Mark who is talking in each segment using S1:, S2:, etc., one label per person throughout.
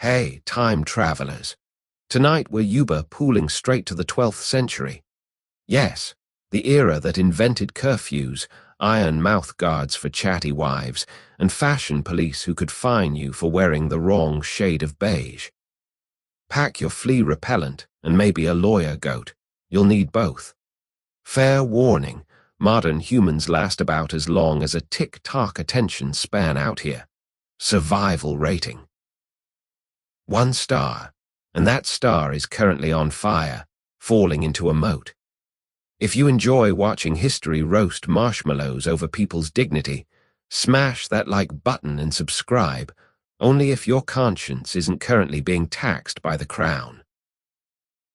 S1: Hey, time travelers. Tonight we're Yuba pooling straight to the 12th century. Yes, the era that invented curfews, iron mouth guards for chatty wives, and fashion police who could fine you for wearing the wrong shade of beige. Pack your flea repellent and maybe a lawyer goat. You'll need both. Fair warning, modern humans last about as long as a tick-tock attention span out here. Survival rating. 1 star, and that star is currently on fire, falling into a moat. If you enjoy watching history roast marshmallows over people's dignity, smash that like button and subscribe, only if your conscience isn't currently being taxed by the crown.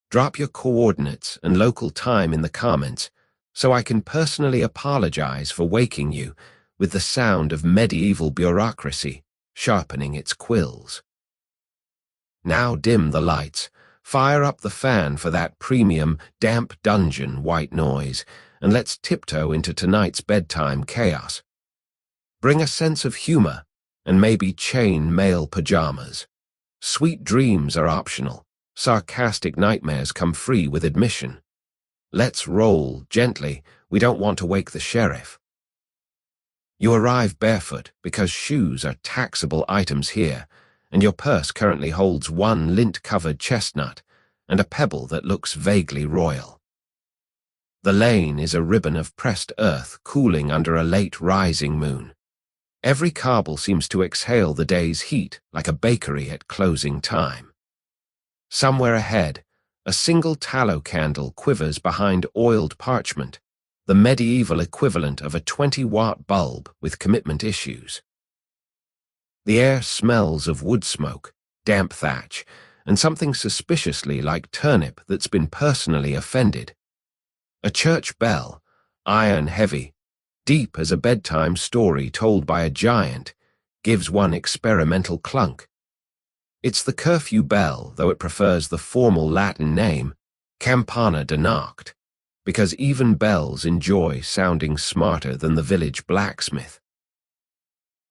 S1: Drop your coordinates and local time in the comments so I can personally apologize for waking you with the sound of medieval bureaucracy sharpening its quills. Now dim the lights, fire up the fan for that premium, damp dungeon white noise, and let's tiptoe into tonight's bedtime chaos. Bring a sense of humor, and maybe chain mail pajamas. Sweet dreams are optional. Sarcastic nightmares come free with admission. Let's roll gently. We don't want to wake the sheriff. You arrive barefoot because shoes are taxable items here, and your purse currently holds 1 lint-covered chestnut and a pebble that looks vaguely royal. The lane is a ribbon of pressed earth cooling under a late rising moon. Every cobble seems to exhale the day's heat like a bakery at closing time. Somewhere ahead, a single tallow candle quivers behind oiled parchment, the medieval equivalent of a 20-watt bulb with commitment issues. The air smells of wood smoke, damp thatch, and something suspiciously like turnip that's been personally offended. A church bell, iron-heavy, deep as a bedtime story told by a giant, gives one experimental clunk. It's the curfew bell, though it prefers the formal Latin name, campana de noct, because even bells enjoy sounding smarter than the village blacksmith.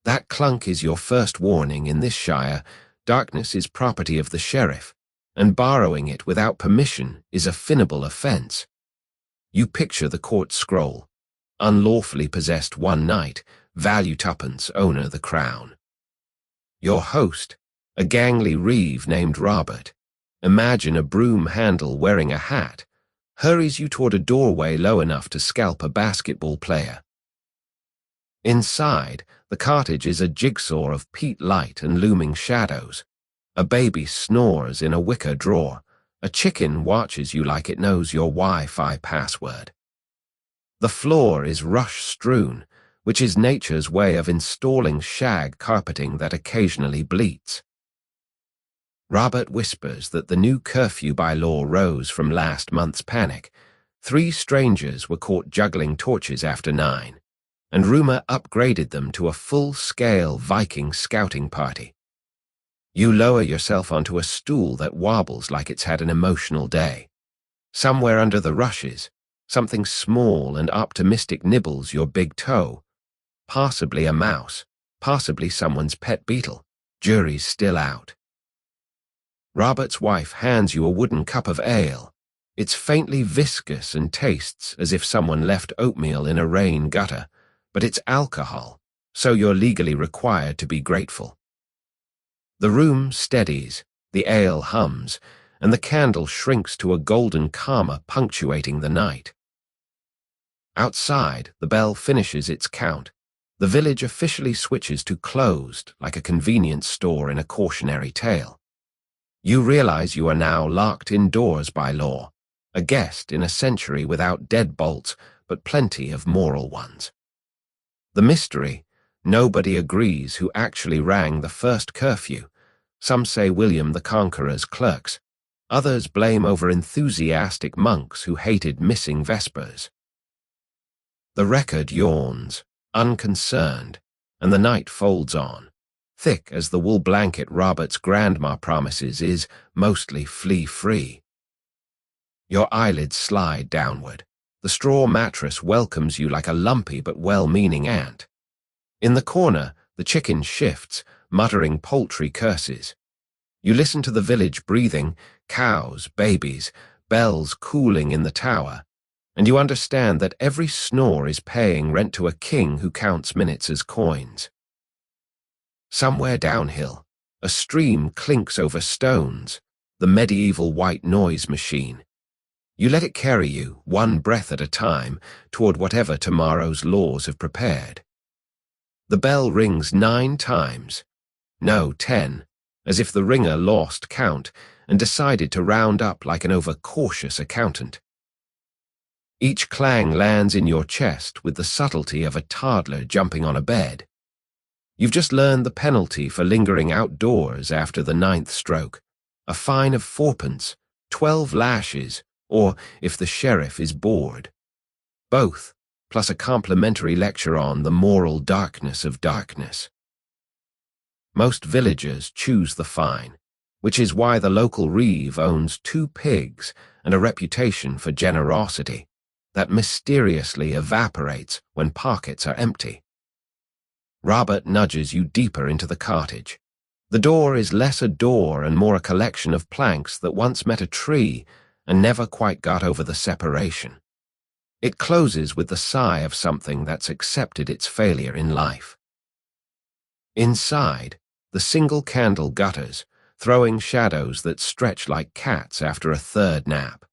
S1: That clunk is your first warning in this shire. Darkness is property of the sheriff, and borrowing it without permission is a finnable offense. You picture the court scroll, unlawfully possessed 1 night, value 2pence, owner the crown. Your host, a gangly reeve named Robert, imagine a broom handle wearing a hat, hurries you toward a doorway low enough to scalp a basketball player. Inside, the cottage is a jigsaw of peat light and looming shadows. A baby snores in a wicker drawer. A chicken watches you like it knows your Wi-Fi password. The floor is rush-strewn, which is nature's way of installing shag carpeting that occasionally bleats. Robert whispers that the new curfew by law rose from last month's panic. 3 strangers were caught juggling torches after 9. And rumor upgraded them to a full-scale Viking scouting party. You lower yourself onto a stool that wobbles like it's had an emotional day. Somewhere under the rushes, something small and optimistic nibbles your big toe. Possibly a mouse, possibly someone's pet beetle. Jury's still out. Robert's wife hands you a wooden cup of ale. It's faintly viscous and tastes as if someone left oatmeal in a rain gutter. But it's alcohol, so you're legally required to be grateful. The room steadies, the ale hums, and the candle shrinks to a golden comma punctuating the night. Outside, the bell finishes its count. The village officially switches to closed, like a convenience store in a cautionary tale. You realize you are now locked indoors by law, a guest in a century without deadbolts, but plenty of moral ones. The mystery, nobody agrees who actually rang the first curfew. Some say William the Conqueror's clerks. Others blame over enthusiastic monks who hated missing vespers. The record yawns, unconcerned, and the night folds on. Thick as the wool blanket Robert's grandma promises is mostly flea-free. Your eyelids slide downward. The straw mattress welcomes you like a lumpy but well-meaning ant. In the corner, the chicken shifts, muttering poultry curses. You listen to the village breathing, cows, babies, bells cooling in the tower, and you understand that every snore is paying rent to a king who counts minutes as coins. Somewhere downhill, a stream clinks over stones, the medieval white noise machine. You let it carry you, one breath at a time, toward whatever tomorrow's laws have prepared. The bell rings 9 times. No, 10, as if the ringer lost count and decided to round up like an overcautious accountant. Each clang lands in your chest with the subtlety of a toddler jumping on a bed. You've just learned the penalty for lingering outdoors after the 9th stroke, a fine of 4pence, 12 lashes, or if the sheriff is bored. Both, plus a complimentary lecture on the moral darkness of darkness. Most villagers choose the fine, which is why the local reeve owns 2 pigs and a reputation for generosity that mysteriously evaporates when pockets are empty. Robert nudges you deeper into the cottage. The door is less a door and more a collection of planks that once met a tree and never quite got over the separation. It closes with the sigh of something that's accepted its failure in life. Inside, the single candle gutters, throwing shadows that stretch like cats after a 3rd nap.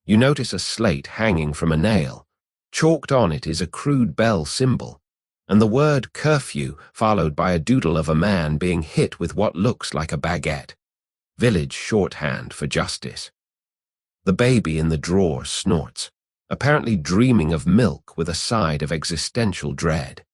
S1: You notice a slate hanging from a nail. Chalked on it is a crude bell symbol, and the word curfew followed by a doodle of a man being hit with what looks like a baguette, village shorthand for justice. The baby in the drawer snorts, apparently dreaming of milk with a side of existential dread.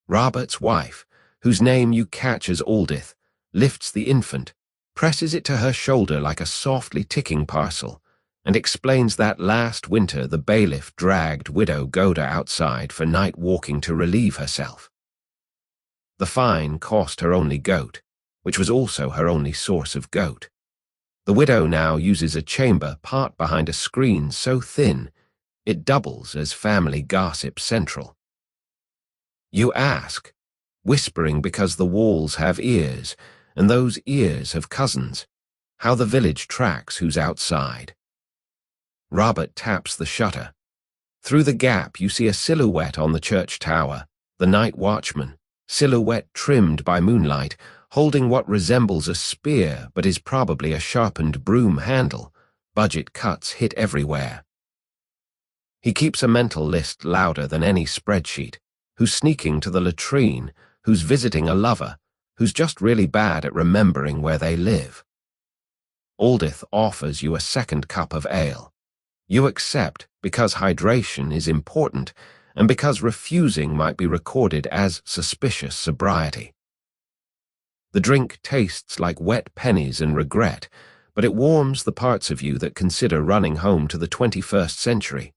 S1: Robert's wife, whose name you catch as Aldith, lifts the infant, presses it to her shoulder like a softly ticking parcel, and explains that last winter the bailiff dragged widow Goda outside for night walking to relieve herself. The fine cost her only goat, which was also her only source of goat. The widow now uses a chamber part behind a screen so thin it doubles as family gossip central. You ask, whispering because the walls have ears, and those ears have cousins, how the village tracks who's outside. Robert taps the shutter. Through the gap you see a silhouette on the church tower, the night watchman, silhouette trimmed by moonlight, holding what resembles a spear but is probably a sharpened broom handle, budget cuts hit everywhere. He keeps a mental list louder than any spreadsheet, who's sneaking to the latrine, who's visiting a lover, who's just really bad at remembering where they live. Aldith offers you a 2nd cup of ale. You accept because hydration is important and because refusing might be recorded as suspicious sobriety. The drink tastes like wet pennies and regret, but it warms the parts of you that consider running home to the 21st century.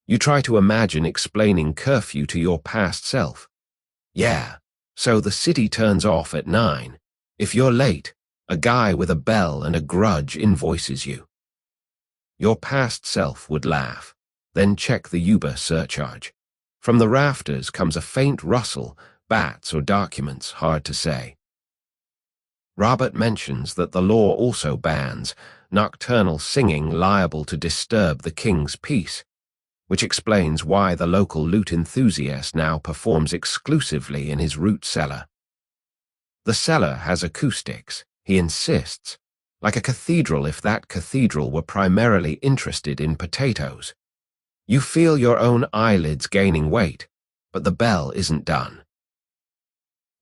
S1: You try to imagine explaining curfew to your past self. Yeah, so the city turns off at 9. If you're late, a guy with a bell and a grudge invoices you. Your past self would laugh, then check the Uber surcharge. From the rafters comes a faint rustle, bats or documents, hard to say. Robert mentions that the law also bans nocturnal singing liable to disturb the king's peace, which explains why the local lute enthusiast now performs exclusively in his root cellar. The cellar has acoustics, he insists, like a cathedral if that cathedral were primarily interested in potatoes. You feel your own eyelids gaining weight, but the bell isn't done.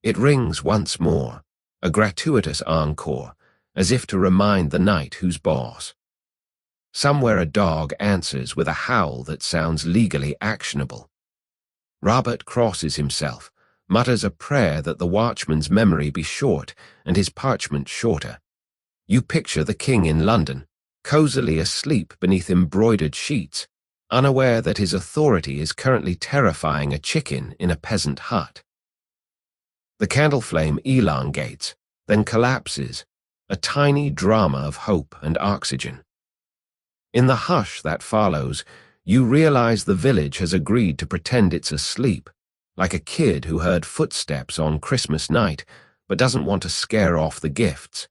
S1: It rings once more, a gratuitous encore, as if to remind the night who's boss. Somewhere a dog answers with a howl that sounds legally actionable. Robert crosses himself, mutters a prayer that the watchman's memory be short and his parchment shorter. You picture the king in London, cozily asleep beneath embroidered sheets, unaware that his authority is currently terrifying a chicken in a peasant hut. The candle flame elongates, then collapses, a tiny drama of hope and oxygen. In the hush that follows, you realize the village has agreed to pretend it's asleep, like a kid who heard footsteps on Christmas night, but doesn't want to scare off the gifts.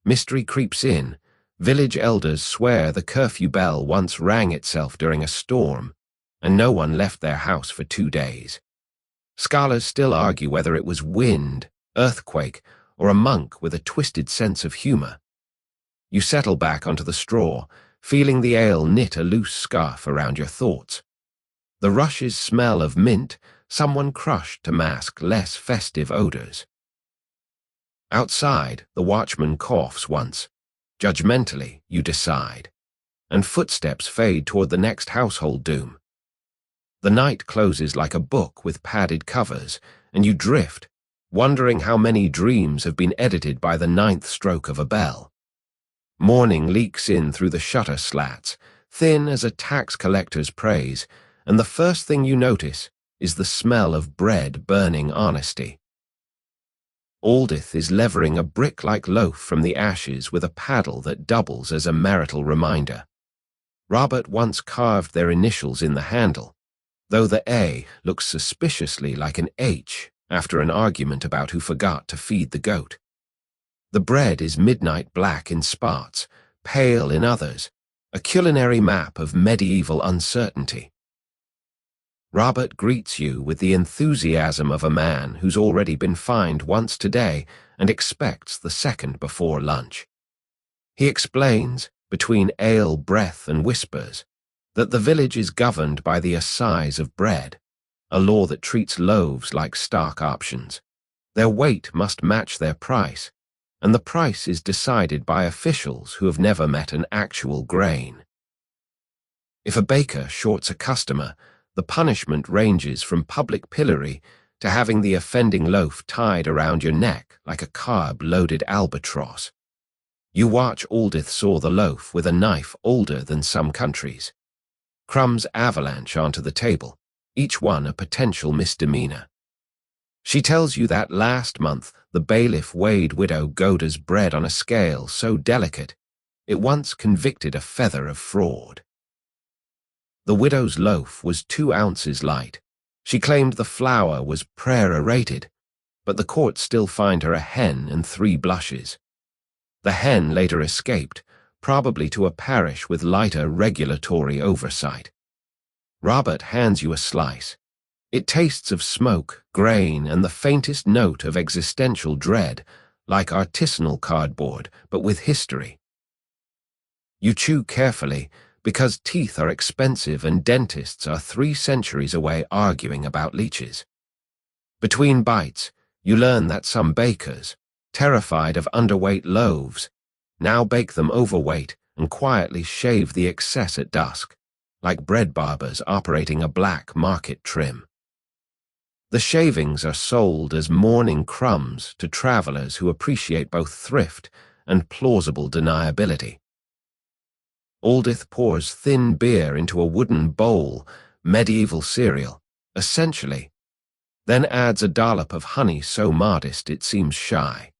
S1: Mystery creeps in. Village elders swear the curfew bell once rang itself during a storm, and no one left their house for 2 days. Scholars still argue whether it was wind, earthquake, or a monk with a twisted sense of humor. You settle back onto the straw, feeling the ale knit a loose scarf around your thoughts. The rushes smell of mint, someone crushed to mask less festive odors. Outside, the watchman coughs once. Judgmentally, you decide, and footsteps fade toward the next household doom. The night closes like a book with padded covers, and you drift, wondering how many dreams have been edited by the 9th stroke of a bell. Morning leaks in through the shutter slats, thin as a tax collector's praise, and the first thing you notice is the smell of bread burning honesty. Aldith is levering a brick-like loaf from the ashes with a paddle that doubles as a marital reminder. Robert once carved their initials in the handle, though the A looks suspiciously like an H after an argument about who forgot to feed the goat. The bread is midnight black in spots, pale in others, a culinary map of medieval uncertainty. Robert greets you with the enthusiasm of a man who's already been fined once today and expects the second before lunch. He explains, between ale breath and whispers, that the village is governed by the assize of bread, a law that treats loaves like stock options. Their weight must match their price, and the price is decided by officials who have never met an actual grain. If a baker shorts a customer, the punishment ranges from public pillory to having the offending loaf tied around your neck like a carb-loaded albatross. You watch Aldith saw the loaf with a knife older than some countries. Crumbs avalanche onto the table, each one a potential misdemeanor. She tells you that last month the bailiff weighed widow Goda's bread on a scale so delicate it once convicted a feather of fraud. The widow's loaf was 2 ounces light. She claimed the flour was prayer-rated, but the court still fined her a hen and 3 blushes. The hen later escaped, probably to a parish with lighter regulatory oversight. Robert hands you a slice. It tastes of smoke, grain, and the faintest note of existential dread, like artisanal cardboard, but with history. You chew carefully, because teeth are expensive and dentists are 3 centuries away arguing about leeches. Between bites, you learn that some bakers, terrified of underweight loaves, now bake them overweight and quietly shave the excess at dusk, like bread barbers operating a black market trim. The shavings are sold as morning crumbs to travelers who appreciate both thrift and plausible deniability. Aldith pours thin beer into a wooden bowl, medieval cereal, essentially, then adds a dollop of honey so modest it seems shy.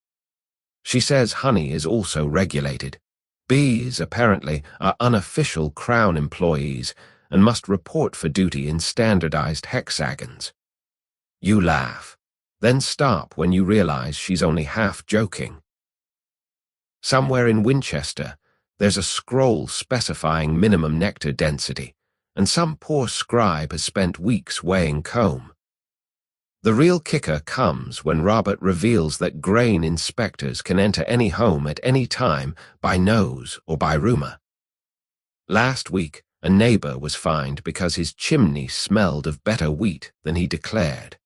S1: She says honey is also regulated. Bees, apparently, are unofficial Crown employees and must report for duty in standardized hexagons. You laugh, then stop when you realize she's only half joking. Somewhere in Winchester, there's a scroll specifying minimum nectar density, and some poor scribe has spent weeks weighing comb. The real kicker comes when Robert reveals that grain inspectors can enter any home at any time by nose or by rumor. Last week, a neighbor was fined because his chimney smelled of better wheat than he declared.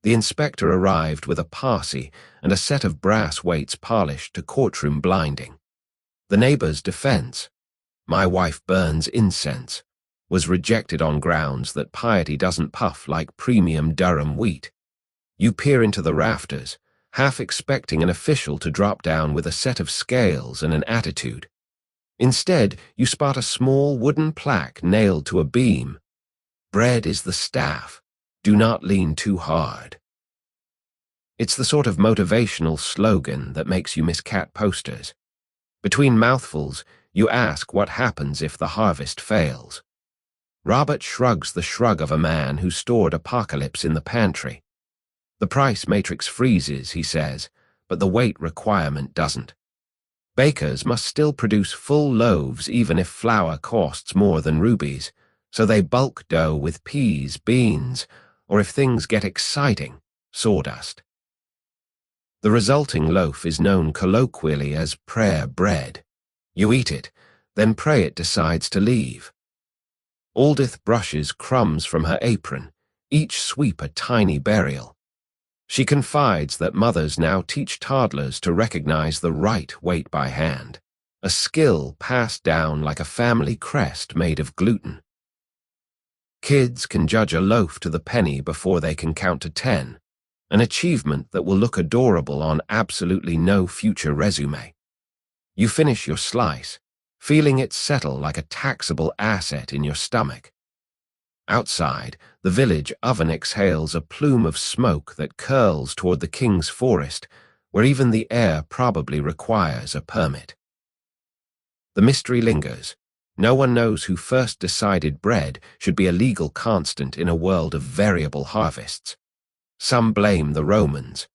S1: The inspector arrived with a posse and a set of brass weights polished to courtroom blinding. The neighbor's defense, "My wife burns incense," was rejected on grounds that piety doesn't puff like premium Durham wheat. You peer into the rafters, half expecting an official to drop down with a set of scales and an attitude. Instead, you spot a small wooden plaque nailed to a beam. "Bread is the staff. Do not lean too hard." It's the sort of motivational slogan that makes you miss cat posters. Between mouthfuls, you ask what happens if the harvest fails. Robert shrugs the shrug of a man who stored apocalypse in the pantry. The price matrix freezes, he says, but the weight requirement doesn't. Bakers must still produce full loaves even if flour costs more than rubies, so they bulk dough with peas, beans, or if things get exciting, sawdust. The resulting loaf is known colloquially as prayer bread. You eat it, then pray it decides to leave. Aldith brushes crumbs from her apron, each sweep a tiny burial. She confides that mothers now teach toddlers to recognize the right weight by hand, a skill passed down like a family crest made of gluten. Kids can judge a loaf to the penny before they can count to 10, an achievement that will look adorable on absolutely no future resume. You finish your slice, feeling it settle like a taxable asset in your stomach. Outside, the village oven exhales a plume of smoke that curls toward the king's forest, where even the air probably requires a permit. The mystery lingers. No one knows who first decided bread should be a legal constant in a world of variable harvests. Some blame the Romans.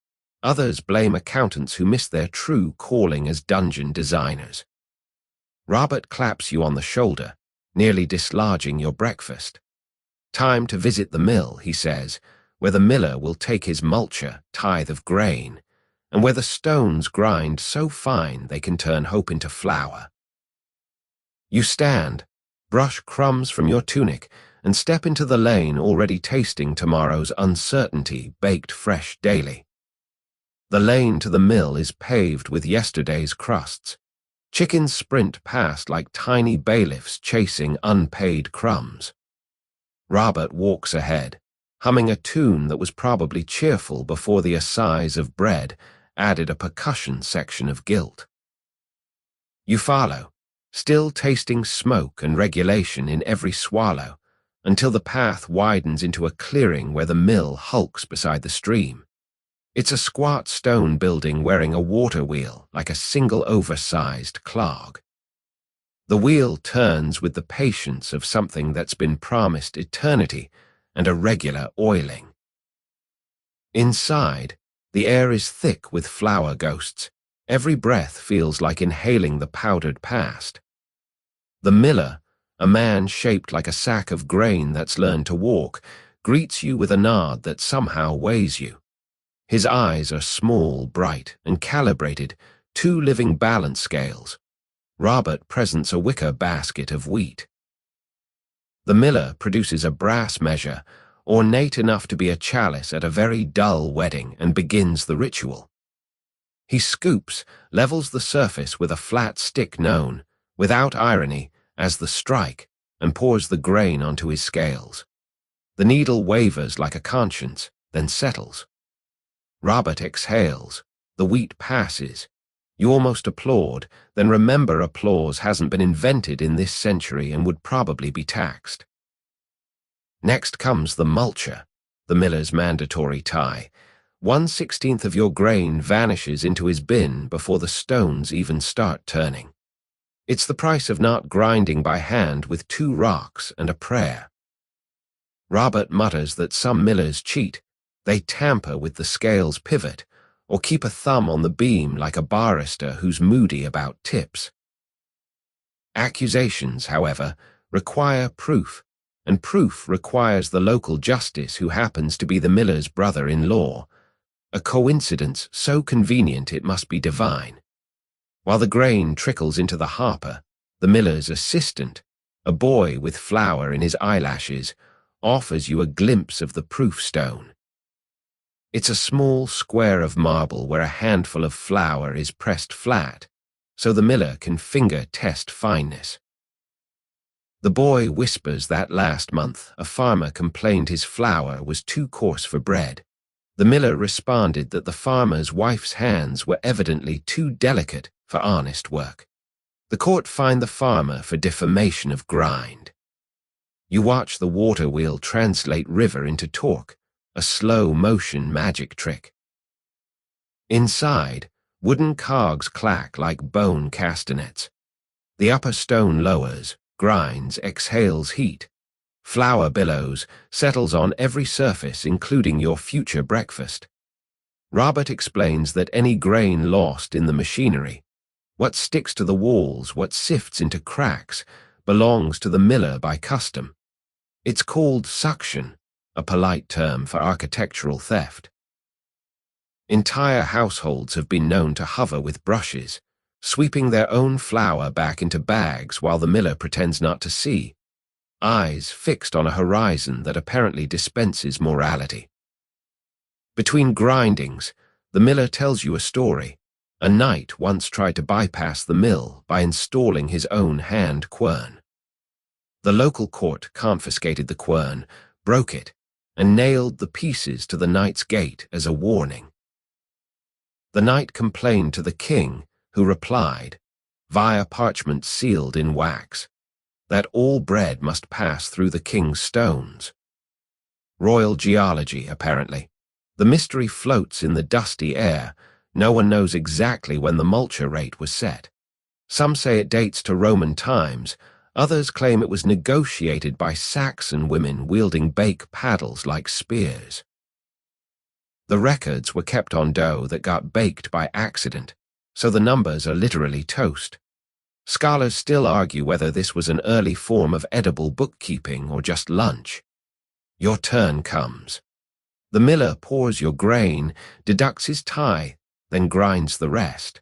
S1: Others blame accountants who missed their true calling as dungeon designers. Robert claps you on the shoulder, nearly dislodging your breakfast. Time to visit the mill, he says, where the miller will take his multure, tithe of grain, and where the stones grind so fine they can turn hope into flour. You stand, brush crumbs from your tunic, and step into the lane already tasting tomorrow's uncertainty baked fresh daily. The lane to the mill is paved with yesterday's crusts. Chickens sprint past like tiny bailiffs chasing unpaid crumbs. Robert walks ahead, humming a tune that was probably cheerful before the assize of bread added a percussion section of guilt. You follow, still tasting smoke and regulation in every swallow, until the path widens into a clearing where the mill hulks beside the stream. It's a squat stone building wearing a water wheel like a single oversized clog. The wheel turns with the patience of something that's been promised eternity and a regular oiling. Inside, the air is thick with flower ghosts. Every breath feels like inhaling the powdered past. The miller, a man shaped like a sack of grain that's learned to walk, greets you with a nod that somehow weighs you. His eyes are small, bright, and calibrated, 2 living balance scales. Robert presents a wicker basket of wheat. The miller produces a brass measure, ornate enough to be a chalice at a very dull wedding, and begins the ritual. He scoops, levels the surface with a flat stick known, without irony, as the strike, and pours the grain onto his scales. The needle wavers like a conscience, then settles. Robert exhales. The wheat passes. You almost applaud, then remember applause hasn't been invented in this century and would probably be taxed. Next comes the multure, the miller's mandatory tie. 1/16 of your grain vanishes into his bin before the stones even start turning. It's the price of not grinding by hand with 2 rocks and a prayer. Robert mutters that some millers cheat. They tamper with the scale's pivot, or keep a thumb on the beam like a barrister who's moody about tips. Accusations, however, require proof, and proof requires the local justice who happens to be the miller's brother-in-law, a coincidence so convenient it must be divine. While the grain trickles into the harper, the miller's assistant, a boy with flour in his eyelashes, offers you a glimpse of the proof stone. It's a small square of marble where a handful of flour is pressed flat, so the miller can finger test fineness. The boy whispers that last month a farmer complained his flour was too coarse for bread. The miller responded that the farmer's wife's hands were evidently too delicate for honest work. The court fined the farmer for defamation of grind. You watch the water wheel translate river into torque, a slow-motion magic trick. Inside, wooden cogs clack like bone castanets. The upper stone lowers, grinds, exhales heat. Flour billows, settles on every surface including your future breakfast. Robert explains that any grain lost in the machinery, what sticks to the walls, what sifts into cracks, belongs to the miller by custom. It's called suction, a polite term for architectural theft. Entire households have been known to hover with brushes, sweeping their own flour back into bags while the miller pretends not to see, eyes fixed on a horizon that apparently dispenses morality. Between grindings, the miller tells you a story. A knight once tried to bypass the mill by installing his own hand quern. The local court confiscated the quern, broke it, and nailed the pieces to the knight's gate as a warning. The knight complained to the king, who replied, via parchment sealed in wax, that all bread must pass through the king's stones. Royal geology, apparently. The mystery floats in the dusty air. No one knows exactly when the multure rate was set. Some say it dates to Roman times. Others claim it was negotiated by Saxon women wielding bake paddles like spears. The records were kept on dough that got baked by accident, so the numbers are literally toast. Scholars still argue whether this was an early form of edible bookkeeping or just lunch. Your turn comes. The miller pours your grain, deducts his tithe, then grinds the rest.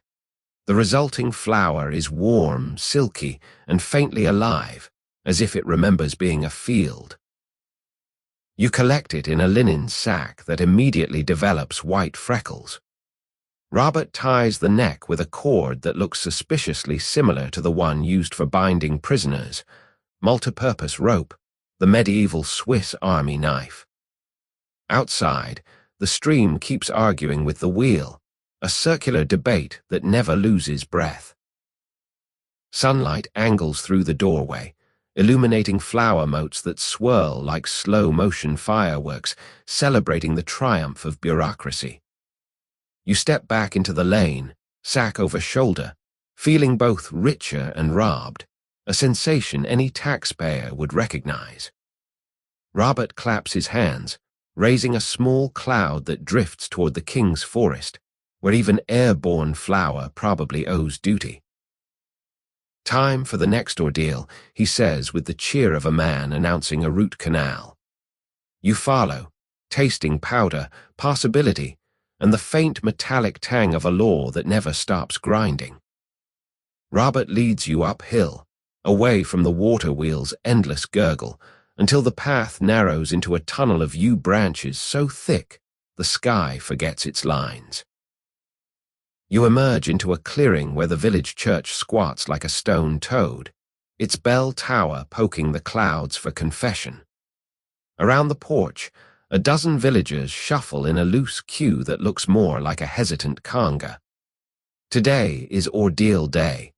S1: The resulting flour is warm, silky, and faintly alive, as if it remembers being a field. You collect it in a linen sack that immediately develops white freckles. Robert ties the neck with a cord that looks suspiciously similar to the one used for binding prisoners, multipurpose rope, the medieval Swiss army knife. Outside, the stream keeps arguing with the wheel, a circular debate that never loses breath. Sunlight angles through the doorway, illuminating flower motes that swirl like slow-motion fireworks, celebrating the triumph of bureaucracy. You step back into the lane, sack over shoulder, feeling both richer and robbed, a sensation any taxpayer would recognize. Robert claps his hands, raising a small cloud that drifts toward the king's forest, where even airborne flour probably owes duty. Time for the next ordeal, he says with the cheer of a man announcing a root canal. You follow, tasting powder, possibility, and the faint metallic tang of a law that never stops grinding. Robert leads you uphill, away from the water wheel's endless gurgle, until the path narrows into a tunnel of yew branches so thick the sky forgets its lines. You emerge into a clearing where the village church squats like a stone toad, its bell tower poking the clouds for confession. Around the porch, a dozen villagers shuffle in a loose queue that looks more like a hesitant conga. Today is Ordeal Day,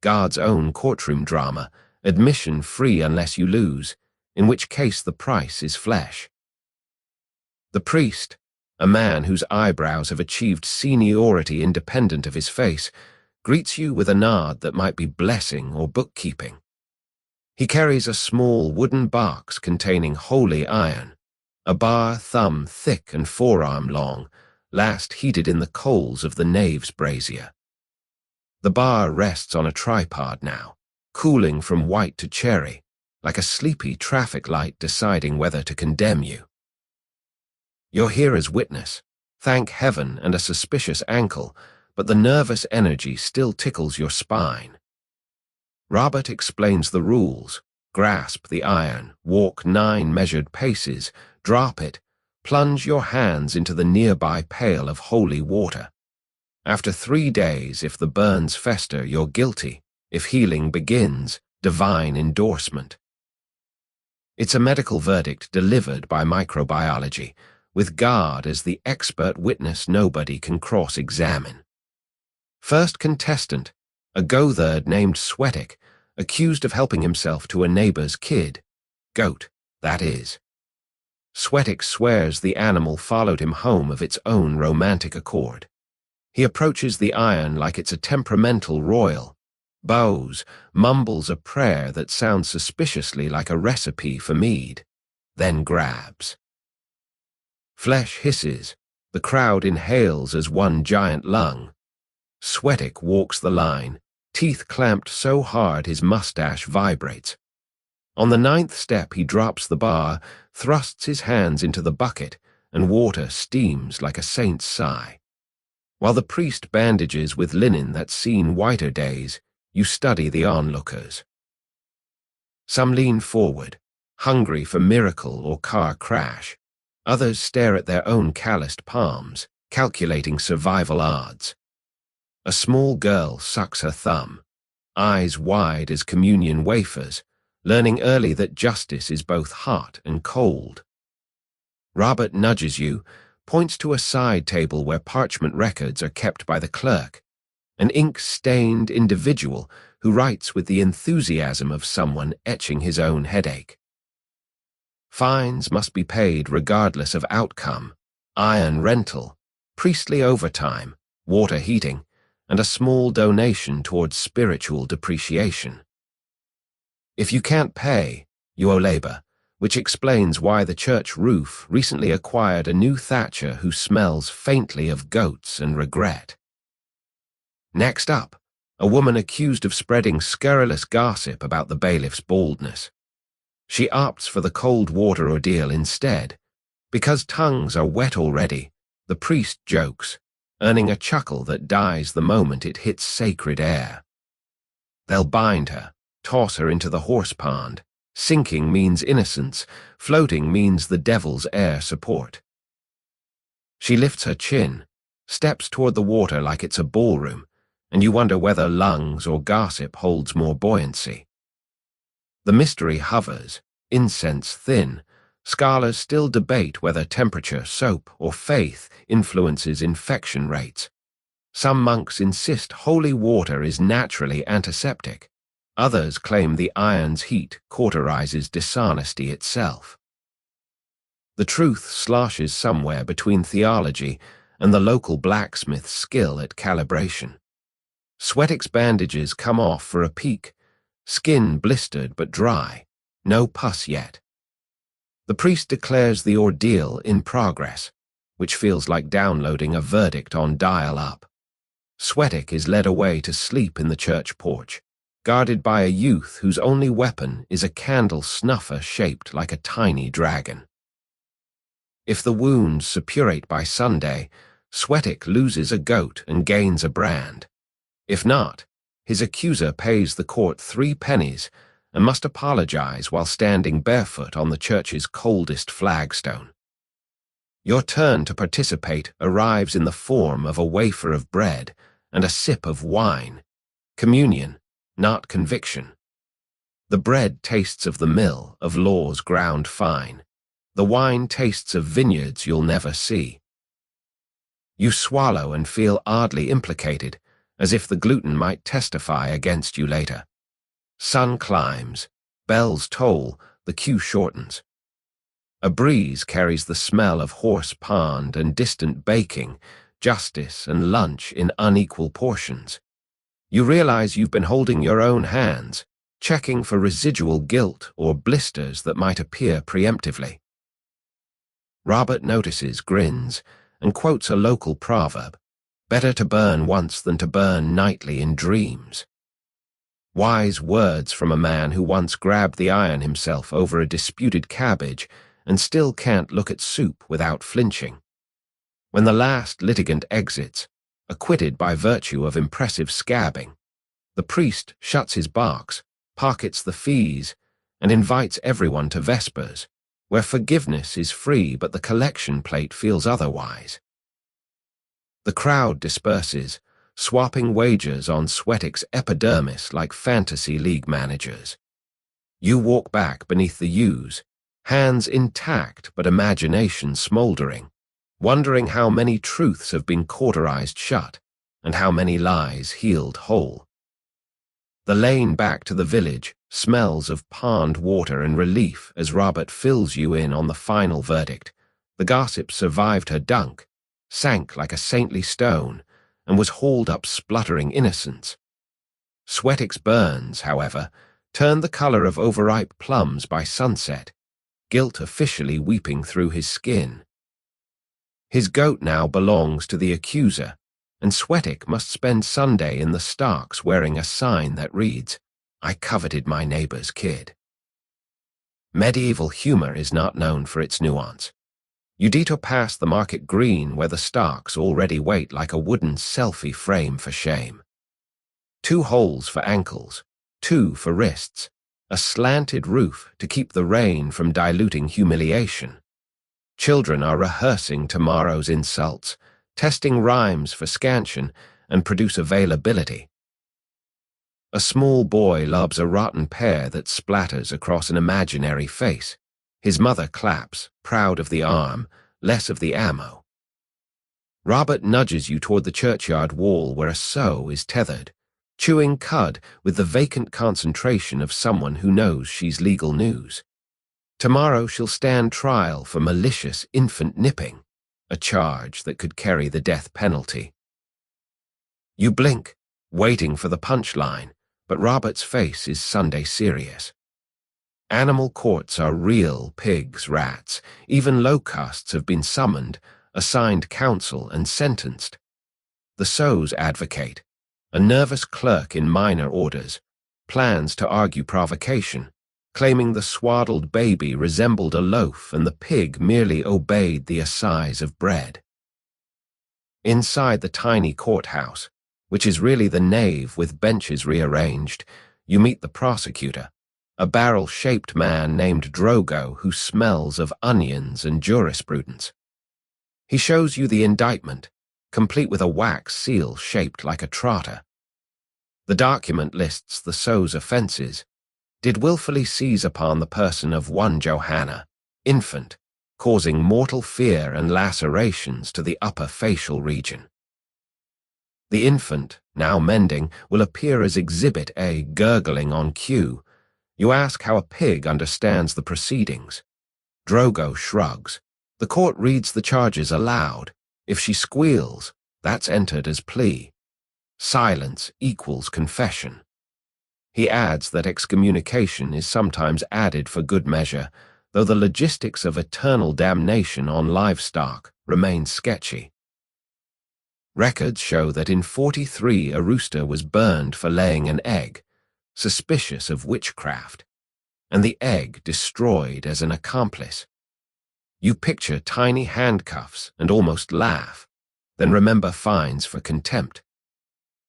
S1: God's own courtroom drama, admission free unless you lose, in which case the price is flesh. The priest, a man whose eyebrows have achieved seniority independent of his face, greets you with a nod that might be blessing or bookkeeping. He carries a small wooden box containing holy iron, a bar thumb thick and forearm long, last heated in the coals of the nave's brazier. The bar rests on a tripod now, cooling from white to cherry, like a sleepy traffic light deciding whether to condemn you. You're here as witness, thank heaven and a suspicious ankle, but the nervous energy still tickles your spine. Robert explains the rules: grasp the iron, walk 9 measured paces, drop it, plunge your hands into the nearby pail of holy water. After 3 days, if the burns fester, you're guilty. If healing begins, divine endorsement. It's a medical verdict delivered by microbiology, with God as the expert witness nobody can cross-examine. First contestant, a goatherd named Sweatic, accused of helping himself to a neighbor's kid. Goat, that is. Sweatic swears the animal followed him home of its own romantic accord. He approaches the iron like it's a temperamental royal, bows, mumbles a prayer that sounds suspiciously like a recipe for mead, then grabs. Flesh hisses, the The crowd inhales as one giant lung. Sweatic walks the line, teeth clamped so hard his mustache vibrates. On the 9th step he drops the bar, thrusts his hands into the bucket, and water steams like a saint's sigh. While the priest bandages with linen that's seen whiter days, you study the onlookers. Some lean forward, hungry for miracle or car crash. Others stare at their own calloused palms, calculating survival odds. A small girl sucks her thumb, eyes wide as communion wafers, learning early that justice is both hot and cold. Robert nudges you, points to a side table where parchment records are kept by the clerk, an ink-stained individual who writes with the enthusiasm of someone etching his own headache. Fines must be paid regardless of outcome, iron rental, priestly overtime, water heating, and a small donation towards spiritual depreciation. If you can't pay, you owe labor, which explains why the church roof recently acquired a new thatcher who smells faintly of goats and regret. Next up, a woman accused of spreading scurrilous gossip about the bailiff's baldness. She opts for the cold water ordeal instead. Because tongues are wet already, the priest jokes, earning a chuckle that dies the moment it hits sacred air. They'll bind her, toss her into the horse pond. Sinking means innocence, floating means the devil's air support. She lifts her chin, steps toward the water like it's a ballroom, and you wonder whether lungs or gossip holds more buoyancy. The mystery hovers, incense thin. Scholars still debate whether temperature, soap, or faith influences infection rates. Some monks insist holy water is naturally antiseptic. Others claim the iron's heat cauterizes dishonesty itself. The truth sloshes somewhere between theology and the local blacksmith's skill at calibration. Sweatic's bandages come off for a peek, skin blistered but dry, no pus yet. The priest declares the ordeal in progress, which feels like downloading a verdict on dial-up. Sweatic is led away to sleep in the church porch, guarded by a youth whose only weapon is a candle snuffer shaped like a tiny dragon. If the wounds suppurate by Sunday, Sweatic loses a goat and gains a brand. If not, his accuser pays the court 3 pennies and must apologize while standing barefoot on the church's coldest flagstone. Your turn to participate arrives in the form of a wafer of bread and a sip of wine, communion, not conviction. The bread tastes of the mill of laws ground fine. The wine tastes of vineyards you'll never see. You swallow and feel oddly implicated, as if the gluten might testify against you later. Sun climbs, bells toll, the queue shortens. A breeze carries the smell of horse pond and distant baking, justice and lunch in unequal portions. You realize you've been holding your own hands, checking for residual guilt or blisters that might appear preemptively. Robert notices, grins, and quotes a local proverb, "Better to burn once than to burn nightly in dreams." Wise words from a man who once grabbed the iron himself over a disputed cabbage and still can't look at soup without flinching. When the last litigant exits, acquitted by virtue of impressive scabbing, the priest shuts his box, pockets the fees, and invites everyone to Vespers, where forgiveness is free but the collection plate feels otherwise. The crowd disperses, swapping wagers on Sweatic's epidermis like fantasy league managers. You walk back beneath the yews, hands intact but imagination smoldering, wondering how many truths have been cauterized shut and how many lies healed whole. The lane back to the village smells of pond water and relief as Robert fills you in on the final verdict. The gossip survived her dunk, sank like a saintly stone, and was hauled up spluttering innocence. Sweatic's burns, however, turned the color of overripe plums by sunset, guilt officially weeping through his skin. His goat now belongs to the accuser, and Sweatic must spend Sunday in the stocks wearing a sign that reads, "I coveted my neighbor's kid." Medieval humor is not known for its nuance. You detour past the market green where the stocks already wait like a wooden selfie frame for shame. 2 holes for ankles, 2 for wrists, a slanted roof to keep the rain from diluting humiliation. Children are rehearsing tomorrow's insults, testing rhymes for scansion and produce availability. A small boy lobs a rotten pear that splatters across an imaginary face. His mother claps, proud of the arm, less of the ammo. Robert nudges you toward the churchyard wall where a sow is tethered, chewing cud with the vacant concentration of someone who knows she's legal news. Tomorrow she'll stand trial for malicious infant nipping, a charge that could carry the death penalty. You blink, waiting for the punchline, but Robert's face is Sunday serious. Animal courts are real pigs, rats. Even low castes have been summoned, assigned counsel, and sentenced. The sows advocate. A nervous clerk in minor orders plans to argue provocation, claiming the swaddled baby resembled a loaf and the pig merely obeyed the assize of bread. Inside the tiny courthouse, which is really the nave with benches rearranged, you meet the prosecutor, a barrel-shaped man named Drogo who smells of onions and jurisprudence. He shows you the indictment, complete with a wax seal shaped like a trotter. The document lists the sow's offenses. Did willfully seize upon the person of one Johanna, infant, causing mortal fear and lacerations to the upper facial region. The infant, now mending, will appear as Exhibit A, gurgling on cue. You ask how a pig understands the proceedings. Drogo shrugs. The court reads the charges aloud. If she squeals, that's entered as plea. Silence equals confession. He adds that excommunication is sometimes added for good measure, though the logistics of eternal damnation on livestock remain sketchy. Records show that in 43 a rooster was burned for laying an egg, suspicious of witchcraft, and the egg destroyed as an accomplice. You picture tiny handcuffs and almost laugh, then remember fines for contempt.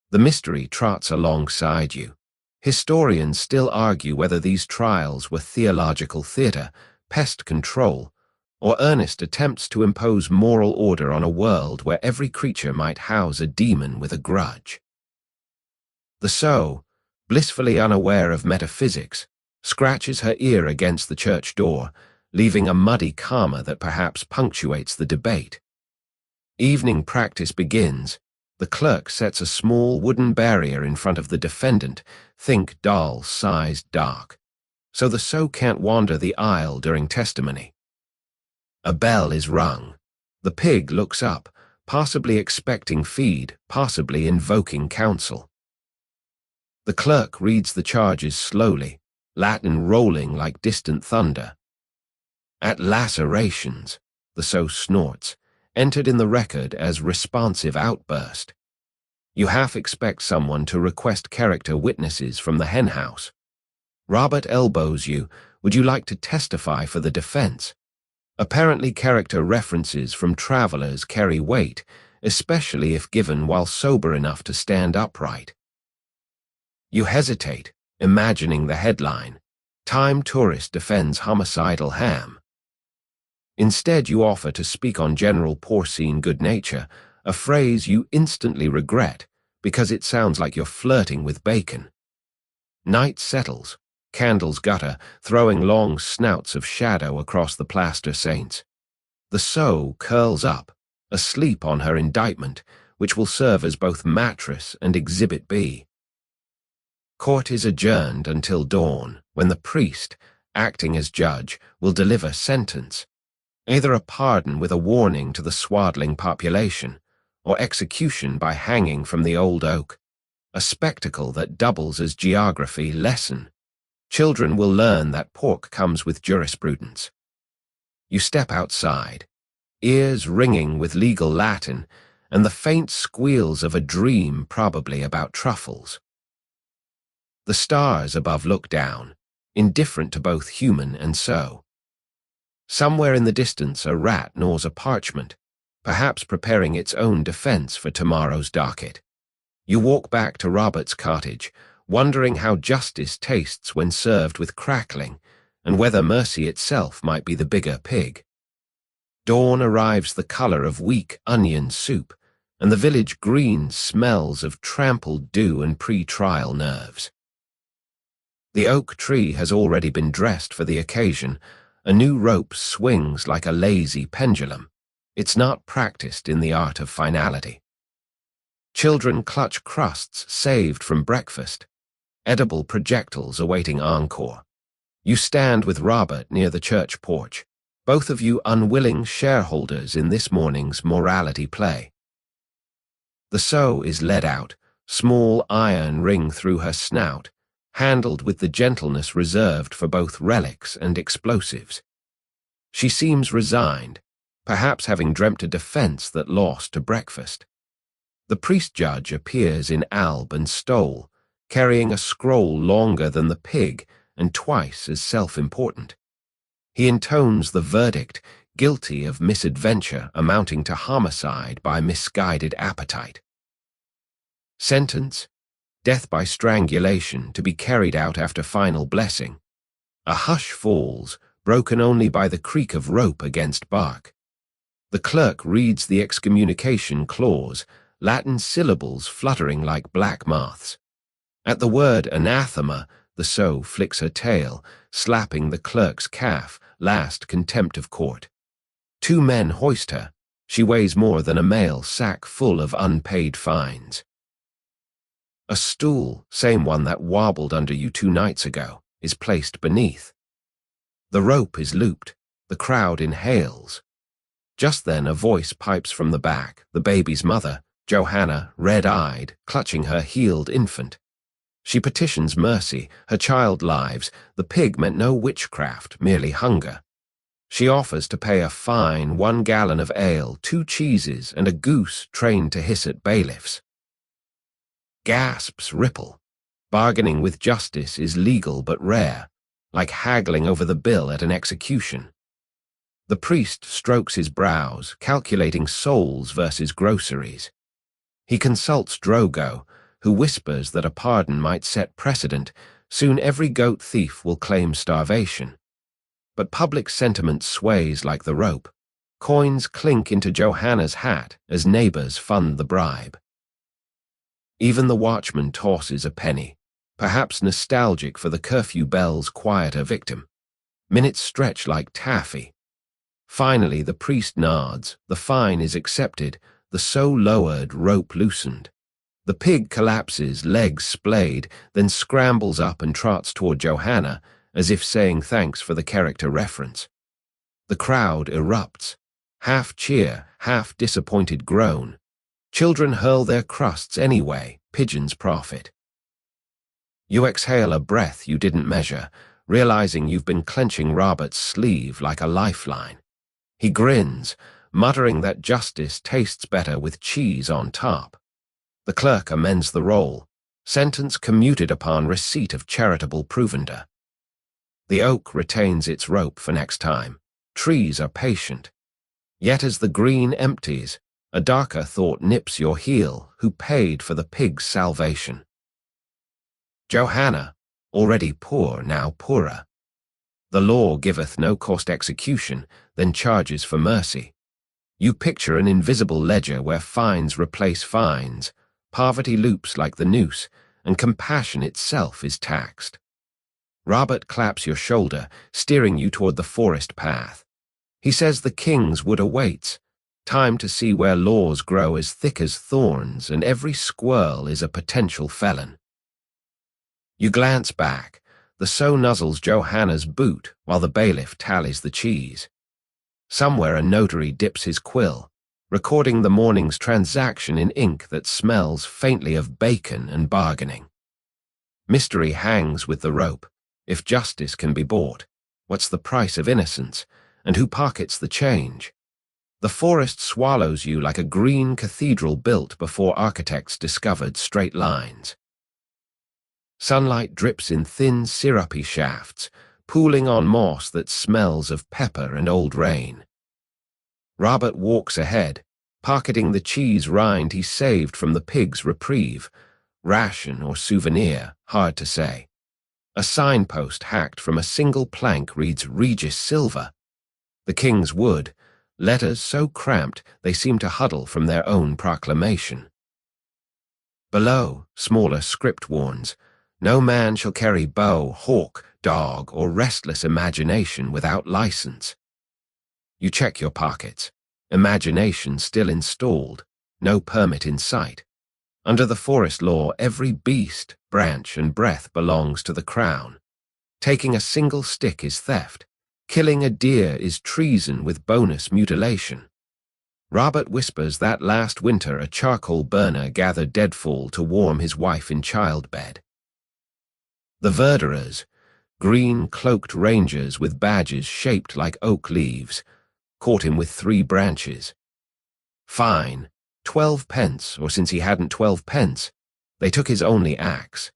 S1: The mystery trots alongside you. Historians still argue whether these trials were theological theater, pest control, or earnest attempts to impose moral order on a world where every creature might house a demon with a grudge. The sow, blissfully unaware of metaphysics, scratches her ear against the church door, leaving a muddy comma that perhaps punctuates the debate. Evening practice begins. The clerk sets a small wooden barrier in front of the defendant, think doll-sized dark, so the sow can't wander the aisle during testimony. A bell is rung. The pig looks up, possibly expecting feed, possibly invoking counsel. The clerk reads the charges slowly, Latin rolling like distant thunder. At lacerations, the sow snorts, entered in the record as responsive outburst. You half expect someone to request character witnesses from the henhouse. Robert elbows you. Would you like to testify for the defense? Apparently character references from travelers carry weight, especially if given while sober enough to stand upright. You hesitate, imagining the headline, "Time Tourist Defends Homicidal Ham." Instead, you offer to speak on general porcine good nature, a phrase you instantly regret because it sounds like you're flirting with bacon. Night settles, candles gutter, throwing long snouts of shadow across the plaster saints. The sow curls up, asleep on her indictment, which will serve as both mattress and Exhibit B. Court is adjourned until dawn, when the priest, acting as judge, will deliver sentence, either a pardon with a warning to the swaddling population, or execution by hanging from the old oak, a spectacle that doubles as geography lesson. Children will learn that pork comes with jurisprudence. You step outside. ears ringing with legal Latin, and the faint squeals of a dream probably about truffles. The stars above look down, indifferent to both human and so. Somewhere in the distance a rat gnaws a parchment, perhaps preparing its own defense for tomorrow's docket. You walk back to Robert's cottage, wondering how justice tastes when served with crackling, and whether mercy itself might be the bigger pig. Dawn arrives the color of weak onion soup, and the village green smells of trampled dew and pre-trial nerves. The oak tree has already been dressed for the occasion. A new rope swings like a lazy pendulum. It's not practiced in the art of finality. Children clutch crusts saved from breakfast, edible projectiles awaiting encore. You stand with Robert near the church porch, both of you unwilling shareholders in this morning's morality play. The sew is led out, small iron ring through her snout, handled with the gentleness reserved for both relics and explosives. She seems resigned, perhaps having dreamt a defense that lost to breakfast. The priest-judge appears in alb and stole, carrying a scroll longer than the pig and twice as self-important. He intones the verdict, guilty of misadventure amounting to homicide by misguided appetite. Sentence: death by strangulation to be carried out after final blessing. A hush falls, broken only by the creak of rope against bark. The clerk reads the excommunication clause, Latin syllables fluttering like black moths. At the word anathema, the sow flicks her tail, slapping the clerk's calf, last contempt of court. Two men hoist her. She weighs more than a mail sack full of unpaid fines. A stool, same one that wobbled under you 2 nights ago, is placed beneath. The rope is looped. The crowd inhales. Just then a voice pipes from the back, the baby's mother, Johanna, red-eyed, clutching her healed infant. She petitions mercy, her child lives. The pig meant no witchcraft, merely hunger. She offers to pay a fine, 1 gallon of ale, 2 cheeses, and a goose trained to hiss at bailiffs. Gasps ripple. Bargaining with justice is legal but rare, like haggling over the bill at an execution. The priest strokes his brows, calculating souls versus groceries. He consults Drogo, who whispers that a pardon might set precedent. Soon every goat thief will claim starvation. But public sentiment sways like the rope. Coins clink into Johanna's hat as neighbors fund the bribe. Even the watchman tosses a penny, perhaps nostalgic for the curfew bell's quieter victim. Minutes stretch like taffy. Finally, the priest nods, the fine is accepted, the so lowered, rope loosened. The pig collapses, legs splayed, then scrambles up and trots toward Johanna, as if saying thanks for the character reference. The crowd erupts, half cheer, half disappointed groan. Children hurl their crusts anyway, pigeons profit. You exhale a breath you didn't measure, realizing you've been clenching Robert's sleeve like a lifeline. He grins, muttering that justice tastes better with cheese on top. The clerk amends the roll, sentence commuted upon receipt of charitable provender. The oak retains its rope for next time. Trees are patient. Yet as the green empties, a darker thought nips your heel, who paid for the pig's salvation. Johanna, already poor, now poorer. The law giveth no cost execution, then charges for mercy. You picture an invisible ledger where fines replace fines, poverty loops like the noose, and compassion itself is taxed. Robert claps your shoulder, steering you toward the forest path. He says the king's wood awaits, time to see where laws grow as thick as thorns and every squirrel is a potential felon. You glance back. The sow nuzzles Johanna's boot while the bailiff tallies the cheese. Somewhere a notary dips his quill, recording the morning's transaction in ink that smells faintly of bacon and bargaining. Mystery hangs with the rope. If justice can be bought, what's the price of innocence, and who pockets the change? The forest swallows you like a green cathedral built before architects discovered straight lines. Sunlight drips in thin, syrupy shafts, pooling on moss that smells of pepper and old rain. Robert walks ahead, pocketing the cheese rind he saved from the pig's reprieve, ration or souvenir, hard to say. A signpost hacked from a single plank reads Regis Silva. The King's Wood, letters so cramped they seem to huddle from their own proclamation. Below, smaller script warns, no man shall carry bow, hawk, dog, or restless imagination without license. You check your pockets. Imagination still installed, no permit in sight. Under the forest law, every beast, branch, and breath belongs to the crown. Taking a single stick is theft. Killing a deer is treason with bonus mutilation. Robert whispers that last winter a charcoal burner gathered deadfall to warm his wife in childbed. The verderers, green cloaked rangers with badges shaped like oak leaves, caught him with 3 branches. Fine, 12 pence, or since he hadn't 12 pence, they took his only axe.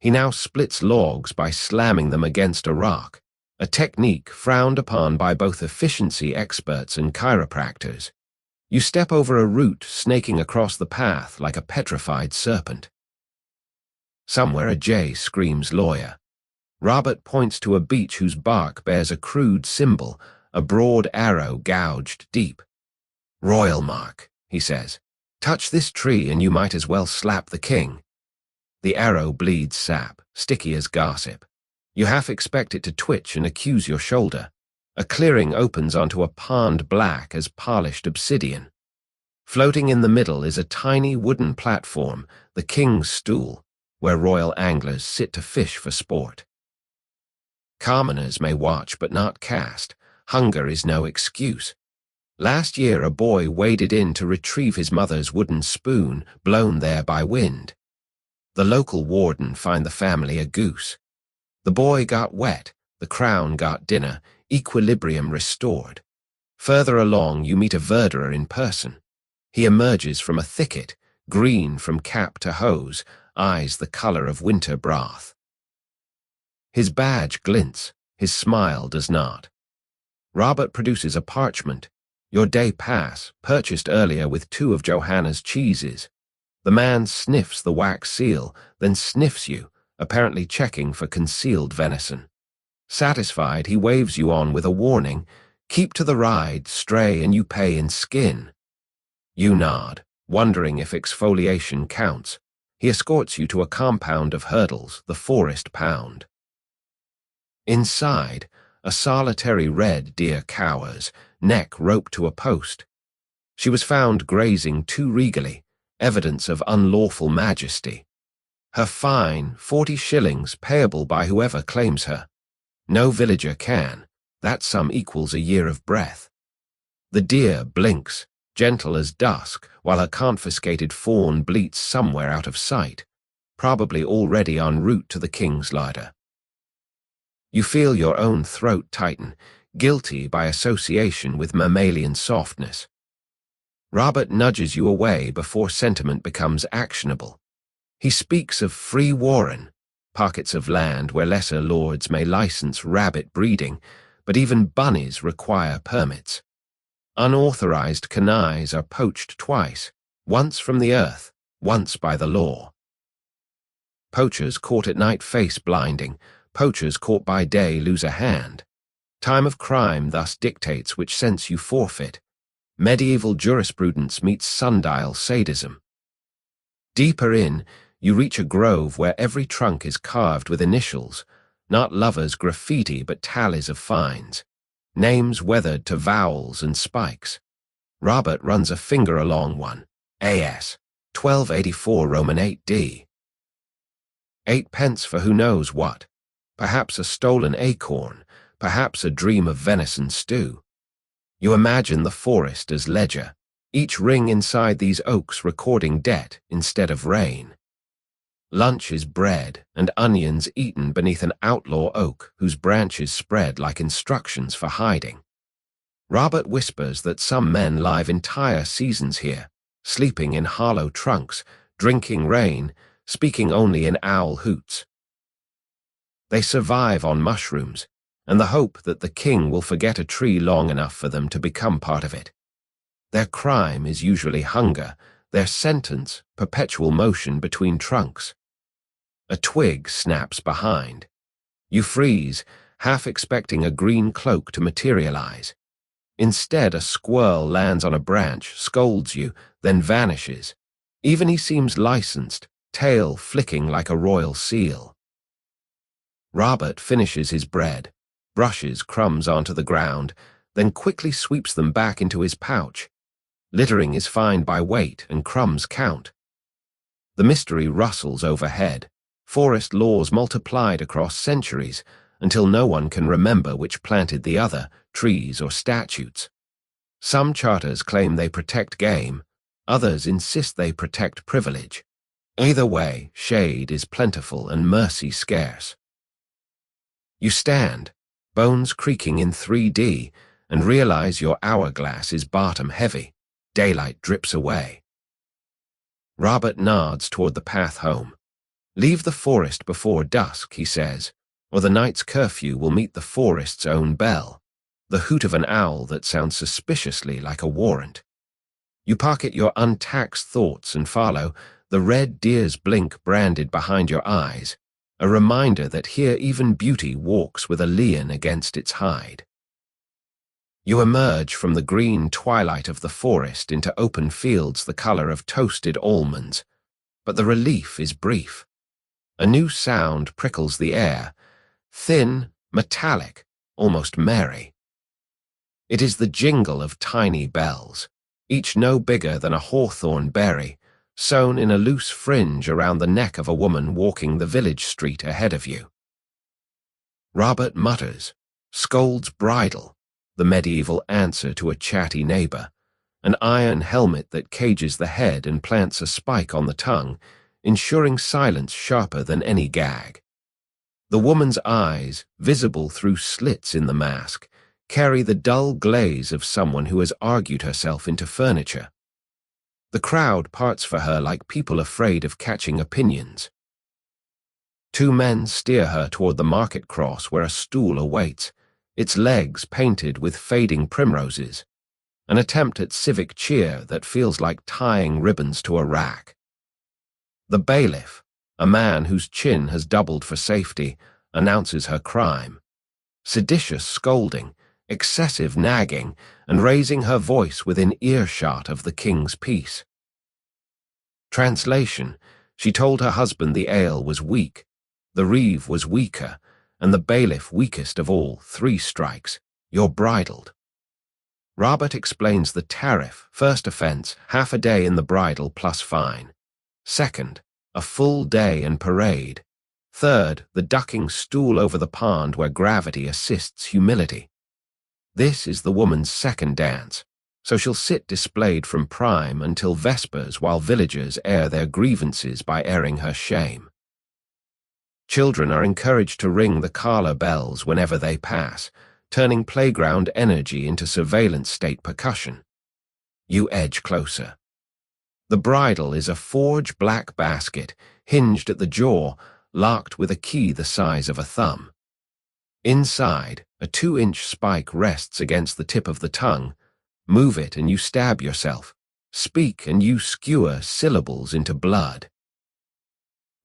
S1: He now splits logs by slamming them against a rock, a technique frowned upon by both efficiency experts and chiropractors. You step over a root snaking across the path like a petrified serpent. Somewhere a jay screams lawyer. Robert points to a beech whose bark bears a crude symbol, a broad arrow gouged deep. Royal mark, he says. Touch this tree and you might as well slap the king. The arrow bleeds sap, sticky as gossip. You half expect it to twitch and accuse your shoulder. A clearing opens onto a pond black as polished obsidian. Floating in the middle is a tiny wooden platform, the king's stool, where royal anglers sit to fish for sport. Commoners may watch but not cast. Hunger is no excuse. Last year a boy waded in to retrieve his mother's wooden spoon, blown there by wind. The local warden fined the family a goose. The boy got wet, the crown got dinner, equilibrium restored. Further along you meet a verderer in person. He emerges from a thicket, green from cap to hose, eyes the color of winter broth. His badge glints, his smile does not. Robert produces a parchment. Your day pass, purchased earlier with 2 of Johanna's cheeses. The man sniffs the wax seal, then sniffs you, apparently checking for concealed venison. Satisfied, he waves you on with a warning, keep to the ride, stray, and you pay in skin. You nod, wondering if exfoliation counts. He escorts you to a compound of hurdles, the Forest Pound. Inside, a solitary red deer cowers, neck roped to a post. She was found grazing too regally, evidence of unlawful majesty. Her fine, 40 shillings, payable by whoever claims her. No villager can. That sum equals a year of breath. The deer blinks, gentle as dusk, while her confiscated fawn bleats somewhere out of sight, probably already en route to the king's larder. You feel your own throat tighten, guilty by association with mammalian softness. Robert nudges you away before sentiment becomes actionable. He speaks of free warren, pockets of land where lesser lords may license rabbit breeding, but even bunnies require permits. Unauthorized canais are poached twice, once from the earth, once by the law. Poachers caught at night face blinding, poachers caught by day lose a hand. Time of crime thus dictates which sense you forfeit. Medieval jurisprudence meets sundial sadism. Deeper in, you reach a grove where every trunk is carved with initials, not lovers' graffiti but tallies of fines, names weathered to vowels and spikes. Robert runs a finger along one, AS, 1284 Roman 8D. 8 pence for who knows what, perhaps a stolen acorn, perhaps a dream of venison stew. You imagine the forest as ledger, each ring inside these oaks recording debt instead of rain. Lunch is bread and onions eaten beneath an outlaw oak whose branches spread like instructions for hiding. Robert whispers that some men live entire seasons here, sleeping in hollow trunks, drinking rain, speaking only in owl hoots. They survive on mushrooms, and the hope that the king will forget a tree long enough for them to become part of it. Their crime is usually hunger, their sentence perpetual motion between trunks. A twig snaps behind. You freeze, half expecting a green cloak to materialize. Instead, a squirrel lands on a branch, scolds you, then vanishes. Even he seems licensed, tail flicking like a royal seal. Robert finishes his bread, brushes crumbs onto the ground, then quickly sweeps them back into his pouch. Littering is fined by weight and crumbs count. The mystery rustles overhead, forest laws multiplied across centuries until no one can remember which planted the other, trees or statutes. Some charters claim they protect game, others insist they protect privilege. Either way, shade is plentiful and mercy scarce. You stand, bones creaking in 3D, and realize your hourglass is bottom-heavy. Daylight drips away. Robert nods toward the path home. Leave the forest before dusk, he says, or the night's curfew will meet the forest's own bell, the hoot of an owl that sounds suspiciously like a warrant. You pocket your untaxed thoughts and follow, the red deer's blink branded behind your eyes, a reminder that here even beauty walks with a lion against its hide. You emerge from the green twilight of the forest into open fields the color of toasted almonds, but the relief is brief. A new sound prickles the air, thin, metallic, almost merry. It is the jingle of tiny bells, each no bigger than a hawthorn berry, sewn in a loose fringe around the neck of a woman walking the village street ahead of you. Robert mutters, scolds bridle, the medieval answer to a chatty neighbor, an iron helmet that cages the head and plants a spike on the tongue, ensuring silence sharper than any gag. The woman's eyes, visible through slits in the mask, carry the dull glaze of someone who has argued herself into furniture. The crowd parts for her like people afraid of catching opinions. Two men steer her toward the market cross where a stool awaits, its legs painted with fading primroses, an attempt at civic cheer that feels like tying ribbons to a rack. The bailiff, a man whose chin has doubled for safety, announces her crime. Seditious scolding, excessive nagging, and raising her voice within earshot of the king's peace. Translation: she told her husband the ale was weak, the reeve was weaker, and the bailiff weakest of all, 3 strikes. You're bridled. Robert explains the tariff: first offense, half a day in the bridle plus fine. Second, a full day and parade. Third, the ducking stool over the pond where gravity assists humility. This is the woman's second dance, so she'll sit displayed from prime until vespers while villagers air their grievances by airing her shame. Children are encouraged to ring the Kala bells whenever they pass, turning playground energy into surveillance state percussion. You edge closer. The bridle is a forge black basket, hinged at the jaw, locked with a key the size of a thumb. Inside, a 2-inch spike rests against the tip of the tongue. Move it and you stab yourself. Speak and you skewer syllables into blood.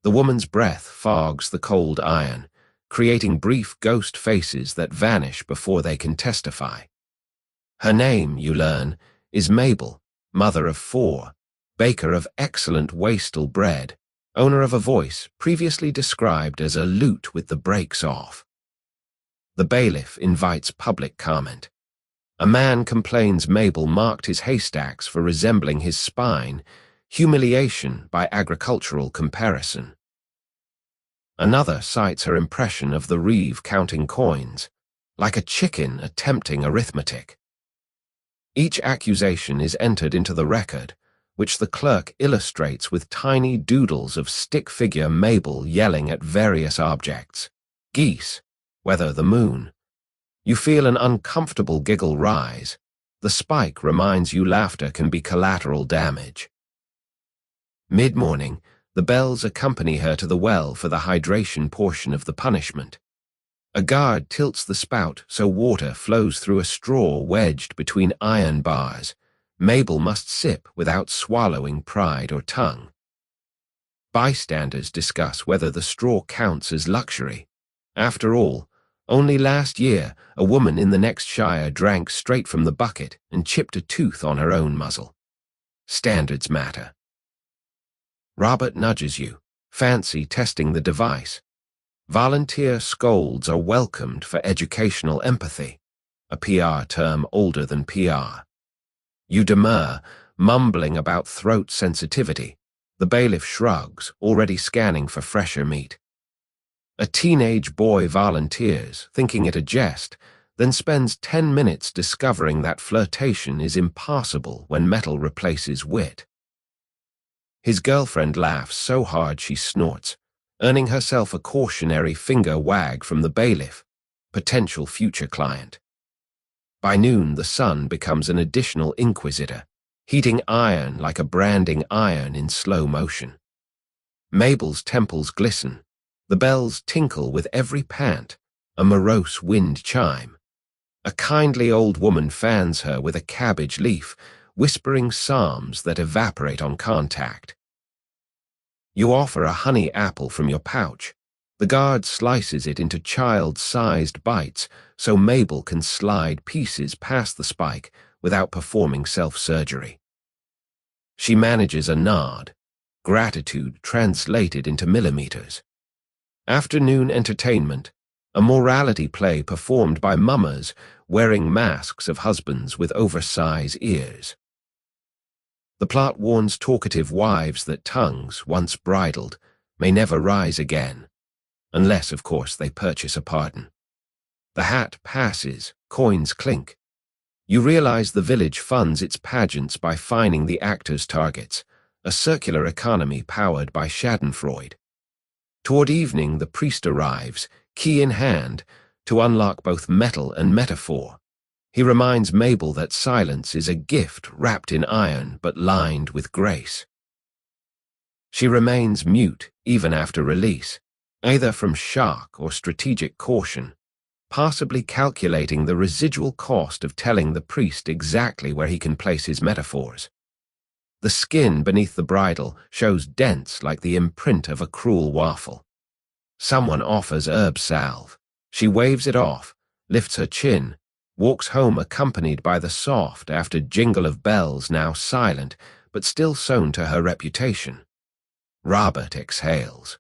S1: The woman's breath fogs the cold iron, creating brief ghost faces that vanish before they can testify. Her name, you learn, is Mabel, mother of 4, baker of excellent wastel bread, owner of a voice previously described as a lute with the brakes off. The bailiff invites public comment. A man complains Mabel marked his haystacks for resembling his spine, humiliation by agricultural comparison. Another cites her impression of the reeve counting coins, like a chicken attempting arithmetic. Each accusation is entered into the record, which the clerk illustrates with tiny doodles of stick figure Mabel yelling at various objects: geese, weather the moon, You feel an uncomfortable giggle rise. The spike reminds you laughter can be collateral damage. Mid-morning, the bells accompany her to the well for the hydration portion of the punishment. A guard tilts the spout so water flows through a straw wedged between iron bars. Mabel must sip without swallowing pride or tongue. Bystanders discuss whether the straw counts as luxury. After all, only last year, a woman in the next shire drank straight from the bucket and chipped a tooth on her own muzzle. Standards matter. Robert nudges you, fancy testing the device. Volunteer scolds are welcomed for educational empathy, a PR term older than PR. You demur, mumbling about throat sensitivity. The bailiff shrugs, already scanning for fresher meat. A teenage boy volunteers, thinking it a jest, then spends 10 minutes discovering that flirtation is impossible when metal replaces wit. His girlfriend laughs so hard she snorts, earning herself a cautionary finger wag from the bailiff, potential future client. By noon, the sun becomes an additional inquisitor, heating iron like a branding iron in slow motion. Mabel's temples glisten. The bells tinkle with every pant, a morose wind chime. A kindly old woman fans her with a cabbage leaf, whispering psalms that evaporate on contact. You offer a honey apple from your pouch. The guard slices it into child-sized bites so Mabel can slide pieces past the spike without performing self-surgery. She manages a nod, gratitude translated into millimeters. Afternoon entertainment, a morality play performed by mummers wearing masks of husbands with oversized ears. The plot warns talkative wives that tongues, once bridled, may never rise again, unless, of course, they purchase a pardon. The hat passes, coins clink. You realize the village funds its pageants by fining the actors' targets, a circular economy powered by schadenfreude. Toward evening, the priest arrives, key in hand, to unlock both metal and metaphor. He reminds Mabel that silence is a gift wrapped in iron but lined with grace. She remains mute even after release, either from shock or strategic caution, possibly calculating the residual cost of telling the priest exactly where he can place his metaphors. The skin beneath the bridle shows dents like the imprint of a cruel waffle. Someone offers herb salve. She waves it off, lifts her chin, walks home accompanied by the soft after jingle of bells now silent but still sewn to her reputation. Robert exhales.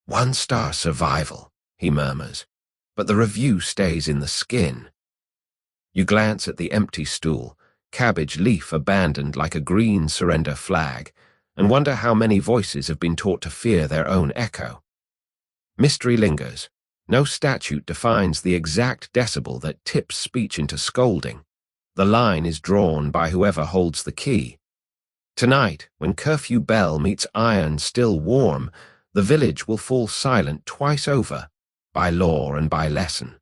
S1: 1-star survival, he murmurs, but the review stays in the skin. You glance at the empty stool, cabbage leaf abandoned like a green surrender flag, and wonder how many voices have been taught to fear their own echo. Mystery lingers. No statute defines the exact decibel that tips speech into scolding. The line is drawn by whoever holds the key. Tonight, when curfew bell meets iron still warm, the village will fall silent twice over, by law and by lesson.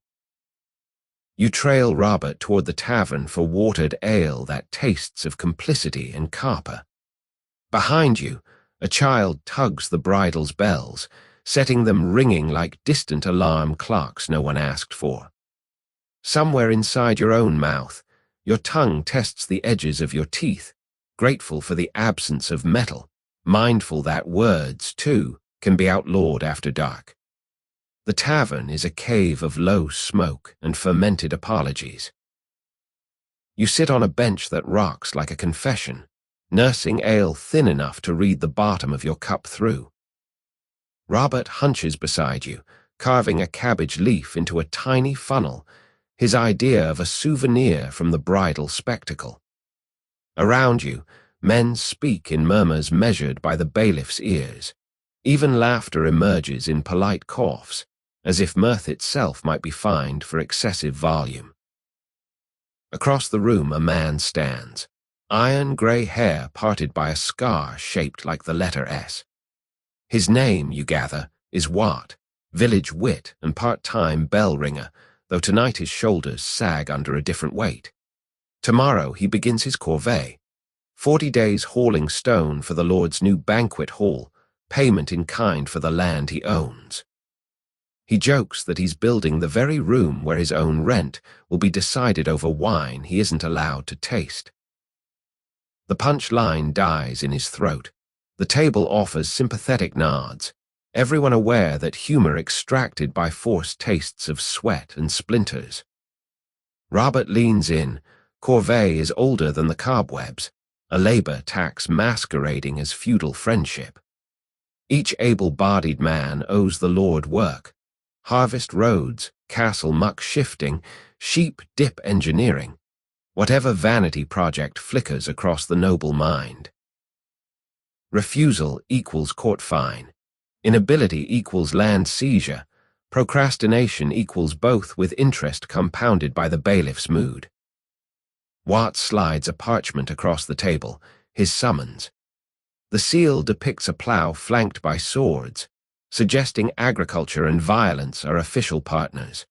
S1: You trail Robert toward the tavern for watered ale that tastes of complicity and copper. Behind you, a child tugs the bridle's bells, setting them ringing like distant alarm clocks no one asked for. Somewhere inside your own mouth, your tongue tests the edges of your teeth, grateful for the absence of metal, mindful that words, too, can be outlawed after dark. The tavern is a cave of low smoke and fermented apologies. You sit on a bench that rocks like a confession, nursing ale thin enough to read the bottom of your cup through. Robert hunches beside you, carving a cabbage leaf into a tiny funnel, his idea of a souvenir from the bridal spectacle. Around you, men speak in murmurs measured by the bailiff's ears. Even laughter emerges in polite coughs, as if mirth itself might be fined for excessive volume. Across the room a man stands, iron-grey hair parted by a scar shaped like the letter S. His name, you gather, is Watt, village wit and part-time bell ringer, though tonight his shoulders sag under a different weight. Tomorrow he begins his corvée. 40 days hauling stone for the Lord's new banquet hall, payment in kind for the land he owns. He jokes that he's building the very room where his own rent will be decided over wine he isn't allowed to taste. The punch line dies in his throat. The table offers sympathetic nods, everyone aware that humor extracted by force tastes of sweat and splinters. Robert leans in. Corvée is older than the cobwebs, a labor tax masquerading as feudal friendship. Each able-bodied man owes the Lord work. Harvest roads, castle muck shifting, sheep dip engineering, whatever vanity project flickers across the noble mind. Refusal equals court fine. Inability equals land seizure. Procrastination equals both, with interest compounded by the bailiff's mood. Watt slides a parchment across the table, his summons. The seal depicts a plough flanked by swords, suggesting agriculture and violence are official partners.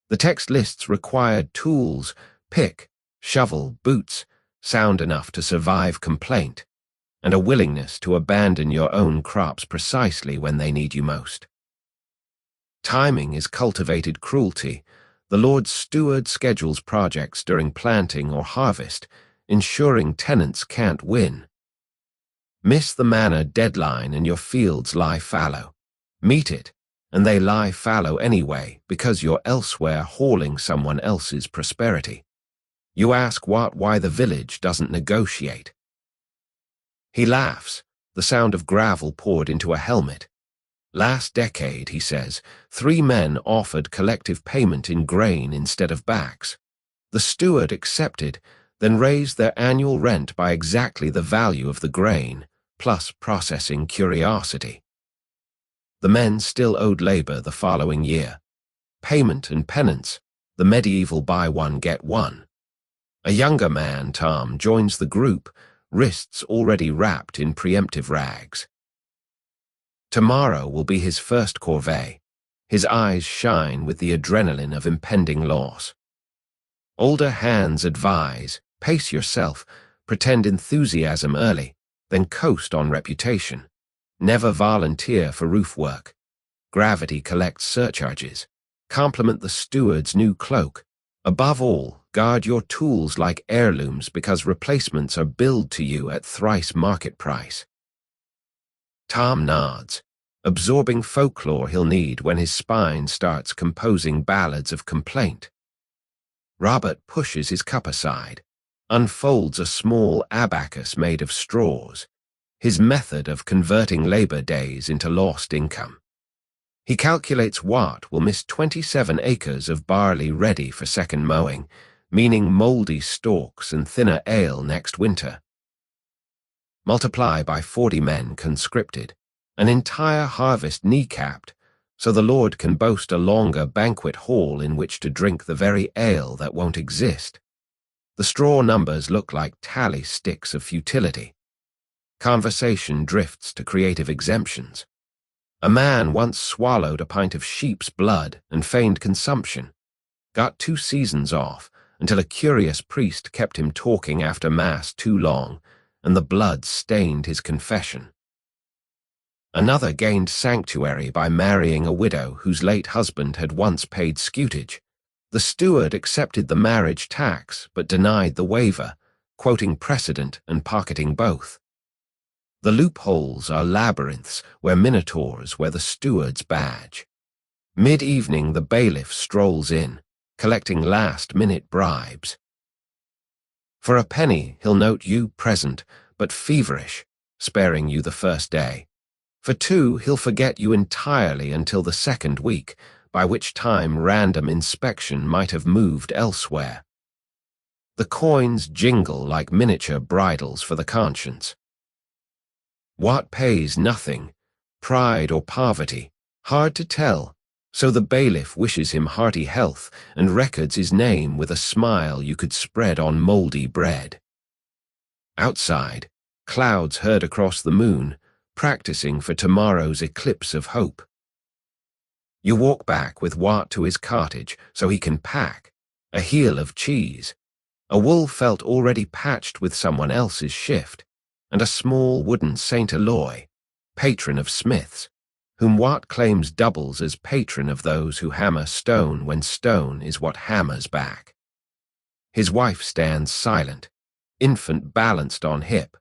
S1: The text lists required tools: pick, shovel, boots, sound enough to survive complaint, and a willingness to abandon your own crops precisely when they need you most. Timing is cultivated cruelty. The Lord's steward schedules projects during planting or harvest, ensuring tenants can't win. Miss the manor deadline and your fields lie fallow. Meet it, and they lie fallow anyway because you're elsewhere hauling someone else's prosperity. You ask Watt why the village doesn't negotiate. He laughs, the sound of gravel poured into a helmet. Last decade, he says, 3 men offered collective payment in grain instead of backs. The steward accepted, then raised their annual rent by exactly the value of the grain, plus processing curiosity. The men still owed labor the following year. Payment and penance, the medieval buy one get one. A younger man, Tom, joins the group, wrists already wrapped in preemptive rags. Tomorrow will be his first corvée. His eyes shine with the adrenaline of impending loss. Older hands advise, pace yourself, pretend enthusiasm early, then coast on reputation. Never volunteer for roof work. Gravity collects surcharges. Compliment the steward's new cloak. Above all, guard your tools like heirlooms because replacements are billed to you at thrice market price. Tom nods, absorbing folklore he'll need when his spine starts composing ballads of complaint. Robert pushes his cup aside, unfolds a small abacus made of straws, his method of converting labor days into lost income. He calculates Watt will miss 27 acres of barley ready for second mowing, meaning moldy stalks and thinner ale next winter. Multiply by 40 men conscripted, an entire harvest kneecapped, so the Lord can boast a longer banquet hall in which to drink the very ale that won't exist. The straw numbers look like tally sticks of futility. Conversation drifts to creative exemptions. A man once swallowed a pint of sheep's blood and feigned consumption, got 2 seasons off until a curious priest kept him talking after Mass too long, and the blood stained his confession. Another gained sanctuary by marrying a widow whose late husband had once paid scutage. The steward accepted the marriage tax but denied the waiver, quoting precedent and pocketing both. The loopholes are labyrinths where minotaurs wear the steward's badge. Mid-evening, the bailiff strolls in, collecting last-minute bribes. For a penny, he'll note you present, but feverish, sparing you the first day. For 2, he'll forget you entirely until the second week, by which time random inspection might have moved elsewhere. The coins jingle like miniature bridles for the conscience. Watt pays nothing, pride or poverty, hard to tell, so the bailiff wishes him hearty health and records his name with a smile you could spread on moldy bread. Outside, clouds herd across the moon, practicing for tomorrow's eclipse of hope. You walk back with Watt to his cottage so he can pack a heel of cheese, a wool felt already patched with someone else's shift, and a small wooden Saint Eloi, patron of smiths, whom Watt claims doubles as patron of those who hammer stone when stone is what hammers back. His wife stands silent, infant balanced on hip,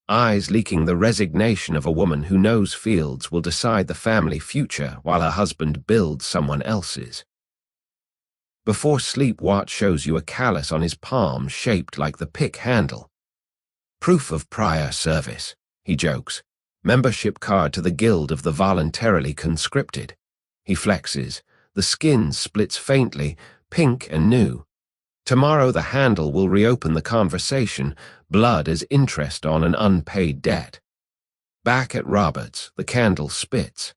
S1: eyes leaking the resignation of a woman who knows fields will decide the family future while her husband builds someone else's. Before sleep, Watt shows you a callus on his palm shaped like the pick handle. Proof of prior service, he jokes. Membership card to the Guild of the Voluntarily Conscripted. He flexes. The skin splits faintly, pink and new. Tomorrow the handle will reopen the conversation, blood as interest on an unpaid debt. Back at Robert's, the candle spits.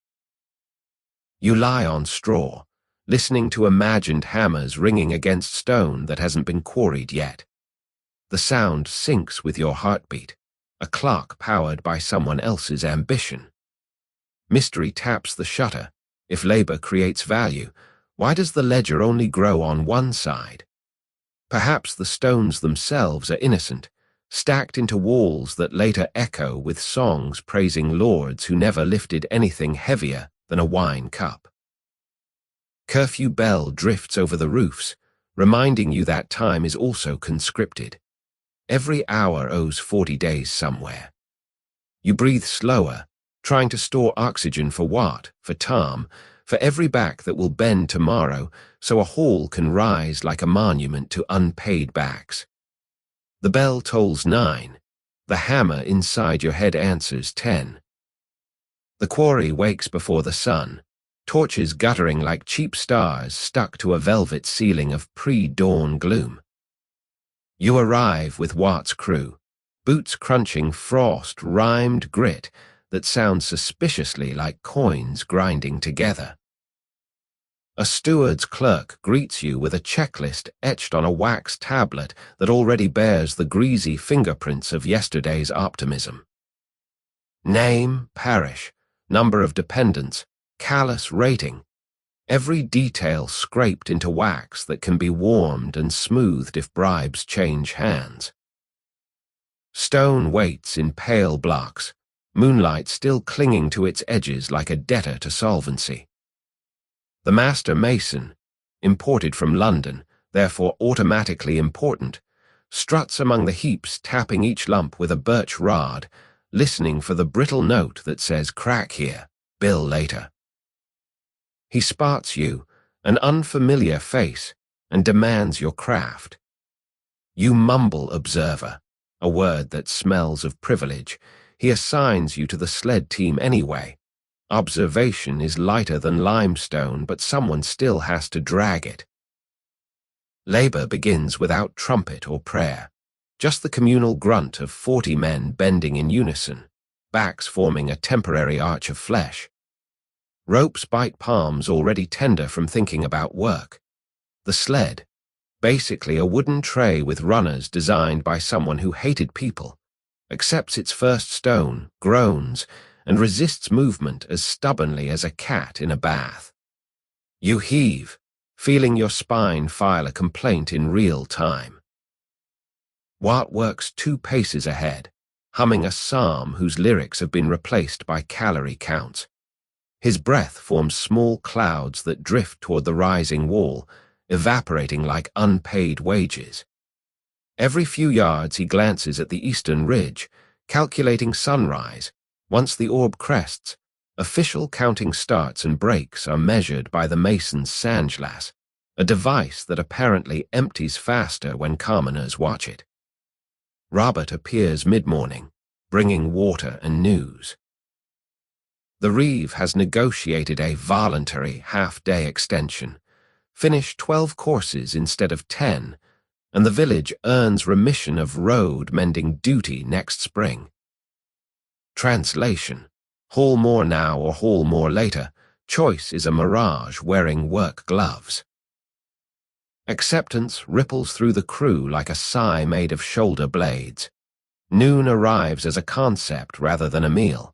S1: You lie on straw, listening to imagined hammers ringing against stone that hasn't been quarried yet. The sound syncs with your heartbeat, a clock powered by someone else's ambition. Mystery taps the shutter. If labor creates value, why does the ledger only grow on one side? Perhaps the stones themselves are innocent, stacked into walls that later echo with songs praising lords who never lifted anything heavier than a wine cup. Curfew bell drifts over the roofs, reminding you that time is also conscripted. Every hour owes 40 days somewhere. You breathe slower, trying to store oxygen for Watt, for Tom, for every back that will bend tomorrow so a hall can rise like a monument to unpaid backs. The bell tolls 9. The hammer inside your head answers 10. The quarry wakes before the sun, torches guttering like cheap stars stuck to a velvet ceiling of pre-dawn gloom. You arrive with Watt's crew, boots crunching frost-rimed grit that sounds suspiciously like coins grinding together. A steward's clerk greets you with a checklist etched on a wax tablet that already bears the greasy fingerprints of yesterday's optimism. Name, parish, number of dependents, callous rating, every detail scraped into wax that can be warmed and smoothed if bribes change hands. Stone waits in pale blocks, moonlight still clinging to its edges like a debtor to solvency. The master mason, imported from London, therefore automatically important, struts among the heaps, tapping each lump with a birch rod, listening for the brittle note that says crack here, bill later. He spots you, an unfamiliar face, and demands your craft. You mumble observer, a word that smells of privilege. He assigns you to the sled team anyway. Observation is lighter than limestone, but someone still has to drag it. Labor begins without trumpet or prayer, just the communal grunt of 40 men bending in unison, backs forming a temporary arch of flesh. Ropes bite palms already tender from thinking about work. The sled, basically a wooden tray with runners designed by someone who hated people, accepts its first stone, groans, and resists movement as stubbornly as a cat in a bath. You heave, feeling your spine file a complaint in real time. Watt works 2 paces ahead, humming a psalm whose lyrics have been replaced by calorie counts. His breath forms small clouds that drift toward the rising wall, evaporating like unpaid wages. Every few yards he glances at the eastern ridge, calculating sunrise. Once the orb crests, official counting starts and breaks are measured by the mason's sandglass, a device that apparently empties faster when commoners watch it. Robert appears mid-morning, bringing water and news. The Reeve has negotiated a voluntary half-day extension, finished 12 courses instead of 10, and the village earns remission of road-mending duty next spring. Translation: haul more now or haul more later. Choice is a mirage wearing work gloves. Acceptance ripples through the crew like a sigh made of shoulder blades. Noon arrives as a concept rather than a meal.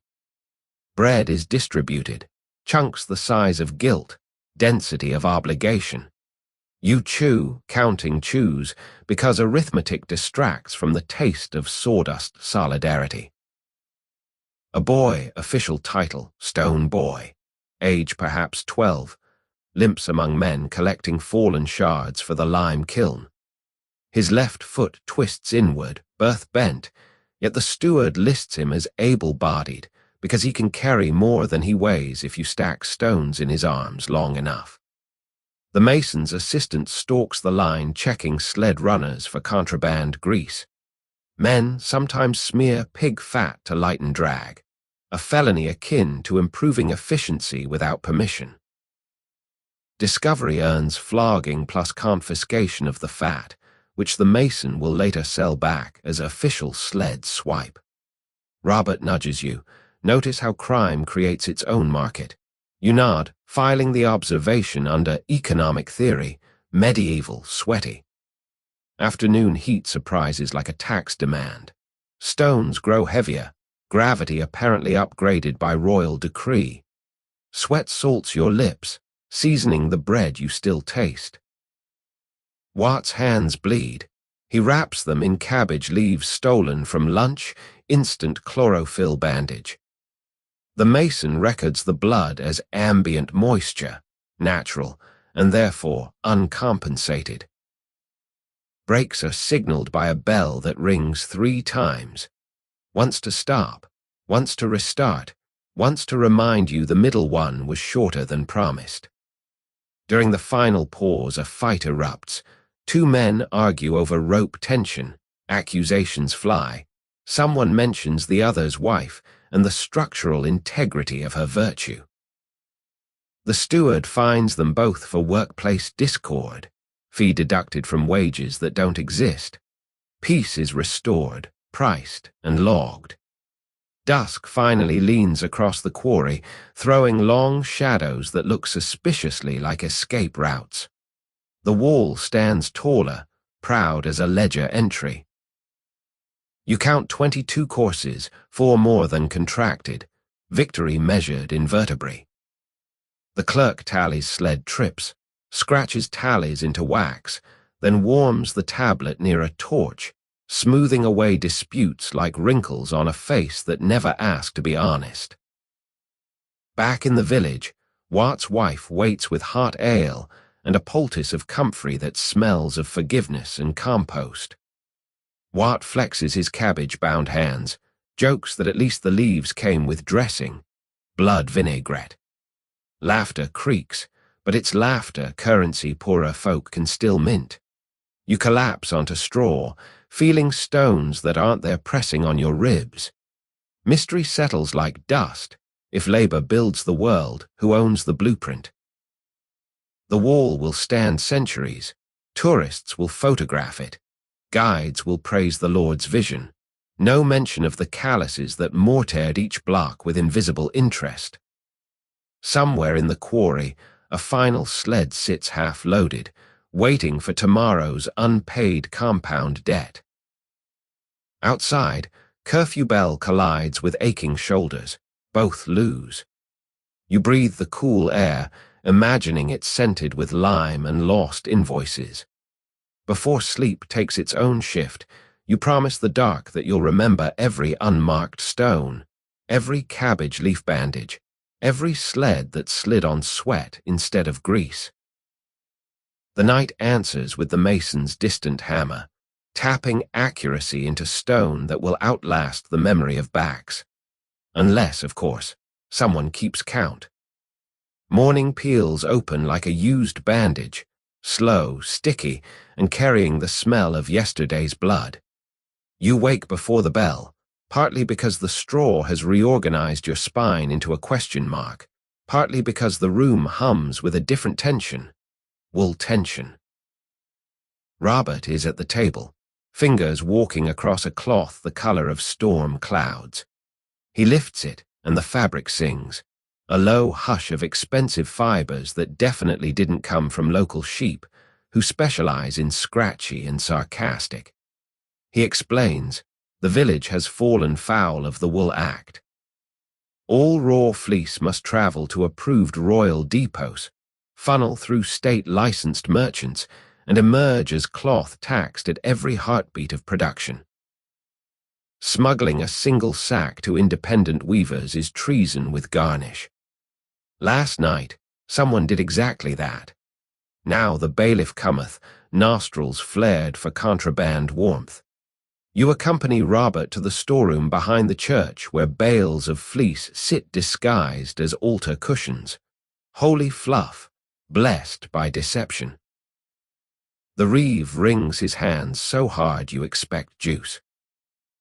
S1: Bread is distributed, chunks the size of gilt, density of obligation. You chew, counting chews, because arithmetic distracts from the taste of sawdust solidarity. A boy, official title, Stone Boy, age perhaps 12, limps among men collecting fallen shards for the lime kiln. His left foot twists inward, birth bent, yet the steward lists him as able-bodied because he can carry more than he weighs if you stack stones in his arms long enough. The mason's assistant stalks the line checking sled runners for contraband grease. Men sometimes smear pig fat to lighten drag, a felony akin to improving efficiency without permission. Discovery earns flogging plus confiscation of the fat, which the mason will later sell back as official sled swipe. Robert nudges you. Notice how crime creates its own market. You nod, filing the observation under economic theory, medieval, sweaty. Afternoon heat surprises like a tax demand. Stones grow heavier, gravity apparently upgraded by royal decree. Sweat salts your lips, seasoning the bread you still taste. Watt's hands bleed. He wraps them in cabbage leaves stolen from lunch, instant chlorophyll bandage. The mason records the blood as ambient moisture, natural, and therefore uncompensated. Brakes are signaled by a bell that rings 3 times. Once to stop, once to restart, once to remind you the middle one was shorter than promised. During the final pause, a fight erupts. 2 men argue over rope tension, accusations fly. Someone mentions the other's wife and the structural integrity of her virtue. The steward fines them both for workplace discord, fee deducted from wages that don't exist. Peace is restored, priced, and logged. Dusk finally leans across the quarry, throwing long shadows that look suspiciously like escape routes. The wall stands taller, proud as a ledger entry. You count 22 courses, 4 more than contracted, victory measured in vertebrae. The clerk tallies sled trips, scratches tallies into wax, then warms the tablet near a torch, smoothing away disputes like wrinkles on a face that never asked to be honest. Back in the village, Watt's wife waits with hot ale and a poultice of comfrey that smells of forgiveness and compost. Watt flexes his cabbage-bound hands, jokes that at least the leaves came with dressing, blood vinaigrette. Laughter creaks, but it's laughter currency poorer folk can still mint. You collapse onto straw, feeling stones that aren't there pressing on your ribs. Mystery settles like dust. If labor builds the world, who owns the blueprint? The wall will stand centuries. Tourists will photograph it. Guides will praise the Lord's vision. No mention of the calluses that mortared each block with invisible interest. Somewhere in the quarry, a final sled sits half-loaded, waiting for tomorrow's unpaid compound debt. Outside, curfew bell collides with aching shoulders. Both lose. You breathe the cool air, imagining it scented with lime and lost invoices. Before sleep takes its own shift, you promise the dark that you'll remember every unmarked stone, every cabbage leaf bandage, every sled that slid on sweat instead of grease. The night answers with the mason's distant hammer, tapping accuracy into stone that will outlast the memory of backs. Unless, of course, someone keeps count. Morning peels open like a used bandage, slow, sticky, and carrying the smell of yesterday's blood. You wake before the bell, partly because the straw has reorganized your spine into a question mark, partly because the room hums with a different tension, wool tension. Robert is at the table, fingers walking across a cloth the color of storm clouds. He lifts it, and the fabric sings, a low hush of expensive fibers that definitely didn't come from local sheep, who specialize in scratchy and sarcastic. He explains, the village has fallen foul of the Wool Act. All raw fleece must travel to approved royal depots, funnel through state-licensed merchants, and emerge as cloth taxed at every heartbeat of production. Smuggling a single sack to independent weavers is treason with garnish. Last night, someone did exactly that. Now the bailiff cometh, nostrils flared for contraband warmth. You accompany Robert to the storeroom behind the church where bales of fleece sit disguised as altar cushions. Holy fluff, blessed by deception. The reeve wrings his hands so hard you expect juice.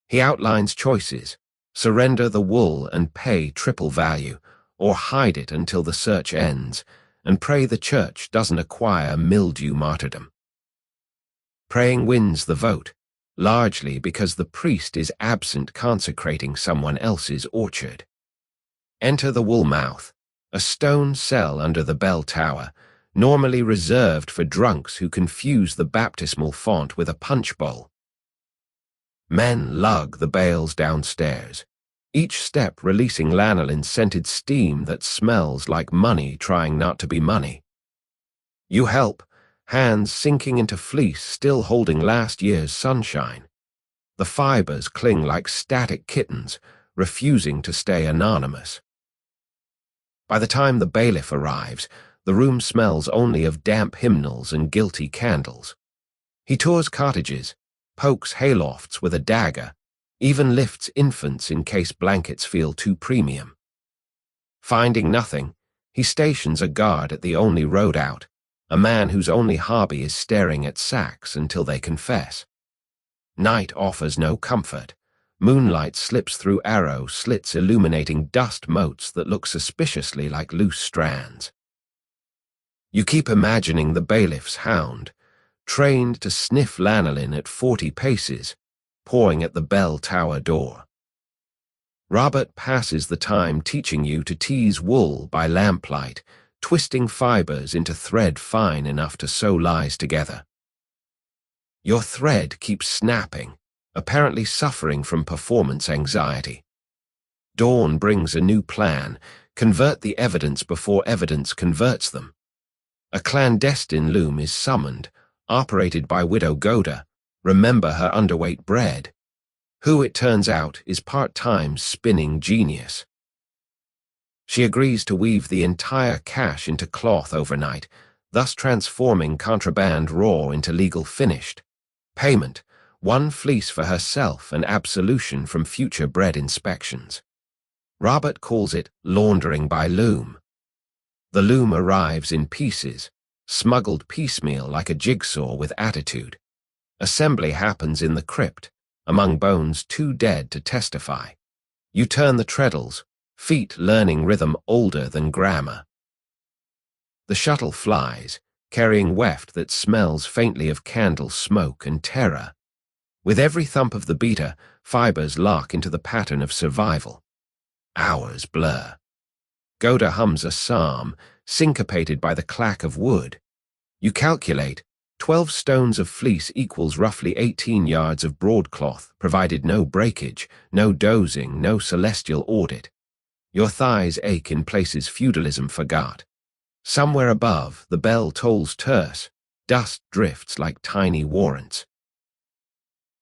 S1: He outlines choices: surrender the wool and pay triple value, or hide it until the search ends, and pray the church doesn't acquire mildew martyrdom. Praying wins the vote, largely because the priest is absent consecrating someone else's orchard. Enter the wool mouth, a stone cell under the bell tower, normally reserved for drunks who confuse the baptismal font with a punch bowl. Men lug the bales downstairs, each step releasing lanolin-scented steam that smells like money trying not to be money. You help, hands sinking into fleece still holding last year's sunshine. The fibers cling like static kittens, refusing to stay anonymous. By the time the bailiff arrives, the room smells only of damp hymnals and guilty candles. He tours cottages, pokes haylofts with a dagger, even lifts infants in case blankets feel too premium. Finding nothing, he stations a guard at the only road out, a man whose only hobby is staring at sacks until they confess. Night offers no comfort. Moonlight slips through arrow slits illuminating dust motes that look suspiciously like loose strands. You keep imagining the bailiff's hound, trained to sniff lanolin at 40 paces, pawing at the bell tower door. Robert passes the time teaching you to tease wool by lamplight, twisting fibers into thread fine enough to sew lies together. Your thread keeps snapping, apparently suffering from performance anxiety. Dawn brings a new plan: convert the evidence before evidence converts them. A clandestine loom is summoned, operated by Widow Goda, remember her underweight bread, who, it turns out, is part-time spinning genius. She agrees to weave the entire cash into cloth overnight, thus transforming contraband raw into legal finished. Payment: 1 fleece for herself and absolution from future bread inspections. Robert calls it laundering by loom. The loom arrives in pieces, smuggled piecemeal like a jigsaw with attitude. Assembly happens in the crypt, among bones too dead to testify. You turn the treadles, feet learning rhythm older than grammar. The shuttle flies, carrying weft that smells faintly of candle smoke and terror. With every thump of the beater, fibers lock into the pattern of survival. Hours blur. Goda hums a psalm, syncopated by the clack of wood. You calculate, 12 stones of fleece equals roughly 18 yards of broadcloth, provided no breakage, no dozing, no celestial audit. Your thighs ache in places feudalism forgot. Somewhere above, the bell tolls terse, dust drifts like tiny warrants.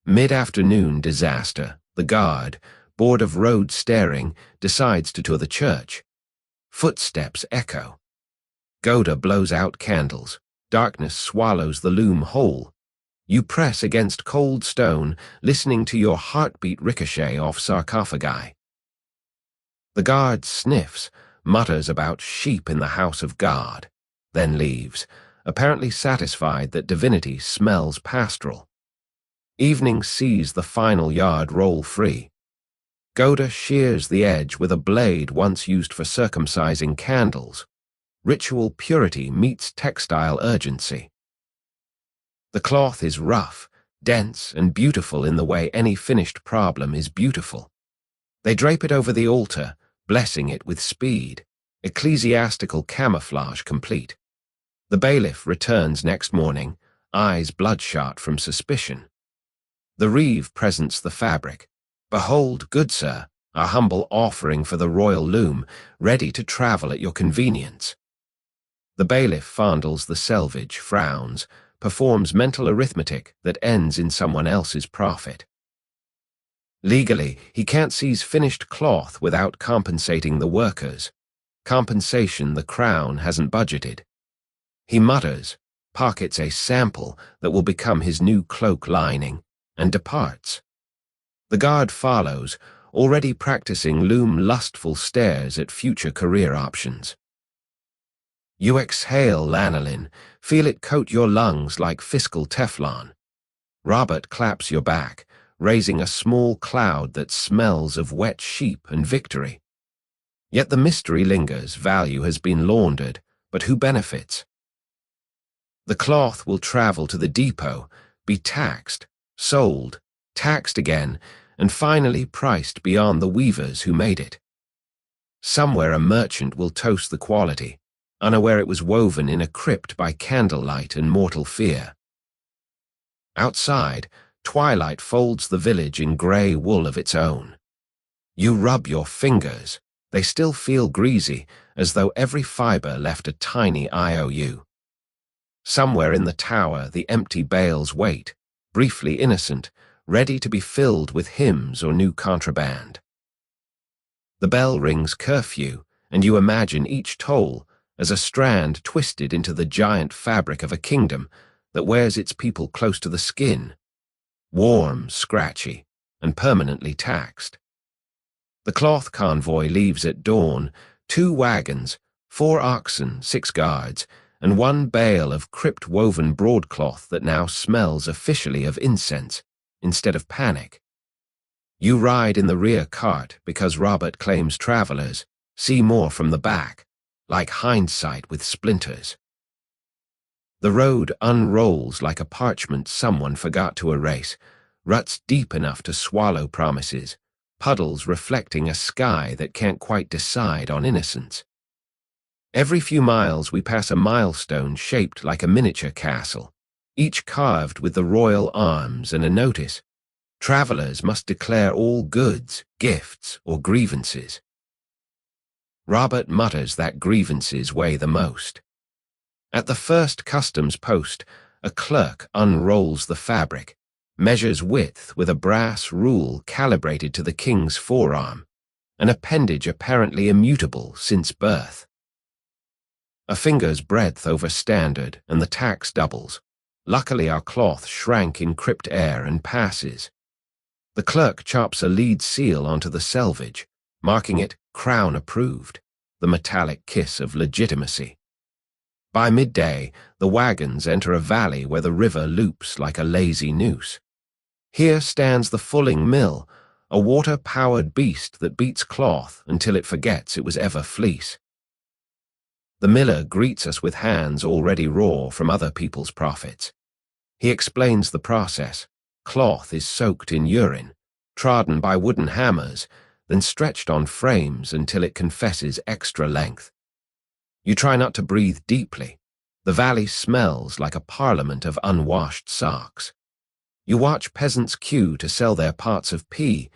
S1: Mid-afternoon disaster, the guard, bored of road staring, decides to tour the church. Footsteps echo. Goda blows out candles. Darkness swallows the loom whole. You press against cold stone, listening to your heartbeat ricochet off sarcophagi. The guard sniffs, mutters about sheep in the house of God, then leaves, apparently satisfied that divinity smells pastoral. Evening sees the final yard roll free. Goda shears the edge with a blade once used for circumcising candles. Ritual purity meets textile urgency. The cloth is rough, dense, and beautiful in the way any finished problem is beautiful. They drape it over the altar, blessing it with speed, ecclesiastical camouflage complete. The bailiff returns next morning, eyes bloodshot from suspicion. The reeve presents the fabric. Behold, good sir, our humble offering for the royal loom, ready to travel at your convenience. The bailiff fondles the selvage, frowns, performs mental arithmetic that ends in someone else's profit. Legally, he can't seize finished cloth without compensating the workers. Compensation the crown hasn't budgeted. He mutters, pockets a sample that will become his new cloak lining, and departs. The guard follows, already practicing lustful stares at future career options. You exhale lanolin, feel it coat your lungs like fiscal Teflon. Robert claps your back, raising a small cloud that smells of wet sheep and victory. Yet the mystery lingers, value has been laundered, but who benefits? The cloth will travel to the depot, be taxed, sold, taxed again, and finally priced beyond the weavers who made it. Somewhere a merchant will toast the quality, unaware it was woven in a crypt by candlelight and mortal fear. Outside, twilight folds the village in grey wool of its own. You rub your fingers. They still feel greasy, as though every fibre left a tiny IOU. Somewhere in the tower, the empty bales wait, briefly innocent, ready to be filled with hymns or new contraband. The bell rings curfew, and you imagine each toll as a strand twisted into the giant fabric of a kingdom that wears its people close to the skin, warm, scratchy, and permanently taxed. The cloth convoy leaves at dawn, 2 wagons, 4 oxen, 6 guards, and 1 bale of crypt-woven broadcloth that now smells officially of incense instead of panic. You ride in the rear cart because Robert claims travelers see more from the back, like hindsight with splinters. The road unrolls like a parchment someone forgot to erase, ruts deep enough to swallow promises, puddles reflecting a sky that can't quite decide on innocence. Every few miles we pass a milestone shaped like a miniature castle, each carved with the royal arms and a notice. Travelers must declare all goods, gifts, or grievances. Robert mutters that grievances weigh the most. At the first customs post, a clerk unrolls the fabric, measures width with a brass rule calibrated to the king's forearm, an appendage apparently immutable since birth. A finger's breadth over standard, and the tax doubles. Luckily our cloth shrank in crypt air and passes. The clerk chops a lead seal onto the selvage, marking it crown approved, the metallic kiss of legitimacy. By midday, the wagons enter a valley where the river loops like a lazy noose. Here stands the fulling mill, a water-powered beast that beats cloth until it forgets it was ever fleece. The miller greets us with hands already raw from other people's profits. He explains the process. Cloth is soaked in urine, trodden by wooden hammers, then stretched on frames until it confesses extra length. You try not to breathe deeply. The valley smells like a parliament of unwashed socks. You watch peasants queue to sell their pots of pee.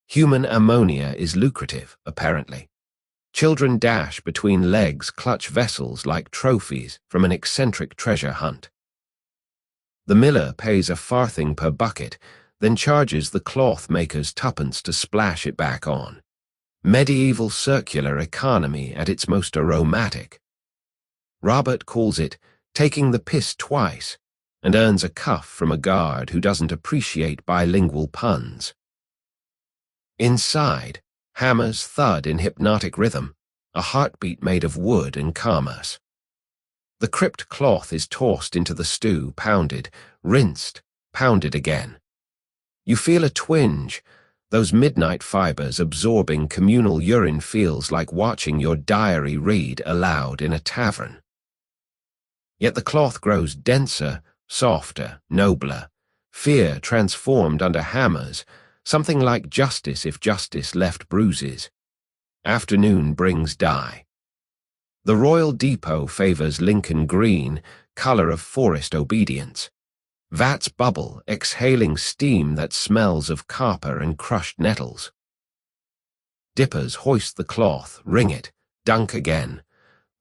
S1: Human ammonia is lucrative, apparently. Children dash between legs, clutch vessels like trophies from an eccentric treasure hunt. The miller pays a farthing per bucket, then charges the cloth makers 2pence to splash it back on. Medieval circular economy at its most aromatic. Robert calls it taking the piss twice, and earns a cuff from a guard who doesn't appreciate bilingual puns. Inside, hammers thud in hypnotic rhythm, a heartbeat made of wood and commerce. The crypt cloth is tossed into the stew, pounded, rinsed, pounded again. You feel a twinge. Those midnight fibers absorbing communal urine feels like watching your diary read aloud in a tavern. Yet the cloth grows denser, softer, nobler, fear transformed under hammers, something like justice if justice left bruises. Afternoon brings dye. The royal depot favors Lincoln green, color of forest obedience. Vats bubble, exhaling steam that smells of copper and crushed nettles. Dippers hoist the cloth, wring it, dunk again.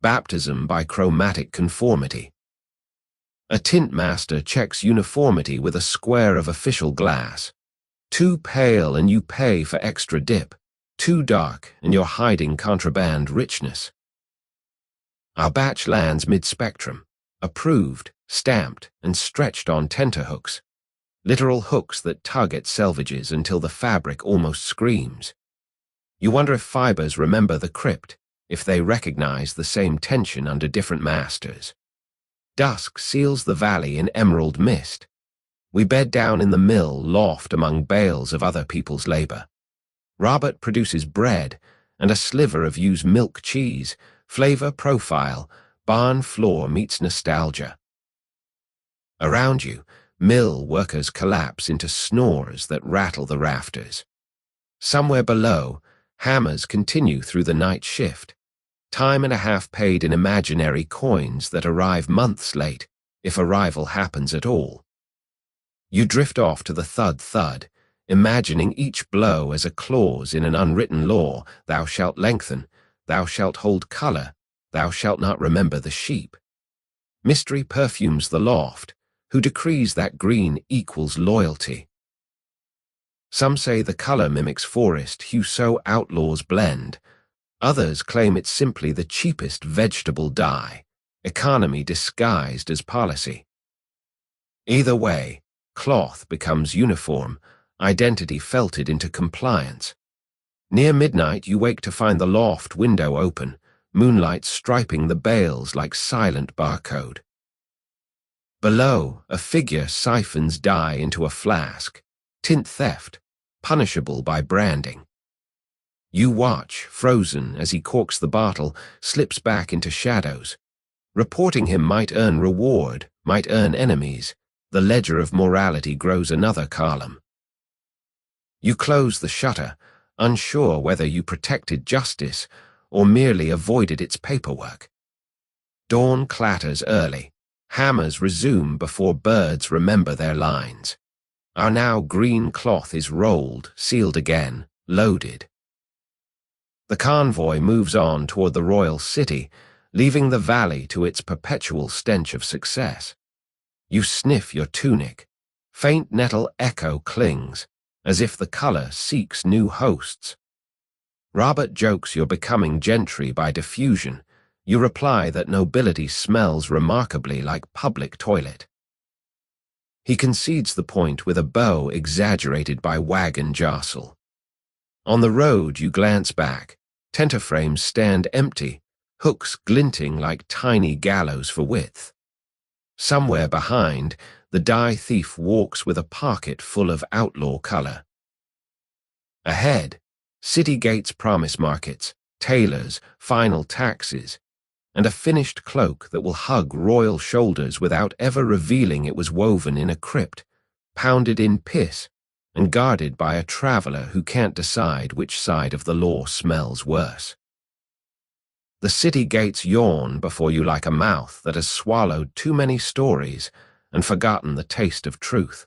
S1: baptism by chromatic conformity. A tint master checks uniformity with a square of official glass. Too pale and you pay for extra dip. Too dark and you're hiding contraband richness. Our batch lands mid-spectrum, approved, stamped, and stretched on tenterhooks. Literal hooks that tug at selvages until the fabric almost screams. You wonder if fibers remember the crypt, if they recognize the same tension under different masters. Dusk seals the valley in emerald mist. We bed down in the mill loft among bales of other people's labor. Robert produces bread and a sliver of used milk cheese, flavor profile, barn floor meets nostalgia. Around you, mill workers collapse into snores that rattle the rafters. Somewhere below, hammers continue through the night shift, time and a half paid in imaginary coins that arrive months late, if arrival happens at all. You drift off to the thud-thud, imagining each blow as a clause in an unwritten law: thou shalt lengthen, thou shalt hold color, thou shalt not remember the sheep. Mystery perfumes the loft, who decrees that green equals loyalty. Some say the color mimics forest hue, so outlaws blend. Others claim it's simply the cheapest vegetable dye, economy disguised as policy. Either way, cloth becomes uniform, identity felted into compliance. Near midnight, you wake to find the loft window open, moonlight striping the bales like silent barcode. Below, a figure siphons dye into a flask, tint theft, punishable by branding. You watch, frozen, as he corks the bottle, slips back into shadows. Reporting him might earn reward, might earn enemies. The ledger of morality grows another column. You close the shutter, unsure whether you protected justice or merely avoided its paperwork. Dawn clatters early. Hammers resume before birds remember their lines. Our now green cloth is rolled, sealed again, loaded. The convoy moves on toward the royal city, leaving the valley to its perpetual stench of success. You sniff your tunic. Faint nettle echo clings, as if the color seeks new hosts. Robert jokes you're becoming gentry by diffusion. You reply that nobility smells remarkably like public toilet. He concedes the point with a bow exaggerated by wagon jostle. On the road, you glance back. Tenterframes stand empty, hooks glinting like tiny gallows for width. Somewhere behind, the dye thief walks with a pocket full of outlaw color. Ahead, city gates promise markets, tailors, final taxes, and a finished cloak that will hug royal shoulders without ever revealing it was woven in a crypt, pounded in piss, and guarded by a traveler who can't decide which side of the law smells worse. The city gates yawn before you like a mouth that has swallowed too many stories and forgotten the taste of truth.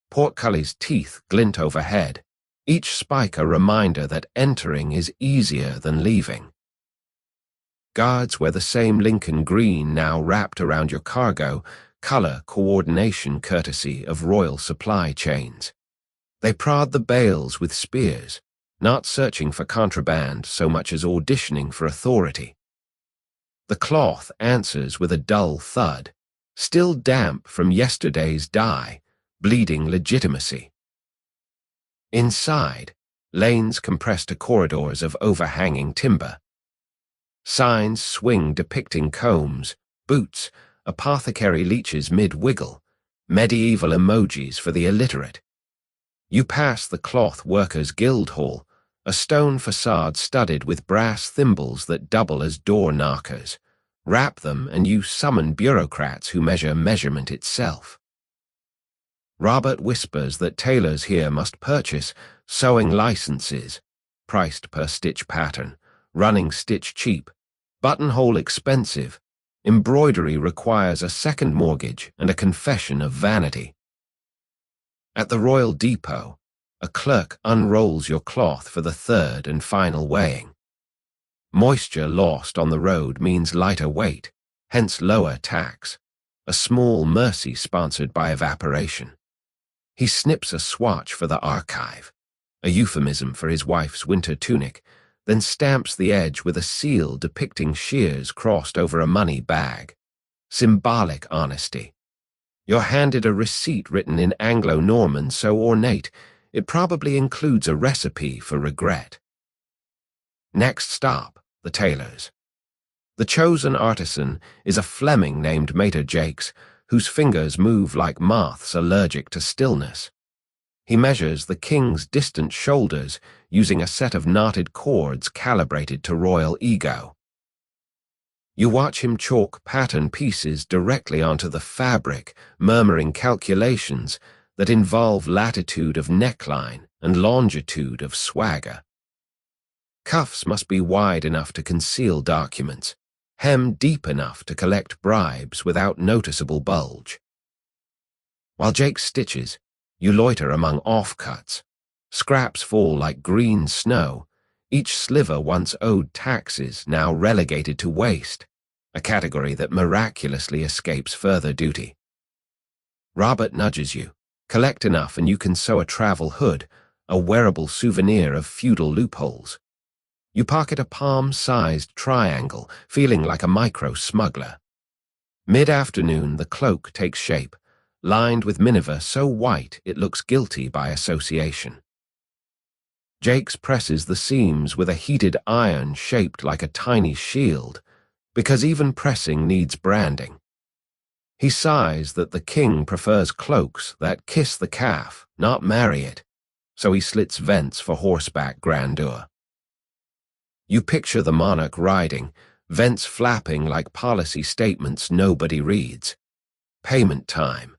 S1: Portcullis' teeth glint overhead, each spike a reminder that entering is easier than leaving. Guards wear the same Lincoln green now wrapped around your cargo, color coordination courtesy of royal supply chains. They prod the bales with spears, not searching for contraband so much as auditioning for authority. The cloth answers with a dull thud, still damp from yesterday's dye, bleeding legitimacy. Inside, lanes compress to corridors of overhanging timber. Signs swing depicting combs, boots, apothecary leeches mid-wiggle, medieval emojis for the illiterate. You pass the Cloth Workers Guild Hall, a stone facade studded with brass thimbles that double as door knockers. Wrap them and you summon bureaucrats who measure measurement itself. Robert whispers that tailors here must purchase sewing licenses, priced per stitch pattern, running stitch cheap, buttonhole expensive, embroidery requires a second mortgage and a confession of vanity. At the Royal Depot, a clerk unrolls your cloth for the third and final weighing. Moisture lost on the road means lighter weight, hence lower tax, a small mercy sponsored by evaporation. He snips a swatch for the archive, a euphemism for his wife's winter tunic, then stamps the edge with a seal depicting shears crossed over a money bag. Symbolic honesty. You're handed a receipt written in Anglo-Norman so ornate, it probably includes a recipe for regret. Next stop, the tailor's. The chosen artisan is a Fleming named Mater Jakes, whose fingers move like moths allergic to stillness. He measures the king's distant shoulders using a set of knotted cords calibrated to royal ego. You watch him chalk pattern pieces directly onto the fabric, murmuring calculations that involve latitude of neckline and longitude of swagger. Cuffs must be wide enough to conceal documents, hem deep enough to collect bribes without noticeable bulge. While Jake stitches, you loiter among offcuts. Scraps fall like green snow, each sliver once owed taxes now relegated to waste, a category that miraculously escapes further duty. Robert nudges you. Collect enough and you can sew a travel hood, a wearable souvenir of feudal loopholes. You pocket a palm-sized triangle, feeling like a micro-smuggler. Mid-afternoon, the cloak takes shape, lined with miniver so white it looks guilty by association. Jakes presses the seams with a heated iron shaped like a tiny shield, because even pressing needs branding. He sighs that the king prefers cloaks that kiss the calf, not marry it, so he slits vents for horseback grandeur. You picture the monarch riding, vents flapping like policy statements nobody reads. Payment time.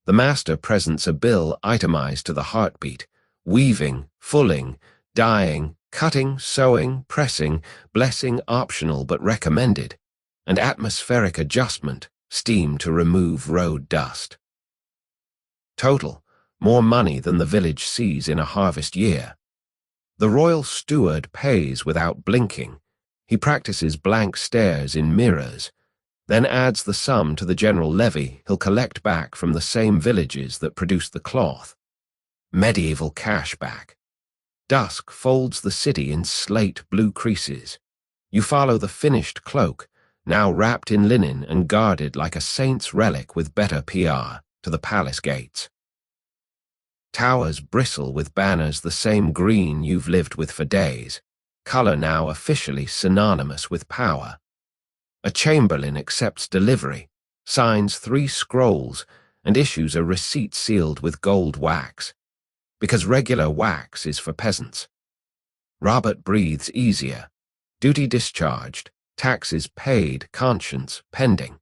S1: The master presents a bill itemized to the heartbeat, weaving, fulling, dyeing, cutting, sewing, pressing, blessing optional but recommended, and atmospheric adjustment, steam to remove road dust. Total, more money than the village sees in a harvest year. The royal steward pays without blinking. He practices blank stares in mirrors, then adds the sum to the general levy he'll collect back from the same villages that produced the cloth. Medieval cashback. Dusk folds the city in slate blue creases. You follow the finished cloak, now wrapped in linen and guarded like a saint's relic with better PR, to the palace gates. Towers bristle with banners the same green you've lived with for days, color now officially synonymous with power. A chamberlain accepts delivery, signs 3 scrolls, and issues a receipt sealed with gold wax, because regular wax is for peasants. Robert breathes easier. Duty discharged, taxes paid, conscience pending.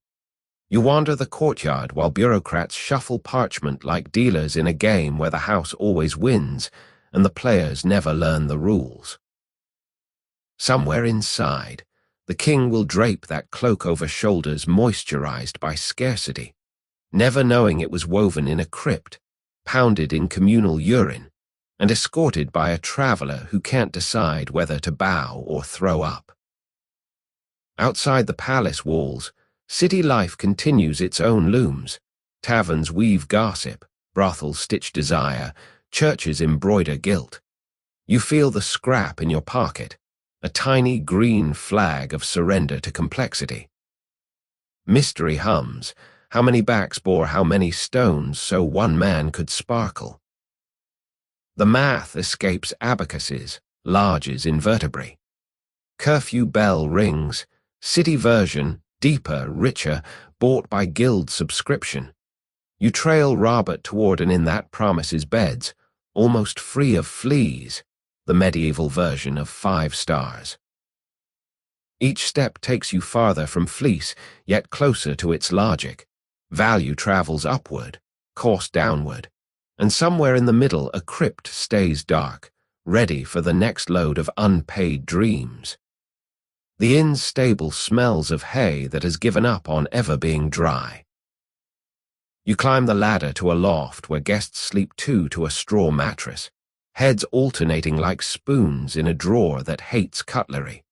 S1: You wander the courtyard while bureaucrats shuffle parchment like dealers in a game where the house always wins and the players never learn the rules. Somewhere inside, the king will drape that cloak over shoulders moisturized by scarcity, never knowing it was woven in a crypt, pounded in communal urine, and escorted by a traveler who can't decide whether to bow or throw up. Outside the palace walls, city life continues its own looms. Taverns weave gossip, brothels stitch desire, churches embroider guilt. You feel the scrap in your pocket, a tiny green flag of surrender to complexity. Mystery hums, how many backs bore how many stones so one man could sparkle. The math escapes abacuses, larges invertebrae. Curfew bell rings, city version, deeper, richer, bought by guild subscription. You trail Robert toward an in that promises beds, almost free of fleas, the medieval version of 5 stars. Each step takes you farther from fleece, yet closer to its logic. Value travels upward, cost downward, and somewhere in the middle a crypt stays dark, ready for the next load of unpaid dreams. The inn's stable smells of hay that has given up on ever being dry. You climb the ladder to a loft where guests sleep 2 to a straw mattress, heads alternating like spoons in a drawer that hates cutlery.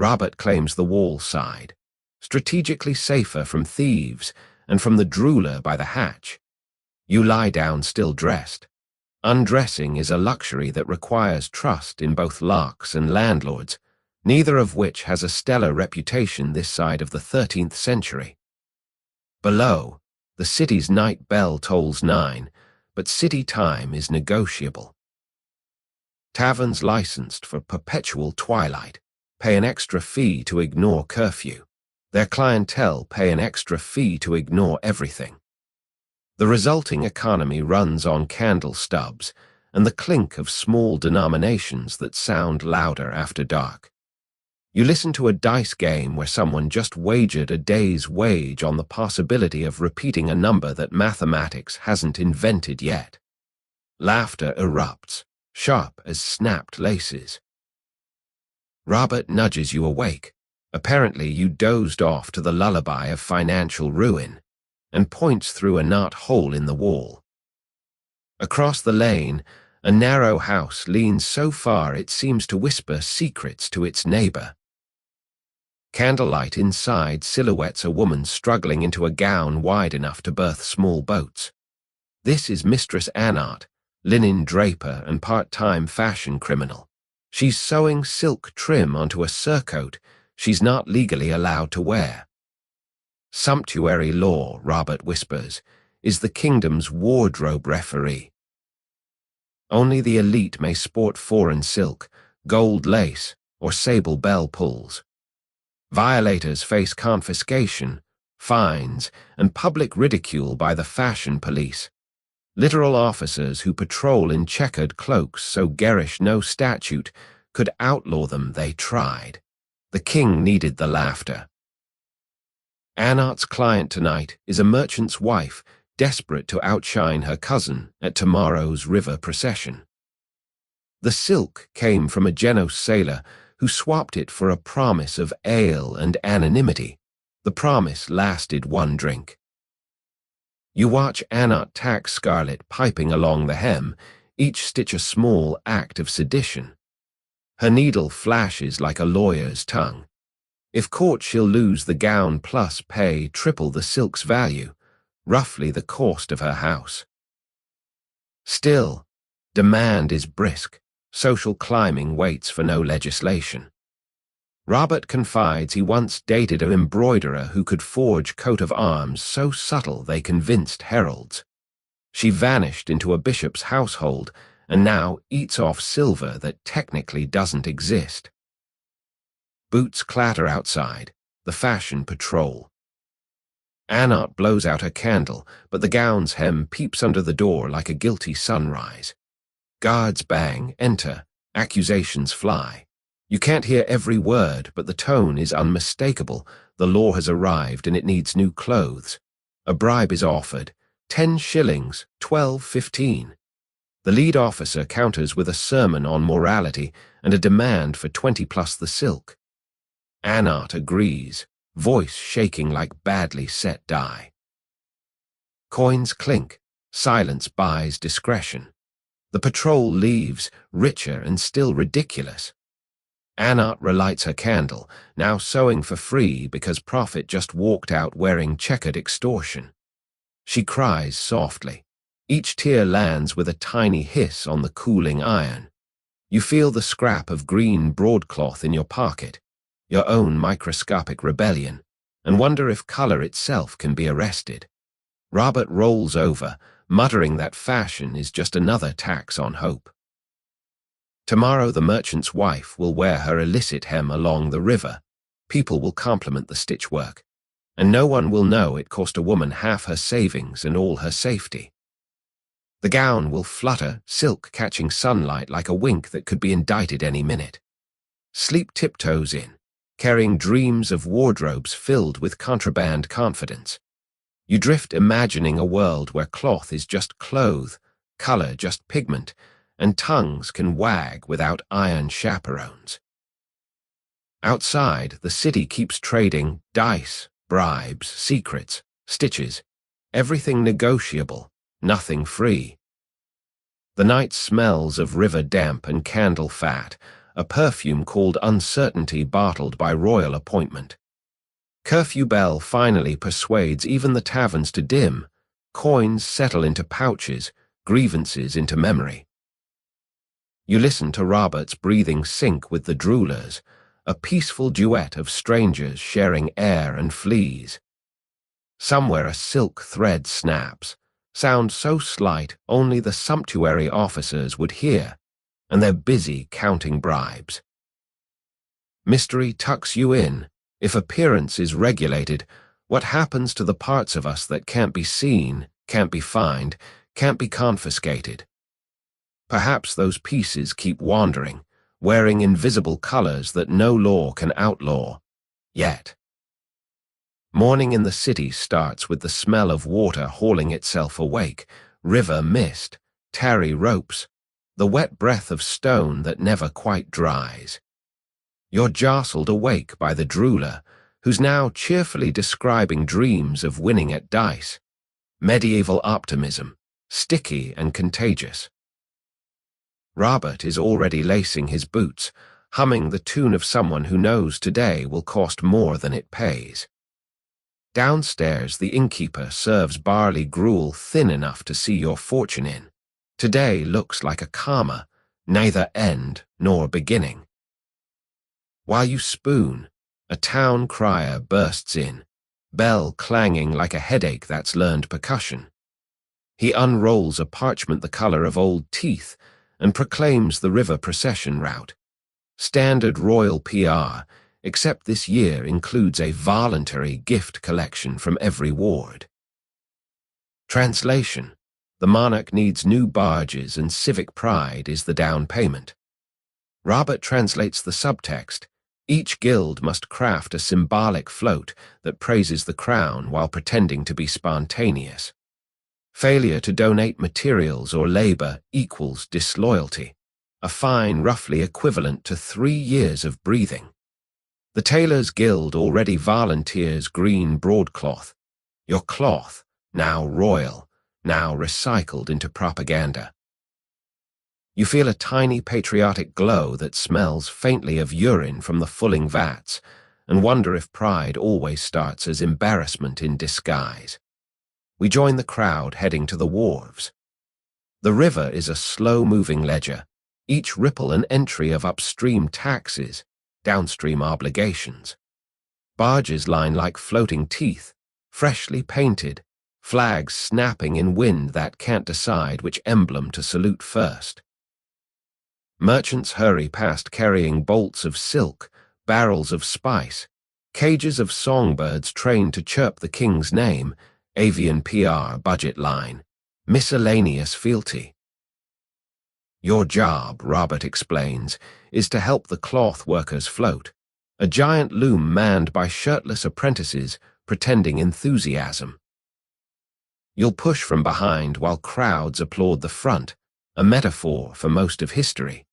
S1: Robert claims the wall side, strategically safer from thieves and from the drooler by the hatch. You lie down still dressed. Undressing is a luxury that requires trust in both larks and landlords, neither of which has a stellar reputation this side of the 13th century. Below, the city's night bell tolls 9, but city time is negotiable. Taverns licensed for perpetual twilight pay an extra fee to ignore curfew. Their clientele pay an extra fee to ignore everything. The resulting economy runs on candle stubs and the clink of small denominations that sound louder after dark. You listen to a dice game where someone just wagered a day's wage on the possibility of repeating a number that mathematics hasn't invented yet. Laughter erupts, sharp as snapped laces. Robert nudges you awake. Apparently you dozed off to the lullaby of financial ruin, and points through a knot hole in the wall. Across the lane, a narrow house leans so far it seems to whisper secrets to its neighbor. Candlelight inside silhouettes a woman struggling into a gown wide enough to berth small boats. This is Mistress Annart, linen draper and part-time fashion criminal. She's sewing silk trim onto a surcoat she's not legally allowed to wear. Sumptuary law, Robert whispers, is the kingdom's wardrobe referee. Only the elite may sport foreign silk, gold lace, or sable bell pulls. Violators face confiscation, fines, and public ridicule by the fashion police. Literal officers who patrol in checkered cloaks so garish no statute could outlaw them they tried. The king needed the laughter. Annart's client tonight is a merchant's wife desperate to outshine her cousin at tomorrow's river procession. The silk came from a Genos sailor who swapped it for a promise of ale and anonymity. The promise lasted one drink. You watch Annart tack scarlet piping along the hem, each stitch a small act of sedition. Her needle flashes like a lawyer's tongue. If caught, she'll lose the gown plus pay triple the silk's value, roughly the cost of her house. Still, demand is brisk. Social climbing waits for no legislation. Robert confides he once dated an embroiderer who could forge coat of arms so subtle they convinced heralds. She vanished into a bishop's household and now eats off silver that technically doesn't exist. Boots clatter outside, the fashion patrol. Annart blows out her candle, but the gown's hem peeps under the door like a guilty sunrise. Guards bang, enter, accusations fly. You can't hear every word, but the tone is unmistakable. The law has arrived and it needs new clothes. A bribe is offered, 10 shillings, 12.15. The lead officer counters with a sermon on morality and a demand for 20 plus the silk. Annart agrees, voice shaking like badly set die. Coins clink, silence buys discretion. The patrol leaves, richer and still ridiculous. Annart relights her candle, now sewing for free because Prophet just walked out wearing checkered extortion. She cries softly. Each tear lands with a tiny hiss on the cooling iron. You feel the scrap of green broadcloth in your pocket, your own microscopic rebellion, and wonder if color itself can be arrested. Robert rolls over, muttering that fashion is just another tax on hope. Tomorrow the merchant's wife will wear her illicit hem along the river. People will compliment the stitchwork, and no one will know it cost a woman half her savings and all her safety. The gown will flutter, silk catching sunlight like a wink that could be indicted any minute. Sleep tiptoes in, carrying dreams of wardrobes filled with contraband confidence. You drift imagining a world where cloth is just cloth, color just pigment, and tongues can wag without iron chaperones. Outside, the city keeps trading dice, bribes, secrets, stitches, everything negotiable, nothing free. The night smells of river damp and candle fat, a perfume called uncertainty bartled by royal appointment. Curfew bell finally persuades even the taverns to dim, coins settle into pouches, grievances into memory. You listen to Robert's breathing sync with the droolers, a peaceful duet of strangers sharing air and fleas. Somewhere a silk thread snaps, sound so slight only the Sumptuary officers would hear, and they're busy counting bribes. Mystery tucks you in. If appearance is regulated, what happens to the parts of us that can't be seen, can't be fined, can't be confiscated? Perhaps those pieces keep wandering, wearing invisible colors that no law can outlaw. Yet. Morning in the city starts with the smell of water hauling itself awake, river mist, tarry ropes, the wet breath of stone that never quite dries. You're jostled awake by the drooler, who's now cheerfully describing dreams of winning at dice. Medieval optimism, sticky and contagious. Robert is already lacing his boots, humming the tune of someone who knows today will cost more than it pays. Downstairs, the innkeeper serves barley gruel thin enough to see your fortune in. Today looks like a comma, neither end nor beginning. While you spoon, a town crier bursts in, bell clanging like a headache that's learned percussion. He unrolls a parchment the color of old teeth and proclaims the river procession route. Standard royal PR, except this year includes a voluntary gift collection from every ward. Translation: the monarch needs new barges and civic pride is the down payment. Robert translates the subtext. Each guild must craft a symbolic float that praises the crown while pretending to be spontaneous. Failure to donate materials or labor equals disloyalty, a fine roughly equivalent to 3 years of breathing. The Tailors Guild already volunteers green broadcloth. Your cloth, now royal, now recycled into propaganda. You feel a tiny patriotic glow that smells faintly of urine from the fulling vats, and wonder if pride always starts as embarrassment in disguise. We join the crowd heading to the wharves. The river is a slow-moving ledger, each ripple an entry of upstream taxes, downstream obligations. Barges line like floating teeth, freshly painted, flags snapping in wind that can't decide which emblem to salute first. Merchants hurry past carrying bolts of silk, barrels of spice, cages of songbirds trained to chirp the king's name, avian PR budget line, miscellaneous fealty. Your job, Robert explains, is to help the cloth workers float, a giant loom manned by shirtless apprentices pretending enthusiasm. You'll push from behind while crowds applaud the front, a metaphor for most of history.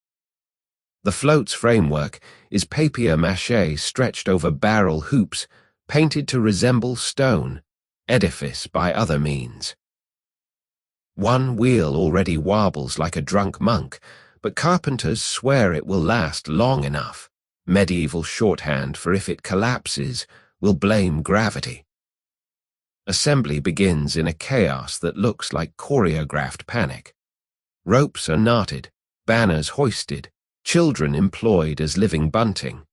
S1: The float's framework is papier-mâché stretched over barrel hoops, painted to resemble stone, edifice by other means. One wheel already wobbles like a drunk monk, but carpenters swear it will last long enough. Medieval shorthand for if it collapses, we'll blame gravity. Assembly begins in a chaos that looks like choreographed panic. Ropes are knotted, banners hoisted, children employed as living bunting.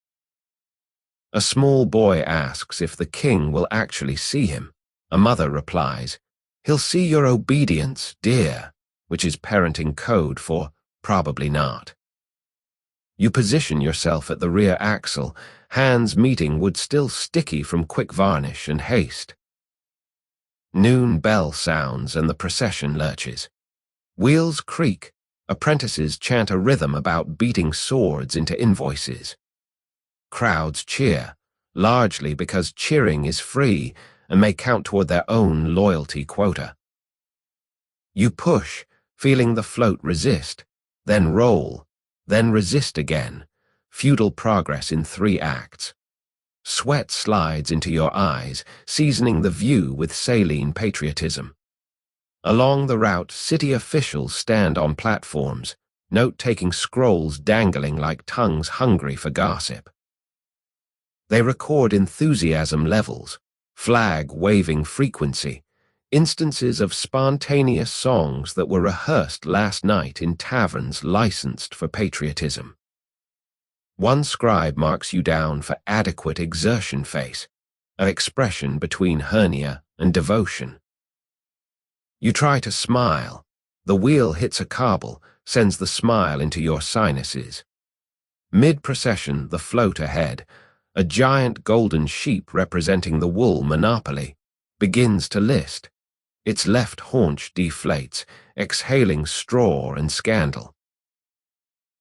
S1: A small boy asks if the king will actually see him. A mother replies, "He'll see your obedience, dear," which is parenting code for probably not. You position yourself at the rear axle, hands meeting wood still sticky from quick varnish and haste. Noon bell sounds and the procession lurches. Wheels creak. Apprentices chant a rhythm about beating swords into invoices. Crowds cheer, largely because cheering is free and may count toward their own loyalty quota. You push, feeling the float resist, then roll, then resist again, feudal progress in 3 acts. Sweat slides into your eyes, seasoning the view with saline patriotism. Along the route, city officials stand on platforms, note-taking scrolls dangling like tongues hungry for gossip. They record enthusiasm levels, flag-waving frequency, instances of spontaneous songs that were rehearsed last night in taverns licensed for patriotism. One scribe marks you down for adequate exertion face, an expression between hernia and devotion. You try to smile. The wheel hits a cobble, sends the smile into your sinuses. Mid-procession, the float ahead, a giant golden sheep representing the wool monopoly, begins to list. Its left haunch deflates, exhaling straw and scandal.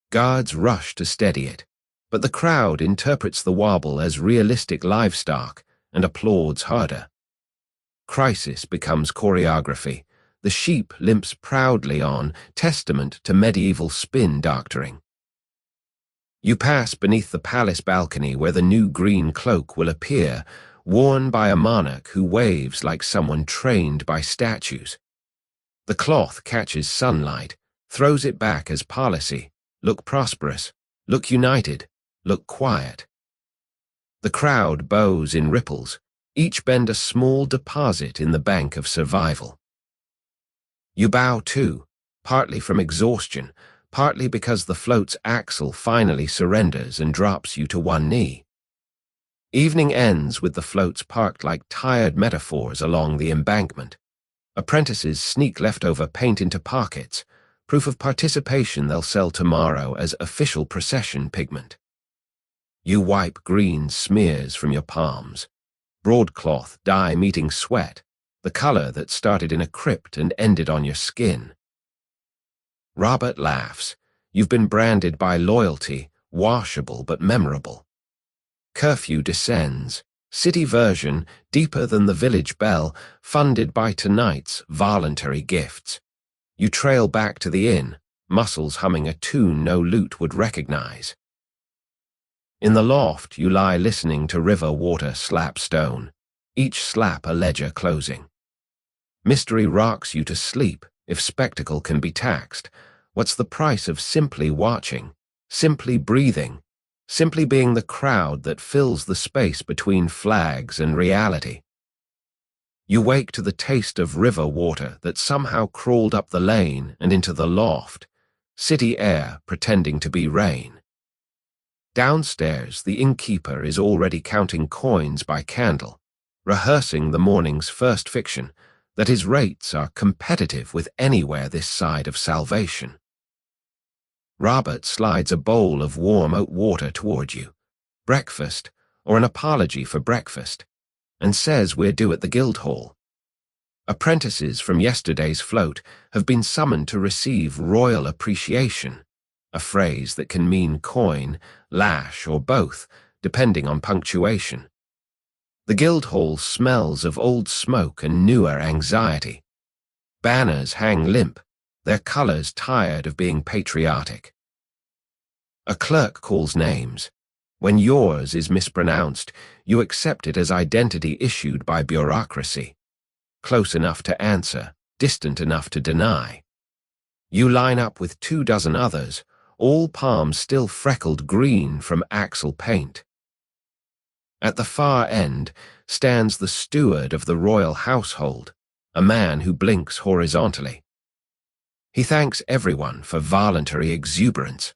S1: Guards rush to steady it, but the crowd interprets the wobble as realistic livestock and applauds harder. Crisis becomes choreography. The sheep limps proudly on, testament to medieval spin doctoring. You pass beneath the palace balcony where the new green cloak will appear, worn by a monarch who waves like someone trained by statues. The cloth catches sunlight, throws it back as policy. Look prosperous, look united, look quiet. The crowd bows in ripples, each bend a small deposit in the bank of survival. You bow too, partly from exhaustion, partly because the float's axle finally surrenders and drops you to one knee. Evening ends with the floats parked like tired metaphors along the embankment. Apprentices sneak leftover paint into pockets, proof of participation they'll sell tomorrow as official procession pigment. You wipe green smears from your palms. Broadcloth dye meeting sweat, the color that started in a crypt and ended on your skin. Robert laughs. You've been branded by loyalty, washable but memorable. Curfew descends. City version, deeper than the village bell, funded by tonight's voluntary gifts. You trail back to the inn, muscles humming a tune no lute would recognize. In the loft, you lie listening to river water slap stone, each slap a ledger closing. Mystery rocks you to sleep, if spectacle can be taxed. What's the price of simply watching, simply breathing, simply being the crowd that fills the space between flags and reality? You wake to the taste of river water that somehow crawled up the lane and into the loft, city air pretending to be rain. Downstairs, the innkeeper is already counting coins by candle, rehearsing the morning's first fiction, that his rates are competitive with anywhere this side of salvation. Robert slides a bowl of warm oat water toward you, breakfast or an apology for breakfast, and says we're due at the Guildhall. Apprentices from yesterday's float have been summoned to receive royal appreciation, a phrase that can mean coin, lash, or both, depending on punctuation. The Guildhall smells of old smoke and newer anxiety. Banners hang limp, their colors tired of being patriotic. A clerk calls names. When yours is mispronounced, you accept it as identity issued by bureaucracy. Close enough to answer, distant enough to deny. You line up with 24 others, all palms still freckled green from axle paint. At the far end stands the steward of the royal household, a man who blinks horizontally. He thanks everyone for voluntary exuberance,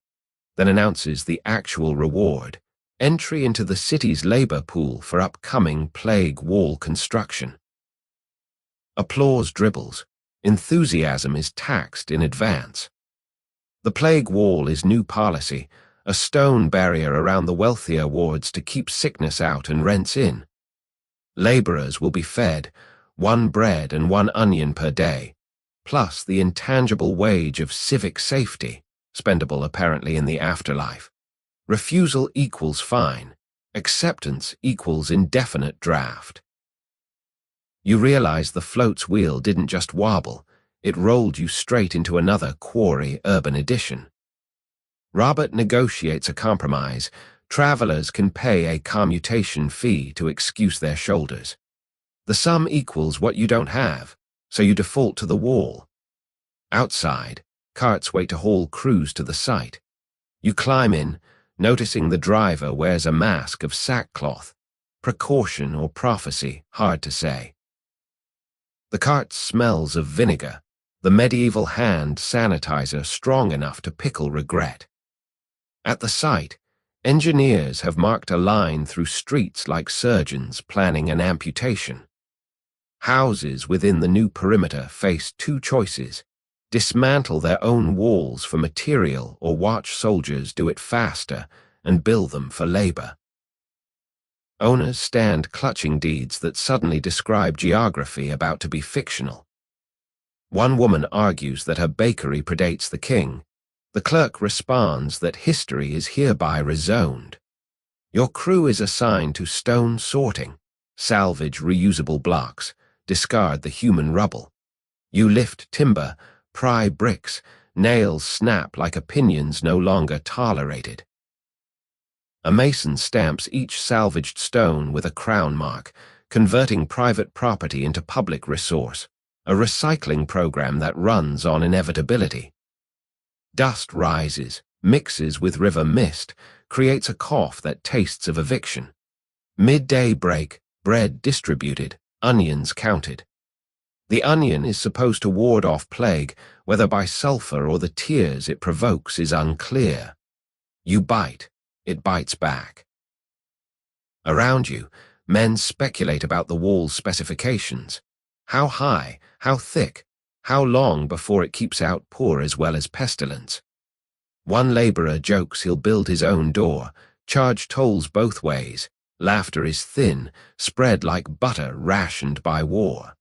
S1: then announces the actual reward, entry into the city's labor pool for upcoming plague wall construction. Applause dribbles. Enthusiasm is taxed in advance. The plague wall is new policy, a stone barrier around the wealthier wards to keep sickness out and rents in. Laborers will be fed, 1 bread and 1 onion per day, plus the intangible wage of civic safety, spendable apparently in the afterlife. Refusal equals fine. Acceptance equals indefinite draft. You realize the float's wheel didn't just wobble, it rolled you straight into another Quarry Urban Edition. Robert negotiates a compromise. Travelers can pay a commutation fee to excuse their shoulders. The sum equals what you don't have, so you default to the wall. Outside, Carts wait to haul crews to the site. You climb in, noticing the driver wears a mask of sackcloth. Precaution or prophecy, hard to say. The cart smells of vinegar, the medieval hand sanitizer strong enough to pickle regret. At the site, engineers have marked a line through streets like surgeons planning an amputation. Houses within the new perimeter face two choices: dismantle their own walls for material or watch soldiers do it faster and bill them for labor. Owners stand clutching deeds that suddenly describe geography about to be fictional. One woman argues that her bakery predates the king. The clerk responds that history is hereby rezoned. Your crew is assigned to stone sorting, salvage reusable blocks, discard the human rubble. You lift timber, pry bricks, nails snap like opinions no longer tolerated. A mason stamps each salvaged stone with a crown mark, converting private property into public resource, a recycling program that runs on inevitability. Dust rises, mixes with river mist, creates a cough that tastes of eviction. Midday break, bread distributed, onions counted. The onion is supposed to ward off plague, whether by sulfur or the tears it provokes is unclear. You bite, it bites back. Around you, men speculate about the wall's specifications. How high, how thick, how long before it keeps out poor as well as pestilence. One laborer jokes he'll build his own door, charge tolls both ways. Laughter is thin, spread like butter rationed by war.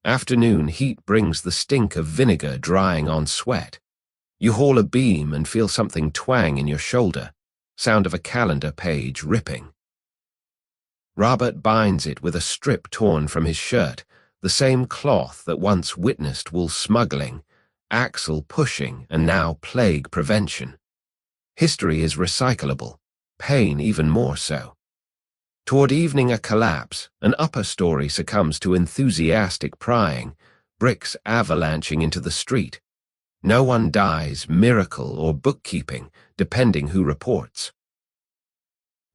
S1: Afternoon heat brings the stink of vinegar drying on sweat. You haul a beam and feel something twang in your shoulder, sound of a calendar page ripping. Robert binds it with a strip torn from his shirt, the same cloth that once witnessed wool smuggling, axle pushing, and now plague prevention. History is recyclable, pain even more so. Toward evening a collapse, an upper story succumbs to enthusiastic prying, bricks avalanching into the street. No one dies, miracle or bookkeeping, depending who reports.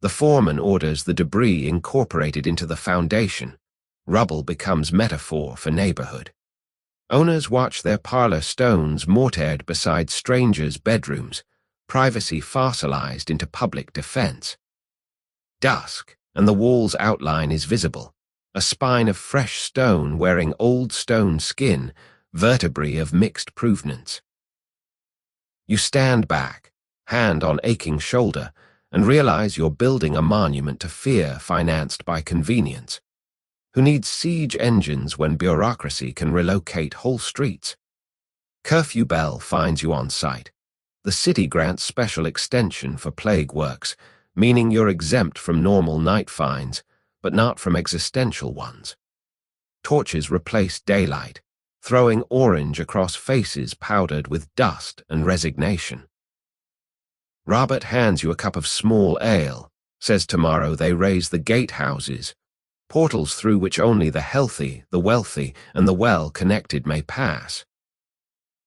S1: The foreman orders the debris incorporated into the foundation. Rubble becomes metaphor for neighborhood. Owners watch their parlor stones mortared beside strangers' bedrooms, privacy fossilized into public defense. Dusk, and the wall's outline is visible, a spine of fresh stone wearing old stone skin, vertebrae of mixed provenance. You stand back, hand on aching shoulder, and realize you're building a monument to fear financed by convenience. Who needs siege engines when bureaucracy can relocate whole streets? Curfew bell finds you on site. The city grants special extension for plague works, meaning you're exempt from normal night fines, but not from existential ones. Torches replace daylight, throwing orange across faces powdered with dust and resignation. Robert hands you a cup of small ale, says tomorrow they raise the gatehouses, portals through which only the healthy, the wealthy, and the well-connected may pass.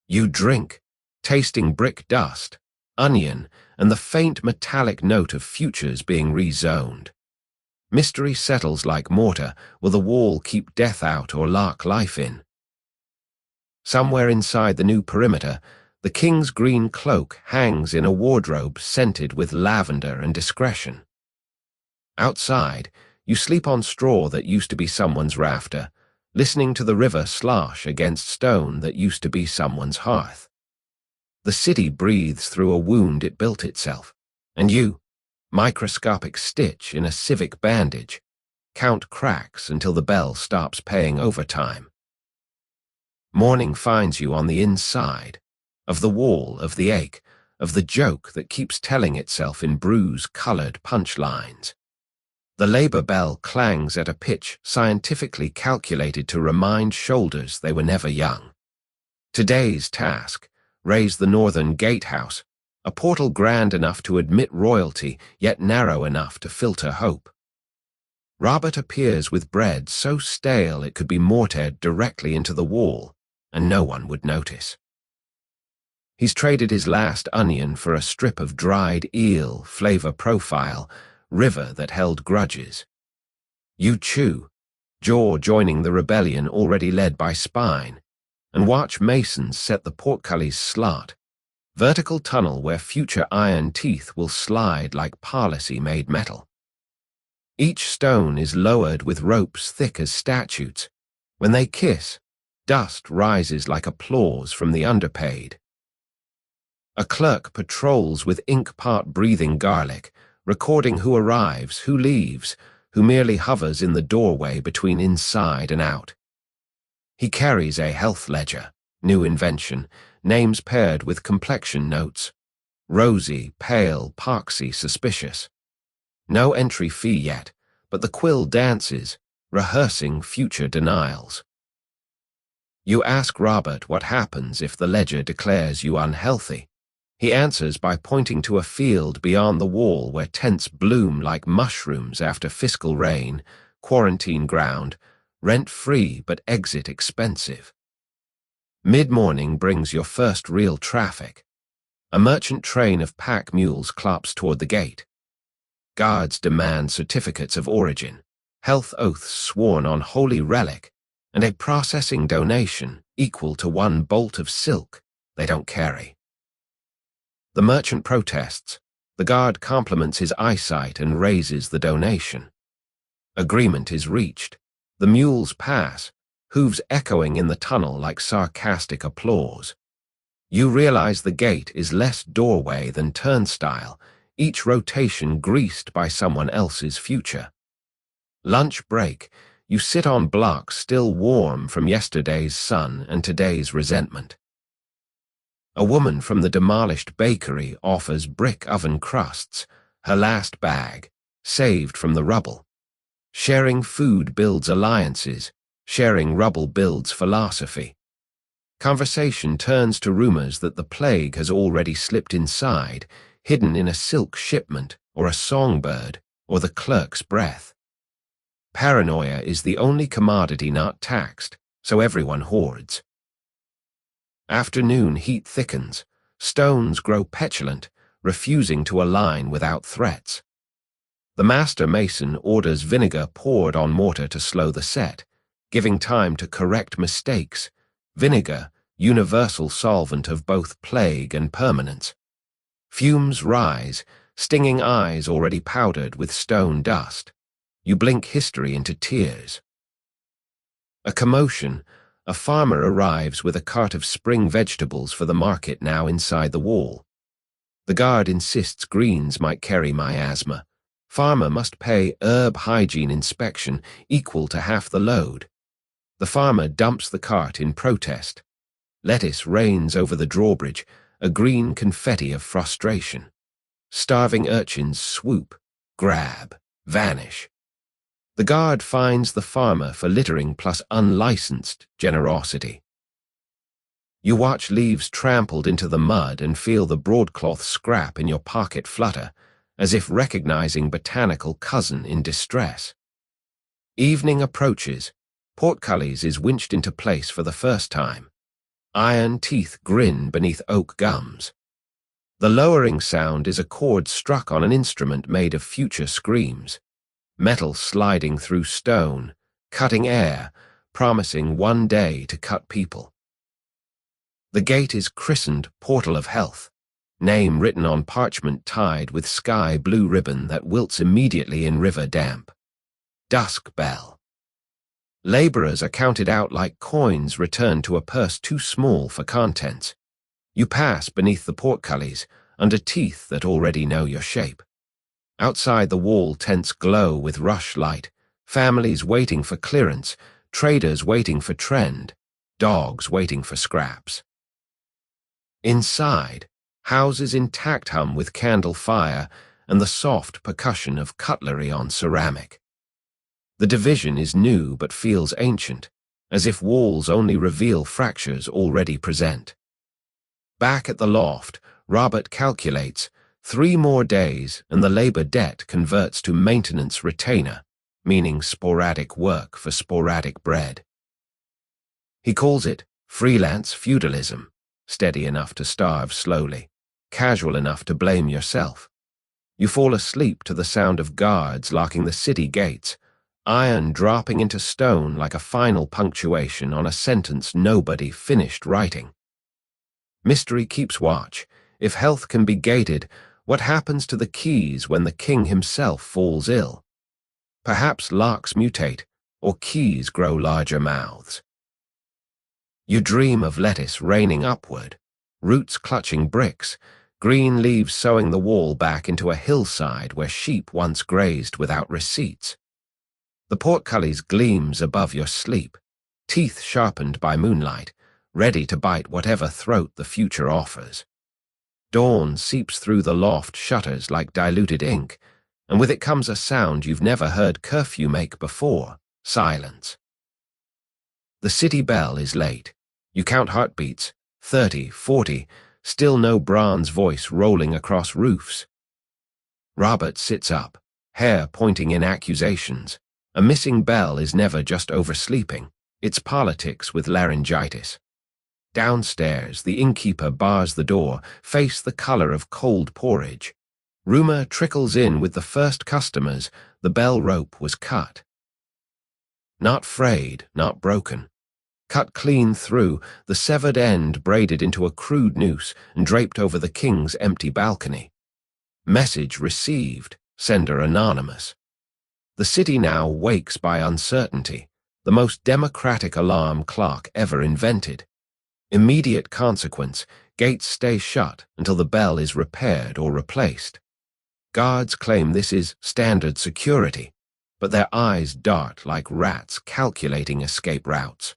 S1: You drink, tasting brick dust, onion, and the faint metallic note of futures being rezoned. Mystery settles like mortar. Will the wall keep death out or lock life in? Somewhere inside the new perimeter, the king's green cloak hangs in a wardrobe scented with lavender and discretion. Outside, you sleep on straw that used to be someone's rafter, listening to the river slosh against stone that used to be someone's hearth. The city breathes through a wound it built itself, and you, microscopic stitch in a civic bandage, count cracks until the bell stops paying overtime. Morning finds you on the inside, of the wall, of the ache, of the joke that keeps telling itself in bruise-colored punchlines. The labor bell clangs at a pitch scientifically calculated to remind shoulders they were never young. Today's task: raise the northern gatehouse, a portal grand enough to admit royalty, yet narrow enough to filter hope. Robert appears with bread so stale it could be mortared directly into the wall, and no one would notice. He's traded his last onion for a strip of dried eel, flavor profile, river that held grudges. You chew, jaw joining the rebellion already led by spine, and watch masons set the portcullis slot, vertical tunnel where future iron teeth will slide like policy-made metal. Each stone is lowered with ropes thick as statutes. When they kiss, dust rises like applause from the underpaid. A clerk patrols with ink-part-breathing garlic, recording who arrives, who leaves, who merely hovers in the doorway between inside and out. He carries a health ledger, new invention, names paired with complexion notes. Rosy, pale, poxy, suspicious. No entry fee yet, but the quill dances, rehearsing future denials. You ask Robert what happens if the ledger declares you unhealthy. He answers by pointing to a field beyond the wall where tents bloom like mushrooms after fiscal rain, quarantine ground, rent-free but exit expensive. Mid-morning brings your first real traffic. A merchant train of pack mules clops toward the gate. Guards demand certificates of origin, health oaths sworn on holy relic, and a processing donation equal to one bolt of silk they don't carry. The merchant protests. The guard compliments his eyesight and raises the donation. Agreement is reached. The mules pass, hooves echoing in the tunnel like sarcastic applause. You realize the gate is less doorway than turnstile, each rotation greased by someone else's future. Lunch break. You sit on blocks still warm from yesterday's sun and today's resentment. A woman from the demolished bakery offers brick oven crusts, her last bag, saved from the rubble. Sharing food builds alliances, sharing rubble builds philosophy. Conversation turns to rumors that the plague has already slipped inside, hidden in a silk shipment or a songbird or the clerk's breath. Paranoia is the only commodity not taxed, so everyone hoards. Afternoon heat thickens, stones grow petulant, refusing to align without threats. The master mason orders vinegar poured on mortar to slow the set, giving time to correct mistakes. Vinegar, universal solvent of both plague and permanence. Fumes rise, stinging eyes already powdered with stone dust. You blink history into tears. A commotion. A farmer arrives with a cart of spring vegetables for the market now inside the wall. The guard insists greens might carry miasma. Farmer must pay herb hygiene inspection equal to half the load. The farmer dumps the cart in protest. Lettuce rains over the drawbridge, a green confetti of frustration. Starving urchins swoop, grab, vanish. The guard fines the farmer for littering plus unlicensed generosity. You watch leaves trampled into the mud and feel the broadcloth scrap in your pocket flutter, as if recognizing botanical cousin in distress. Evening approaches. Portcullis is winched into place for the first time. Iron teeth grin beneath oak gums. The lowering sound is a chord struck on an instrument made of future screams. Metal sliding through stone, cutting air, promising one day to cut people. The gate is christened Portal of Health, name written on parchment tied with sky blue ribbon that wilts immediately in river damp. Dusk bell. Laborers are counted out like coins returned to a purse too small for contents. You pass beneath the portcullis, under teeth that already know your shape. Outside the wall tents glow with rush light, families waiting for clearance, traders waiting for trend, dogs waiting for scraps. Inside, houses intact hum with candle fire and the soft percussion of cutlery on ceramic. The division is new but feels ancient, as if walls only reveal fractures already present. Back at the loft, Robert calculates 3 more days and the labor debt converts to maintenance retainer, meaning sporadic work for sporadic bread. He calls it freelance feudalism, steady enough to starve slowly, casual enough to blame yourself. You fall asleep to the sound of guards locking the city gates, iron dropping into stone like a final punctuation on a sentence nobody finished writing. Mystery keeps watch. If health can be gated, what happens to the keys when the king himself falls ill? Perhaps locks mutate, or keys grow larger mouths. You dream of lettuce raining upward, roots clutching bricks, green leaves sewing the wall back into a hillside where sheep once grazed without receipts. The portcullis gleams above your sleep, teeth sharpened by moonlight, ready to bite whatever throat the future offers. Dawn seeps through the loft shutters like diluted ink, and with it comes a sound you've never heard curfew make before: silence. The city bell is late. You count heartbeats, 30, 40, still no Braun's voice rolling across roofs. Robert sits up, hair pointing in accusations. A missing bell is never just oversleeping. It's politics with laryngitis. Downstairs, the innkeeper bars the door, face the color of cold porridge. Rumor trickles in with the first customers. The bell rope was cut. Not frayed, not broken. Cut clean through, the severed end braided into a crude noose and draped over the king's empty balcony. Message received, sender anonymous. The city now wakes by uncertainty, the most democratic alarm clock ever invented. Immediate consequence, gates stay shut until the bell is repaired or replaced. Guards claim this is standard security, but their eyes dart like rats calculating escape routes.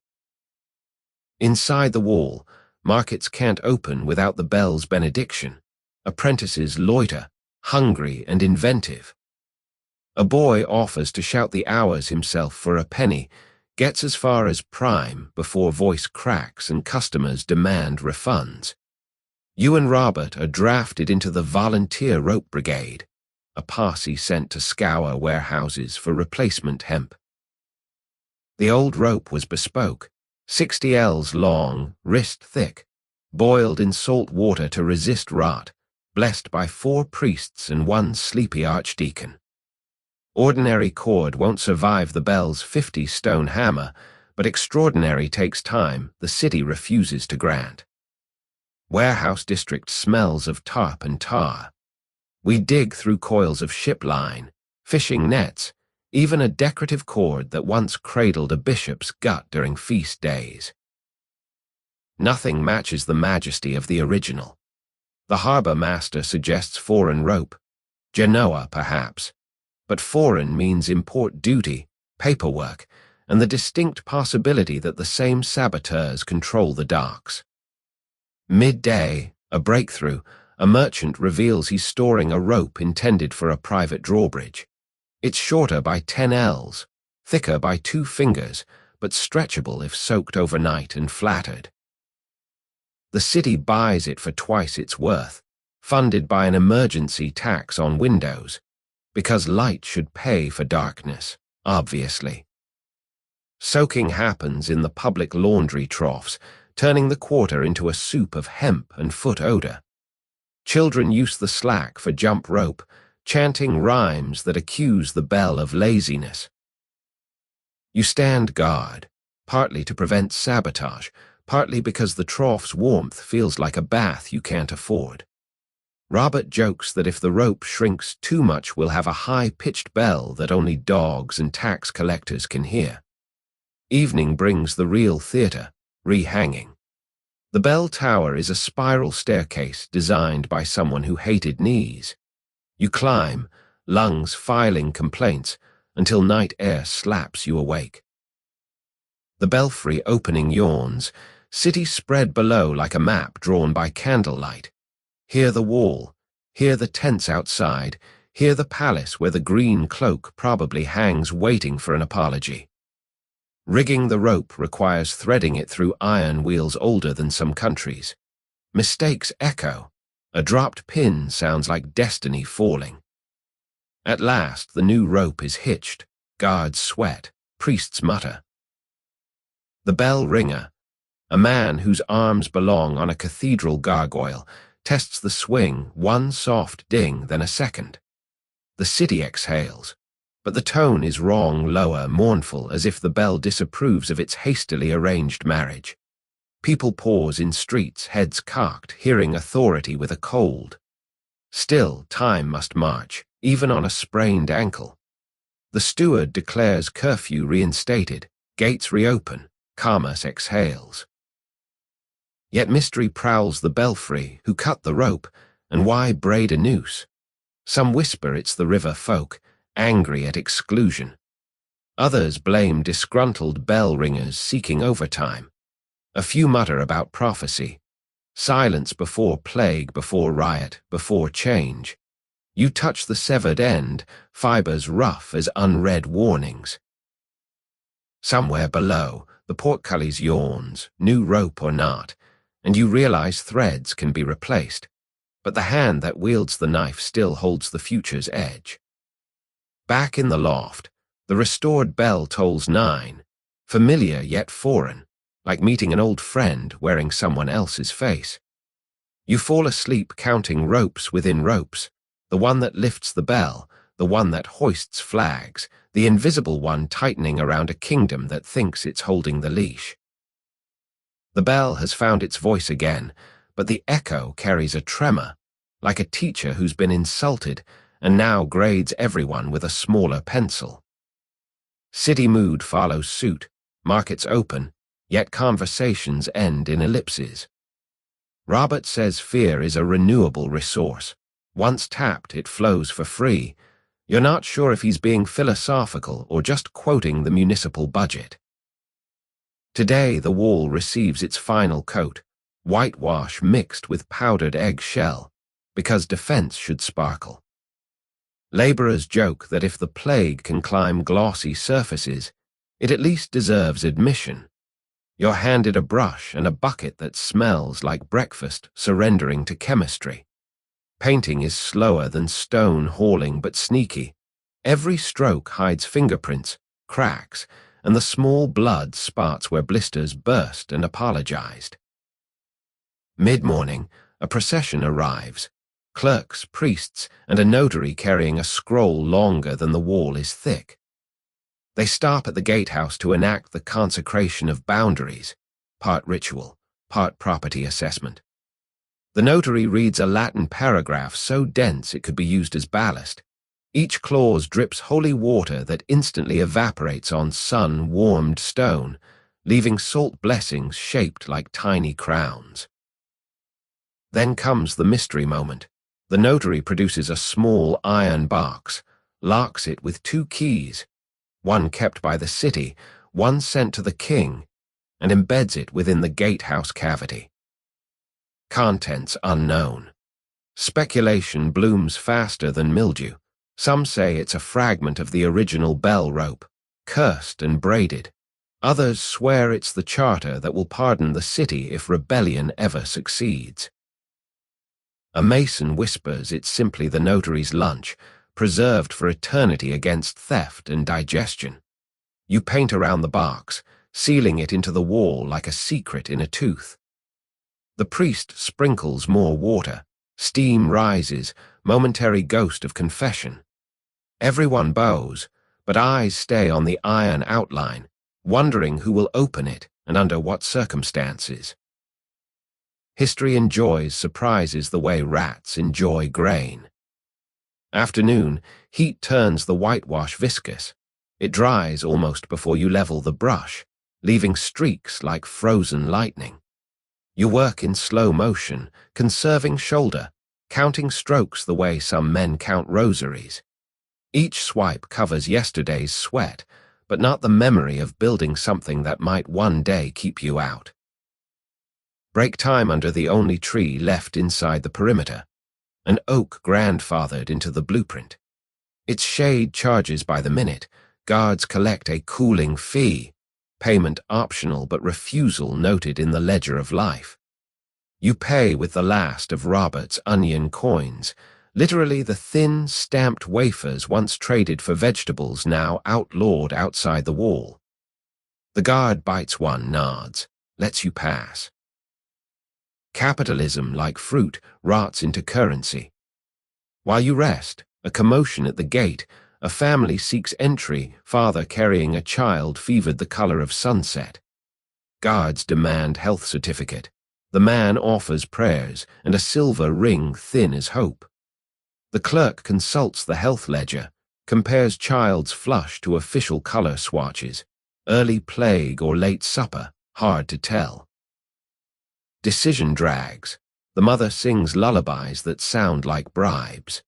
S1: Inside the wall, markets can't open without the bell's benediction. Apprentices loiter, hungry and inventive. A boy offers to shout the hours himself for a penny, gets as far as prime before voice cracks and customers demand refunds. You and Robert are drafted into the volunteer rope brigade, a posse sent to scour warehouses for replacement hemp. The old rope was bespoke, 60 ells long, wrist thick, boiled in salt water to resist rot, blessed by 4 priests and 1 sleepy archdeacon. Ordinary cord won't survive the bell's 50-stone hammer, but extraordinary takes time the city refuses to grant. Warehouse district smells of tarp and tar. We dig through coils of ship line, fishing nets, even a decorative cord that once cradled a bishop's gut during feast days. Nothing matches the majesty of the original. The harbor master suggests foreign rope, Genoa perhaps, but foreign means import duty, paperwork, and the distinct possibility that the same saboteurs control the docks. Midday, a breakthrough, a merchant reveals he's storing a rope intended for a private drawbridge. It's shorter by 10 ells, thicker by 2 fingers, but stretchable if soaked overnight and flattered. The city buys it for twice its worth, funded by an emergency tax on windows, because light should pay for darkness, obviously. Soaking happens in the public laundry troughs, turning the quarter into a soup of hemp and foot odor. Children use the slack for jump rope, chanting rhymes that accuse the bell of laziness. You stand guard, partly to prevent sabotage, partly because the trough's warmth feels like a bath you can't afford. Robert jokes that if the rope shrinks too much, we'll have a high-pitched bell that only dogs and tax collectors can hear. Evening brings the real theater, rehanging. The bell tower is a spiral staircase designed by someone who hated knees. You climb, lungs filing complaints, until night air slaps you awake. The belfry opening yawns, city spread below like a map drawn by candlelight. Here the wall, here the tents outside, here the palace where the green cloak probably hangs waiting for an apology. Rigging the rope requires threading it through iron wheels older than some countries. Mistakes echo. A dropped pin sounds like destiny falling. At last, the new rope is hitched. Guards sweat. Priests mutter. The bell ringer, A man whose arms belong on a cathedral gargoyle tests the swing, one soft ding, then a second. The city exhales, but the tone is wrong, lower, mournful, as if the bell disapproves of its hastily arranged marriage. People pause in streets, heads cocked, hearing authority with a cold. Still, time must march, even on a sprained ankle. The steward declares curfew reinstated, gates reopen, commerce exhales. Yet mystery prowls the belfry, who cut the rope, and why braid a noose? Some whisper it's the river folk, angry at exclusion. Others blame disgruntled bell ringers seeking overtime. A few mutter about prophecy. Silence before plague, before riot, before change. You touch the severed end, fibers rough as unread warnings. Somewhere below, the portcullis yawns, new rope or not, and you realize threads can be replaced, but the hand that wields the knife still holds the future's edge. Back in the loft, the restored bell tolls 9, familiar yet foreign, like meeting an old friend wearing someone else's face. You fall asleep counting ropes within ropes, the one that lifts the bell, the one that hoists flags, the invisible one tightening around a kingdom that thinks it's holding the leash. The bell has found its voice again, but the echo carries a tremor, like a teacher who's been insulted and now grades everyone with a smaller pencil. City mood follows suit, markets open, yet conversations end in ellipses. Robert says fear is a renewable resource. Once tapped, it flows for free. You're not sure if he's being philosophical or just quoting the municipal budget. Today, the wall receives its final coat, whitewash mixed with powdered egg-shell, because defense should sparkle. Laborers joke that if the plague can climb glossy surfaces, it at least deserves admission. You're handed a brush and a bucket that smells like breakfast, surrendering to chemistry. Painting is slower than stone hauling but sneaky. Every stroke hides fingerprints, cracks, and the small blood spots where blisters burst and apologized. Mid-morning, a procession arrives. Clerks, priests, and a notary carrying a scroll longer than the wall is thick. They stop at the gatehouse to enact the consecration of boundaries, part ritual, part property assessment. The notary reads a Latin paragraph so dense it could be used as ballast. Each clause drips holy water that instantly evaporates on sun-warmed stone, leaving salt blessings shaped like tiny crowns. Then comes the mystery moment. The notary produces a small iron box, locks it with 2 keys, one kept by the city, one sent to the king, and embeds it within the gatehouse cavity. Contents unknown. Speculation blooms faster than mildew. Some say it's a fragment of the original bell rope, cursed and braided. Others swear it's the charter that will pardon the city if rebellion ever succeeds. A mason whispers it's simply the notary's lunch, preserved for eternity against theft and digestion. You paint around the box, sealing it into the wall like a secret in a tooth. The priest sprinkles more water. Steam rises, momentary ghost of confession. Everyone bows, but eyes stay on the iron outline, wondering who will open it and under what circumstances. History enjoys surprises the way rats enjoy grain. Afternoon, heat turns the whitewash viscous. It dries almost before you level the brush, leaving streaks like frozen lightning. You work in slow motion, conserving shoulder, counting strokes the way some men count rosaries. Each swipe covers yesterday's sweat, but not the memory of building something that might one day keep you out. Break time under the only tree left inside the perimeter, an oak grandfathered into the blueprint. Its shade charges by the minute. Guards collect a cooling fee, payment optional but refusal noted in the ledger of life. You pay with the last of Robert's onion coins, literally the thin, stamped wafers once traded for vegetables now outlawed outside the wall. The guard bites one, nods. lets you pass. Capitalism, like fruit, rots into currency. While you rest, a commotion at the gate, a family seeks entry, father carrying a child fevered the color of sunset. Guards demand health certificate. The man offers prayers and a silver ring thin as hope. The clerk consults the health ledger, compares child's flush to official color swatches. Early plague or late supper, hard to tell. Decision drags. The mother sings lullabies that sound like bribes.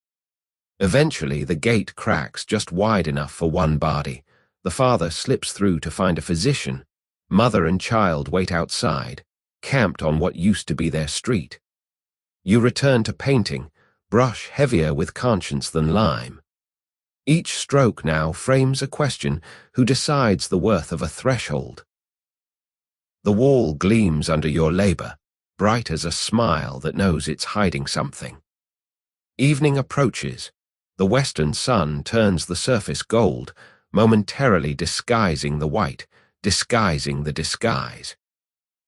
S1: Eventually, the gate cracks just wide enough for one body. The father slips through to find a physician. Mother and child wait outside, camped on what used to be their street. You return to painting, brush heavier with conscience than lime. Each stroke now frames a question: who decides the worth of a threshold? The wall gleams under your labor, bright as a smile that knows it's hiding something. Evening approaches. The western sun turns the surface gold, momentarily disguising the white, disguising the disguise.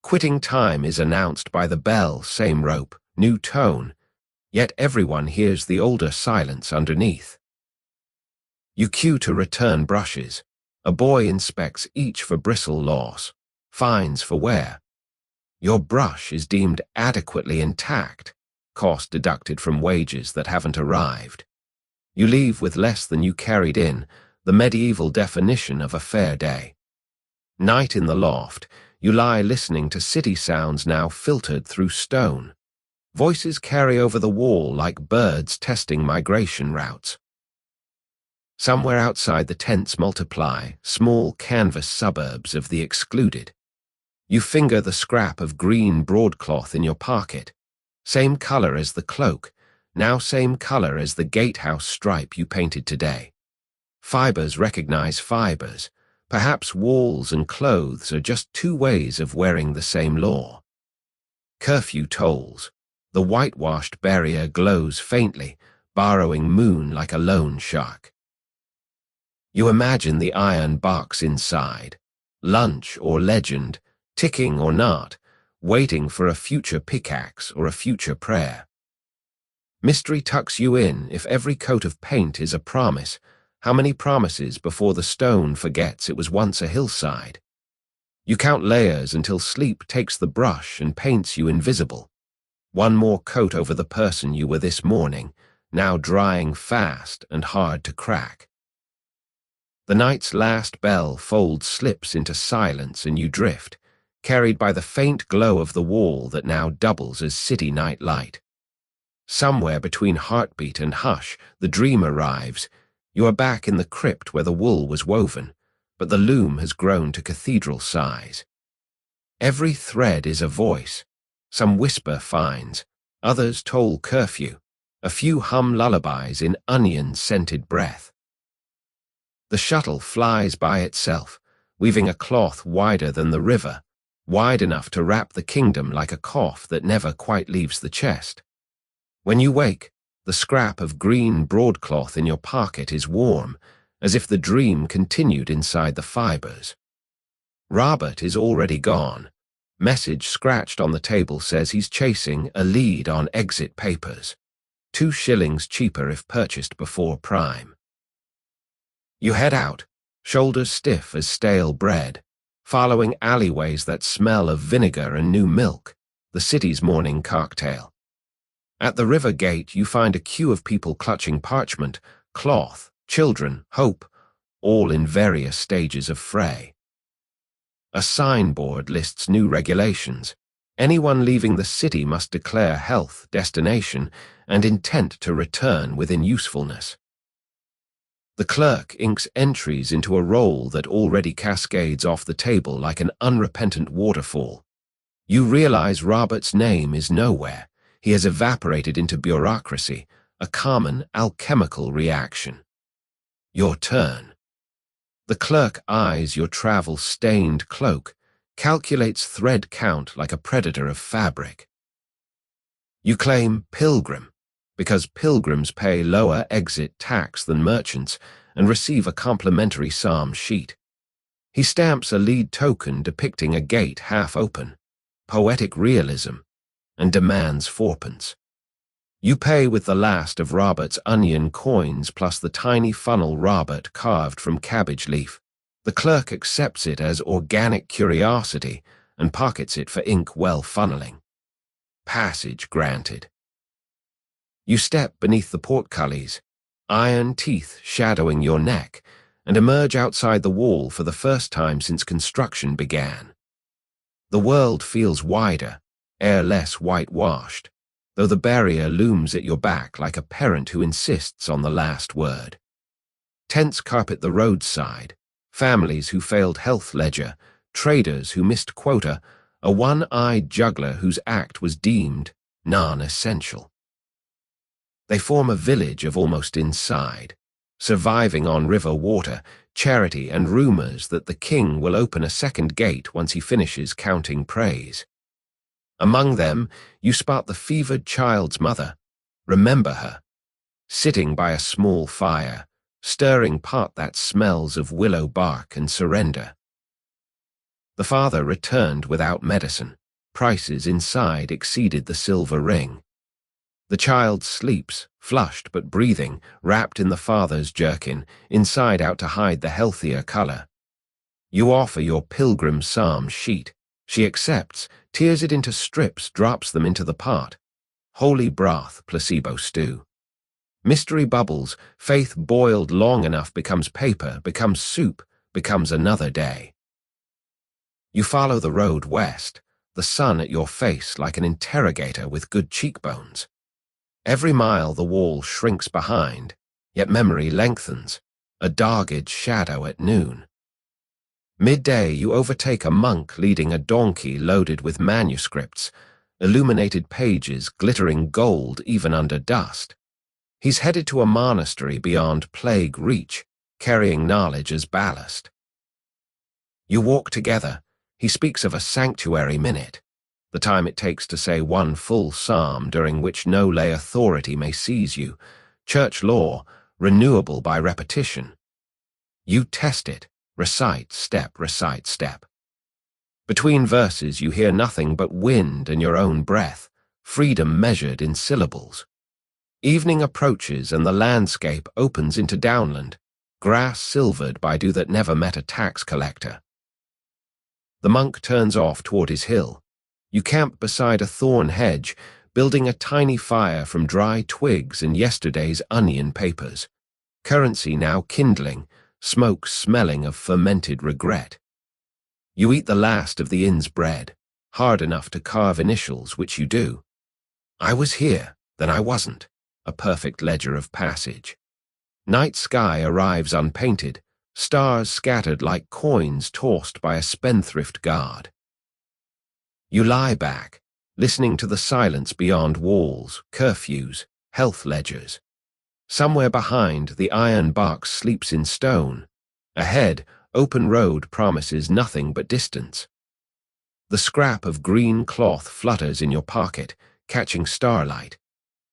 S1: Quitting time is announced by the bell, same rope, new tone, yet everyone hears the older silence underneath. You cue to return brushes. A boy inspects each for bristle loss, fines for wear. Your brush is deemed adequately intact, cost deducted from wages that haven't arrived. You leave with less than you carried in, the medieval definition of a fair day. Night in the loft, you lie listening to city sounds now filtered through stone. Voices carry over the wall like birds testing migration routes. Somewhere outside the tents multiply, small canvas suburbs of the excluded. You finger the scrap of green broadcloth in your pocket. Same color as the cloak, now same color as the gatehouse stripe you painted today. Fibers recognize fibers. Perhaps walls and clothes are just two ways of wearing the same law. Curfew tolls. The whitewashed barrier glows faintly, borrowing moon like a loan shark. You imagine the iron box inside, lunch or legend, ticking or not, waiting for a future pickaxe or a future prayer. Mystery tucks you in if every coat of paint is a promise. How many promises before the stone forgets it was once a hillside? You count layers until sleep takes the brush and paints you invisible. One more coat over the person you were this morning, now drying fast and hard to crack. The night's last bell folds slips into silence and you drift, carried by the faint glow of the wall that now doubles as city night light. Somewhere between heartbeat and hush, the dream arrives. You are back in the crypt where the wool was woven, but the loom has grown to cathedral size. Every thread is a voice. Some whisper fines, others toll curfew, a few hum lullabies in onion-scented breath. The shuttle flies by itself, weaving a cloth wider than the river, wide enough to wrap the kingdom like a cough that never quite leaves the chest. When you wake, the scrap of green broadcloth in your pocket is warm, as if the dream continued inside the fibers. Robert is already gone. Message scratched on the table says he's chasing a lead on exit papers. 2 shillings cheaper if purchased before Prime. You head out, shoulders stiff as stale bread, following alleyways that smell of vinegar and new milk, the city's morning cocktail. At the river gate, you find a queue of people clutching parchment, cloth, children, hope, all in various stages of fray. A signboard lists new regulations. Anyone leaving the city must declare health, destination, and intent to return within usefulness. The clerk inks entries into a roll that already cascades off the table like an unrepentant waterfall. You realize Robert's name is nowhere. He has evaporated into bureaucracy, a common alchemical reaction. Your turn. The clerk eyes your travel-stained cloak, calculates thread count like a predator of fabric. You claim pilgrim, because pilgrims pay lower exit tax than merchants and receive a complimentary psalm sheet. He stamps a lead token depicting a gate half open, poetic realism, and demands fourpence. You pay with the last of Robert's onion coins plus the tiny funnel Robert carved from cabbage leaf. The clerk accepts it as organic curiosity and pockets it for ink well funneling. Passage granted. You step beneath the portcullis, iron teeth shadowing your neck, and emerge outside the wall for the first time since construction began. The world feels wider, air less whitewashed, though the barrier looms at your back like a parent who insists on the last word. Tents carpet the roadside, families who failed health ledger, traders who missed quota, a one-eyed juggler whose act was deemed non-essential. They form a village of almost inside, surviving on river water, charity, and rumors that the king will open a second gate once he finishes counting praise. Among them, you spot the fevered child's mother. Remember her, sitting by a small fire, stirring pot that smells of willow bark and surrender. The father returned without medicine. Prices inside exceeded the silver ring. The child sleeps, flushed but breathing, wrapped in the father's jerkin, inside out to hide the healthier color. You offer your pilgrim psalm sheet. She accepts, tears it into strips, drops them into the pot. Holy broth, placebo stew. Mystery bubbles, faith boiled long enough becomes paper, becomes soup, becomes another day. You follow the road west, the sun at your face like an interrogator with good cheekbones. Every mile the wall shrinks behind, yet memory lengthens, a dogged shadow at noon. Midday you overtake a monk leading a donkey loaded with manuscripts, illuminated pages glittering gold even under dust. He's headed to a monastery beyond plague reach, carrying knowledge as ballast. You walk together. He speaks of a sanctuary minute, the time it takes to say one full psalm during which no lay authority may seize you, church law, renewable by repetition. You test it, recite step. Between verses you hear nothing but wind and your own breath, freedom measured in syllables. Evening approaches and the landscape opens into downland, grass silvered by dew that never met a tax collector. The monk turns off toward his hill. You camp beside a thorn hedge, building a tiny fire from dry twigs and yesterday's onion papers. Currency now kindling, smoke smelling of fermented regret. You eat the last of the inn's bread, hard enough to carve initials, which you do. I was here, then I wasn't, a perfect ledger of passage. Night sky arrives unpainted, stars scattered like coins tossed by a spendthrift guard. You lie back, listening to the silence beyond walls, curfews, health ledgers. Somewhere behind, the iron box sleeps in stone. Ahead, open road promises nothing but distance. The scrap of green cloth flutters in your pocket, catching starlight.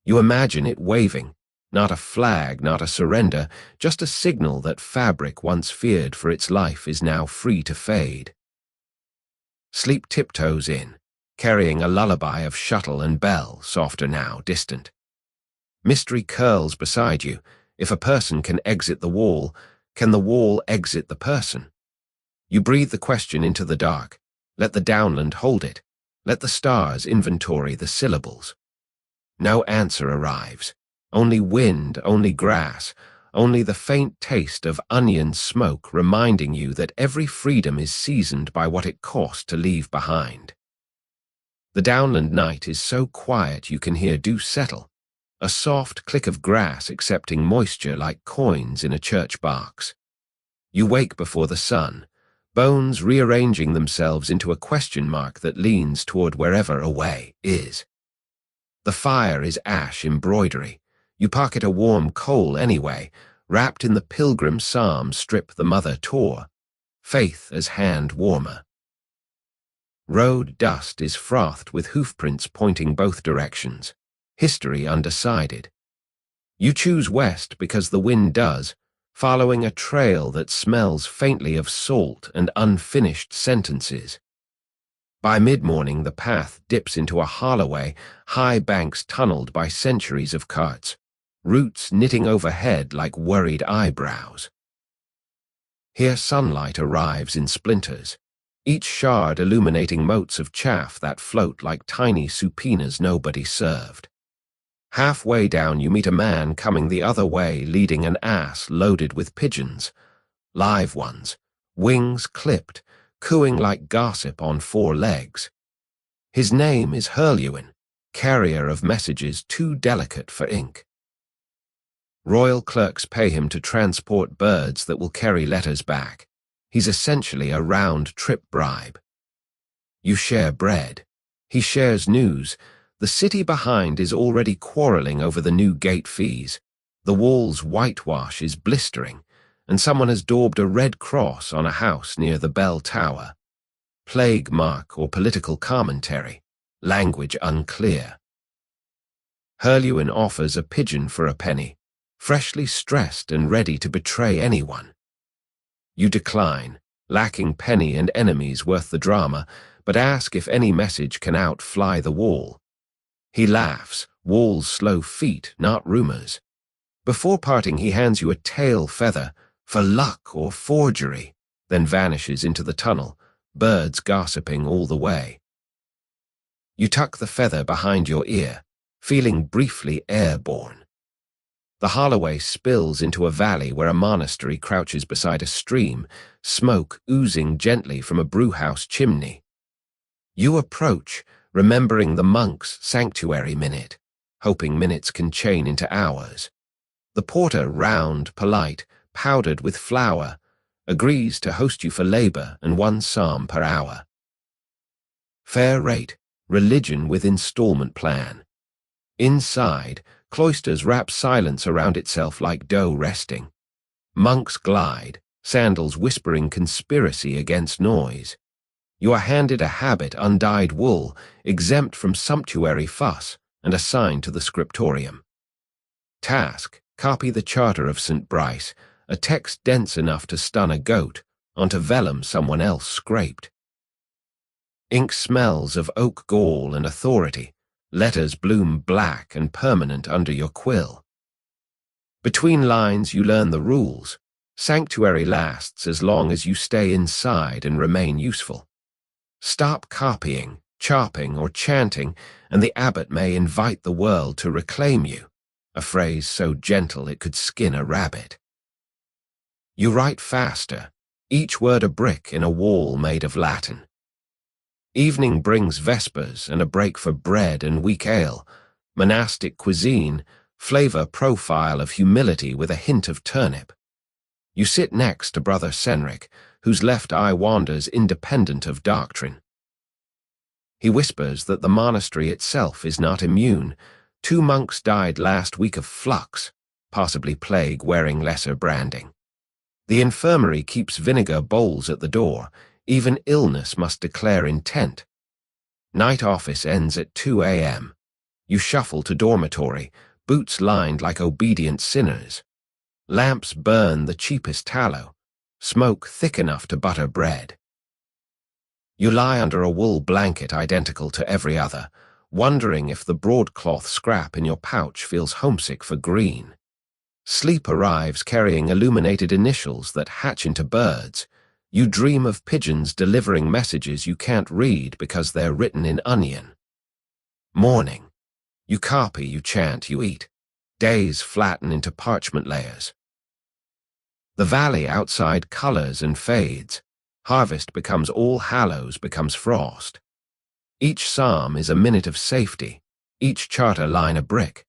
S1: You imagine it waving, not a flag, not a surrender, just a signal that fabric once feared for its life is now free to fade. Sleep tiptoes in, carrying a lullaby of shuttle and bell, softer now, distant. Mystery curls beside you. If a person can exit the wall, can the wall exit the person? You breathe the question into the dark. Let the downland hold it. Let the stars inventory the syllables. No answer arrives. Only wind, only grass, only the faint taste of onion smoke reminding you that every freedom is seasoned by what it cost to leave behind. The downland night is so quiet you can hear dew settle, a soft click of grass accepting moisture like coins in a church box. You wake before the sun, bones rearranging themselves into a question mark that leans toward wherever away is. The fire is ash embroidery. You pocket a warm coal anyway, wrapped in the pilgrim psalm strip the mother tore, faith as hand warmer. Road dust is frothed with hoofprints pointing both directions, history undecided. You choose west because the wind does, following a trail that smells faintly of salt and unfinished sentences. By mid-morning, the path dips into a holloway, high banks tunneled by centuries of carts, roots knitting overhead like worried eyebrows. Here sunlight arrives in splinters, each shard illuminating motes of chaff that float like tiny subpoenas nobody served. Halfway down you meet a man coming the other way leading an ass loaded with pigeons, live ones, wings clipped, cooing like gossip on 4 legs. His name is Hurluin, carrier of messages too delicate for ink. Royal clerks pay him to transport birds that will carry letters back. He's essentially a round-trip bribe. You share bread. He shares news. The city behind is already quarreling over the new gate fees. The wall's whitewash is blistering, and someone has daubed a red cross on a house near the bell tower. Plague mark or political commentary, language unclear. Hurluin offers a pigeon for a penny, freshly stressed and ready to betray anyone. You decline, lacking penny and enemies worth the drama, but ask if any message can outfly the wall. He laughs, wall's slow feet, not rumors. Before parting, he hands you a tail feather, for luck or forgery, then vanishes into the tunnel, birds gossiping all the way. You tuck the feather behind your ear, feeling briefly airborne. The holloway spills into a valley where a monastery crouches beside a stream, smoke oozing gently from a brewhouse chimney. You approach, remembering the monk's sanctuary minute, hoping minutes can chain into hours. The porter, round, polite, powdered with flour, agrees to host you for labor and 1 psalm per hour. Fair rate, religion with installment plan. Inside, cloisters wrap silence around itself like dough resting. Monks glide, sandals whispering conspiracy against noise. You are handed a habit undyed wool, exempt from sumptuary fuss, and assigned to the scriptorium. Task, copy the Charter of St. Brice, a text dense enough to stun a goat, onto vellum someone else scraped. Ink smells of oak gall and authority. Letters bloom black and permanent under your quill. Between lines you learn the rules. Sanctuary lasts as long as you stay inside and remain useful. Stop copying, chopping, or chanting, and the abbot may invite the world to reclaim you, a phrase so gentle it could skin a rabbit. You write faster, each word a brick in a wall made of Latin. Evening brings vespers and a break for bread and weak ale, monastic cuisine, flavor profile of humility with a hint of turnip. You sit next to Brother Senric, whose left eye wanders independent of doctrine. He whispers that the monastery itself is not immune. 2 monks died last week of flux, possibly plague wearing lesser branding. The infirmary keeps vinegar bowls at the door. Even illness must declare intent. Night office ends at 2 a.m. You shuffle to dormitory, boots lined like obedient sinners. Lamps burn the cheapest tallow, smoke thick enough to butter bread. You lie under a wool blanket identical to every other, wondering if the broadcloth scrap in your pouch feels homesick for green. Sleep arrives carrying illuminated initials that hatch into birds. You dream of pigeons delivering messages you can't read because they're written in onion. Morning. You copy, you chant, you eat. Days flatten into parchment layers. The valley outside colors and fades. Harvest becomes All Hallows, becomes frost. Each psalm is a minute of safety, each charter line a brick.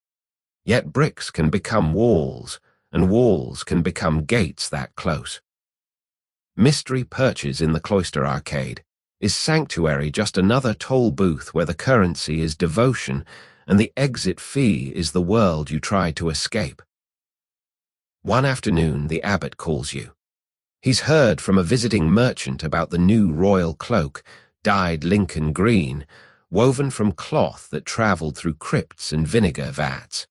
S1: Yet bricks can become walls, and walls can become gates that close. Mystery perches in the cloister arcade. Is Sanctuary just another toll booth where the currency is devotion and the exit fee is the world you try to escape? One afternoon, the abbot calls you. He's heard from a visiting merchant about the new royal cloak, dyed Lincoln green, woven from cloth that traveled through crypts and vinegar vats.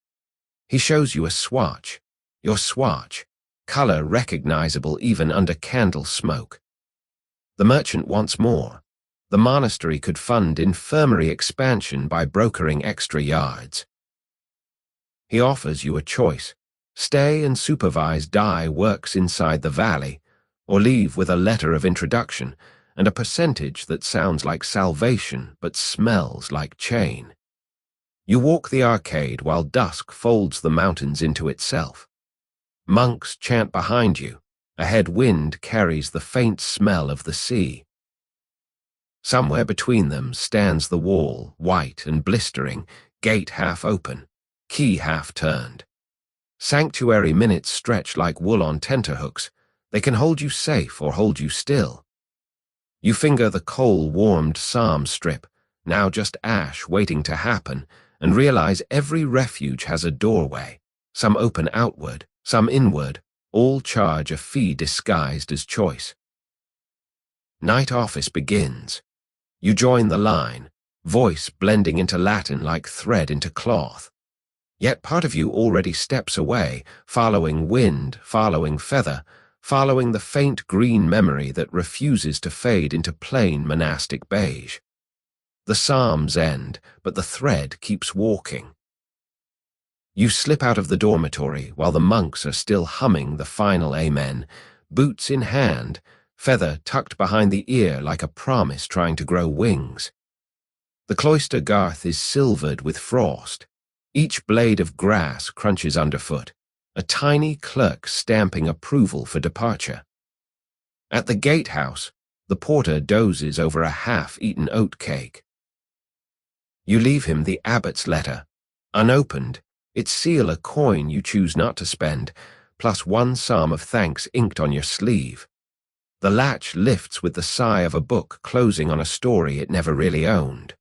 S1: He shows you a swatch, your swatch, color recognizable even under candle smoke. The merchant wants more. The monastery could fund infirmary expansion by brokering extra yards. He offers you a choice: stay and supervise dye works inside the valley, or leave with a letter of introduction and a percentage that sounds like salvation but smells like chain. You walk the arcade while dusk folds the mountains into itself. Monks chant behind you. A head wind carries the faint smell of the sea. Somewhere between them stands the wall, white and blistering, gate half open, key half turned. Sanctuary minutes stretch like wool on tenterhooks. They can hold you safe or hold you still. You finger the coal-warmed psalm strip, now just ash waiting to happen, and realize every refuge has a doorway, some open outward, some inward, all charge a fee disguised as choice. Night office begins. You join the line, voice blending into Latin like thread into cloth. Yet part of you already steps away, following wind, following feather, following the faint green memory that refuses to fade into plain monastic beige. The psalms end, but the thread keeps walking. You slip out of the dormitory while the monks are still humming the final amen, boots in hand, feather tucked behind the ear like a promise trying to grow wings. The cloister garth is silvered with frost. Each blade of grass crunches underfoot, a tiny clerk stamping approval for departure. At the gatehouse, the porter dozes over a half-eaten oatcake. You leave him the abbot's letter, unopened, its seal a coin you choose not to spend, plus one psalm of thanks inked on your sleeve. The latch lifts with the sigh of a book closing on a story it never really owned.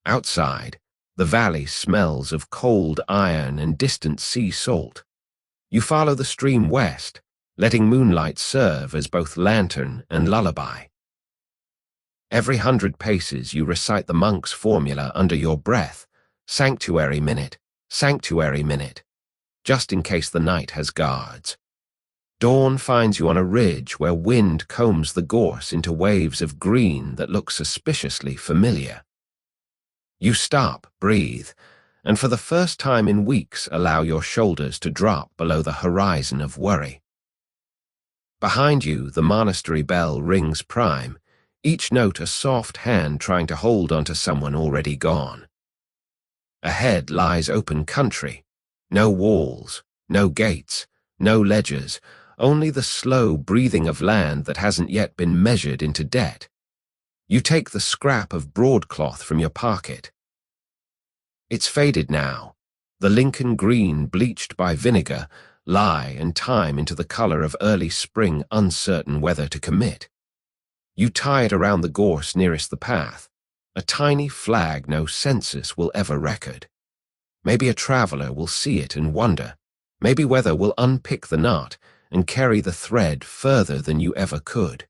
S1: Outside, the valley smells of cold iron and distant sea salt. You follow the stream west, letting moonlight serve as both lantern and lullaby. Every 100 paces you recite the monk's formula under your breath, sanctuary minute, just in case the night has guards. Dawn finds you on a ridge where wind combs the gorse into waves of green that look suspiciously familiar. You stop, breathe, and for the first time in weeks allow your shoulders to drop below the horizon of worry. Behind you, the monastery bell rings prime, each note a soft hand trying to hold onto someone already gone. Ahead lies open country, no walls, no gates, no ledgers, only the slow breathing of land that hasn't yet been measured into debt. You take the scrap of broadcloth from your pocket. It's faded now, the Lincoln green bleached by vinegar, lie and time into the color of early spring uncertain whether to commit. You tie it around the gorse nearest the path, a tiny flag no census will ever record. Maybe a traveler will see it and wonder. Maybe weather will unpick the knot and carry the thread further than you ever could.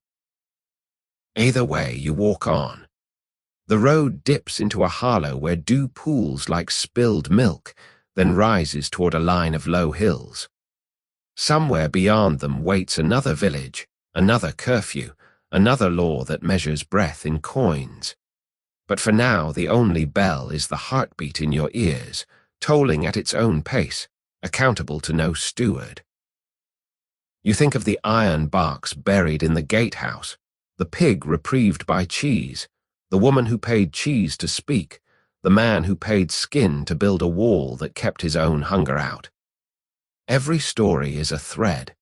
S1: Either way, you walk on. The road dips into a hollow where dew pools like spilled milk, then rises toward a line of low hills. Somewhere beyond them waits another village, another curfew, another law that measures breath in coins. But for now, the only bell is the heartbeat in your ears, tolling at its own pace, accountable to no steward. You think of the iron box buried in the gatehouse, the pig reprieved by cheese, the woman who paid cheese to speak, the man who paid skin to build a wall that kept his own hunger out. Every story is a thread.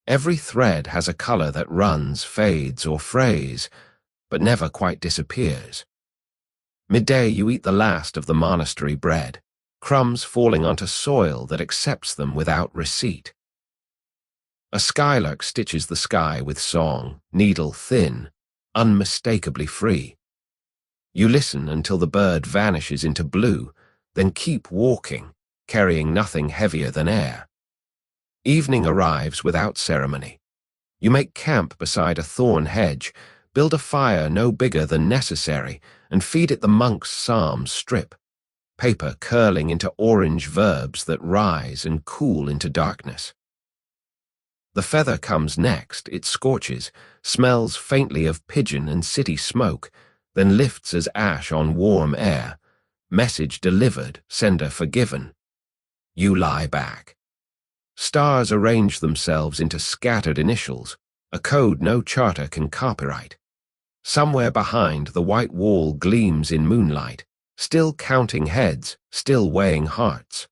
S1: Every thread has a color that runs, fades, or frays, but never quite disappears. Midday you eat the last of the monastery bread, crumbs falling onto soil that accepts them without receipt. A skylark stitches the sky with song, needle thin, unmistakably free. You listen until the bird vanishes into blue, then keep walking, carrying nothing heavier than air. Evening arrives without ceremony. You make camp beside a thorn hedge, build a fire no bigger than necessary, and feed it the monk's psalm strip, paper curling into orange verbs that rise and cool into darkness. The feather comes next, it scorches, smells faintly of pigeon and city smoke, then lifts as ash on warm air. Message delivered, sender forgiven. You lie back. Stars arrange themselves into scattered initials, a code no charter can copyright. Somewhere behind, the white wall gleams in moonlight, still counting heads, still weighing hearts.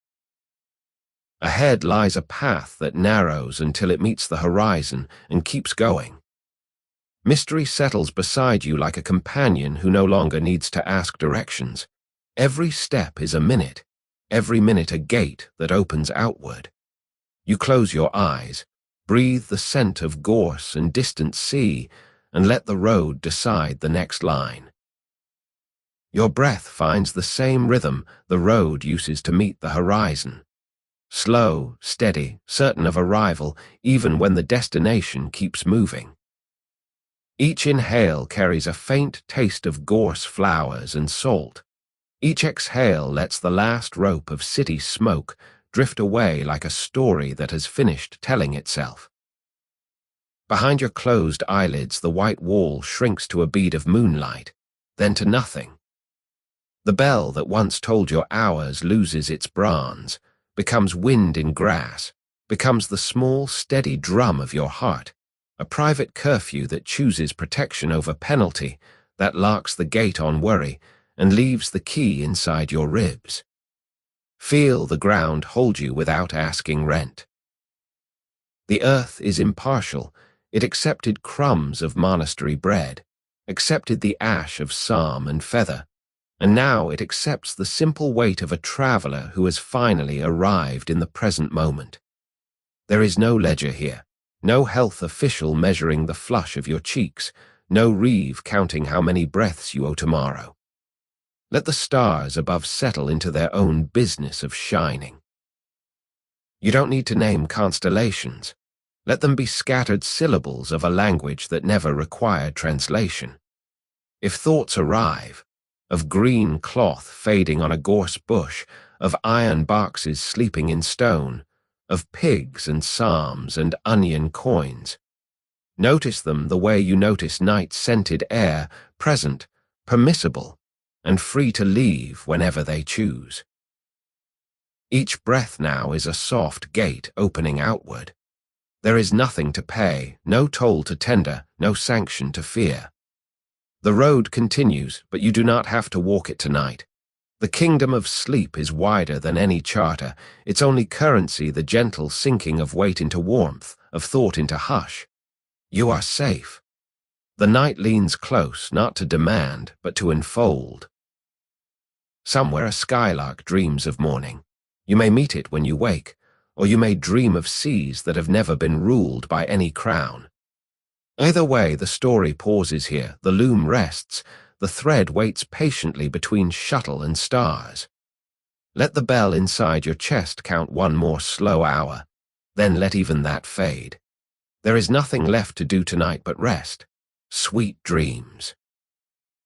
S1: Ahead lies a path that narrows until it meets the horizon and keeps going. Mystery settles beside you like a companion who no longer needs to ask directions. Every step is a minute, every minute a gate that opens outward. You close your eyes, breathe the scent of gorse and distant sea, and let the road decide the next line. Your breath finds the same rhythm the road uses to meet the horizon. Slow, steady, certain of arrival, even when the destination keeps moving. Each inhale carries a faint taste of gorse flowers and salt. Each exhale lets the last rope of city smoke drift away like a story that has finished telling itself. Behind your closed eyelids, the white wall shrinks to a bead of moonlight, then to nothing. The bell that once told your hours loses its bronze, becomes wind in grass, becomes the small, steady drum of your heart, a private curfew that chooses protection over penalty, that locks the gate on worry, and leaves the key inside your ribs. Feel the ground hold you without asking rent. The earth is impartial. It accepted crumbs of monastery bread, accepted the ash of psalm and feather, and now it accepts the simple weight of a traveler who has finally arrived in the present moment. There is no ledger here, no health official measuring the flush of your cheeks, no reeve counting how many breaths you owe tomorrow. Let the stars above settle into their own business of shining. You don't need to name constellations. Let them be scattered syllables of a language that never required translation. If thoughts arrive, of green cloth fading on a gorse bush, of iron boxes sleeping in stone, of pigs and psalms and onion coins, notice them the way you notice night-scented air, present, permissible, and free to leave whenever they choose. Each breath now is a soft gate opening outward. There is nothing to pay, no toll to tender, no sanction to fear. The road continues, but you do not have to walk it tonight. The kingdom of sleep is wider than any charter, its only currency the gentle sinking of weight into warmth, of thought into hush. You are safe. The night leans close, not to demand, but to enfold. Somewhere a skylark dreams of morning. You may meet it when you wake, or you may dream of seas that have never been ruled by any crown. Either way, the story pauses here, the loom rests, the thread waits patiently between shuttle and stars. Let the bell inside your chest count one more slow hour, then let even that fade. There is nothing left to do tonight but rest. Sweet dreams.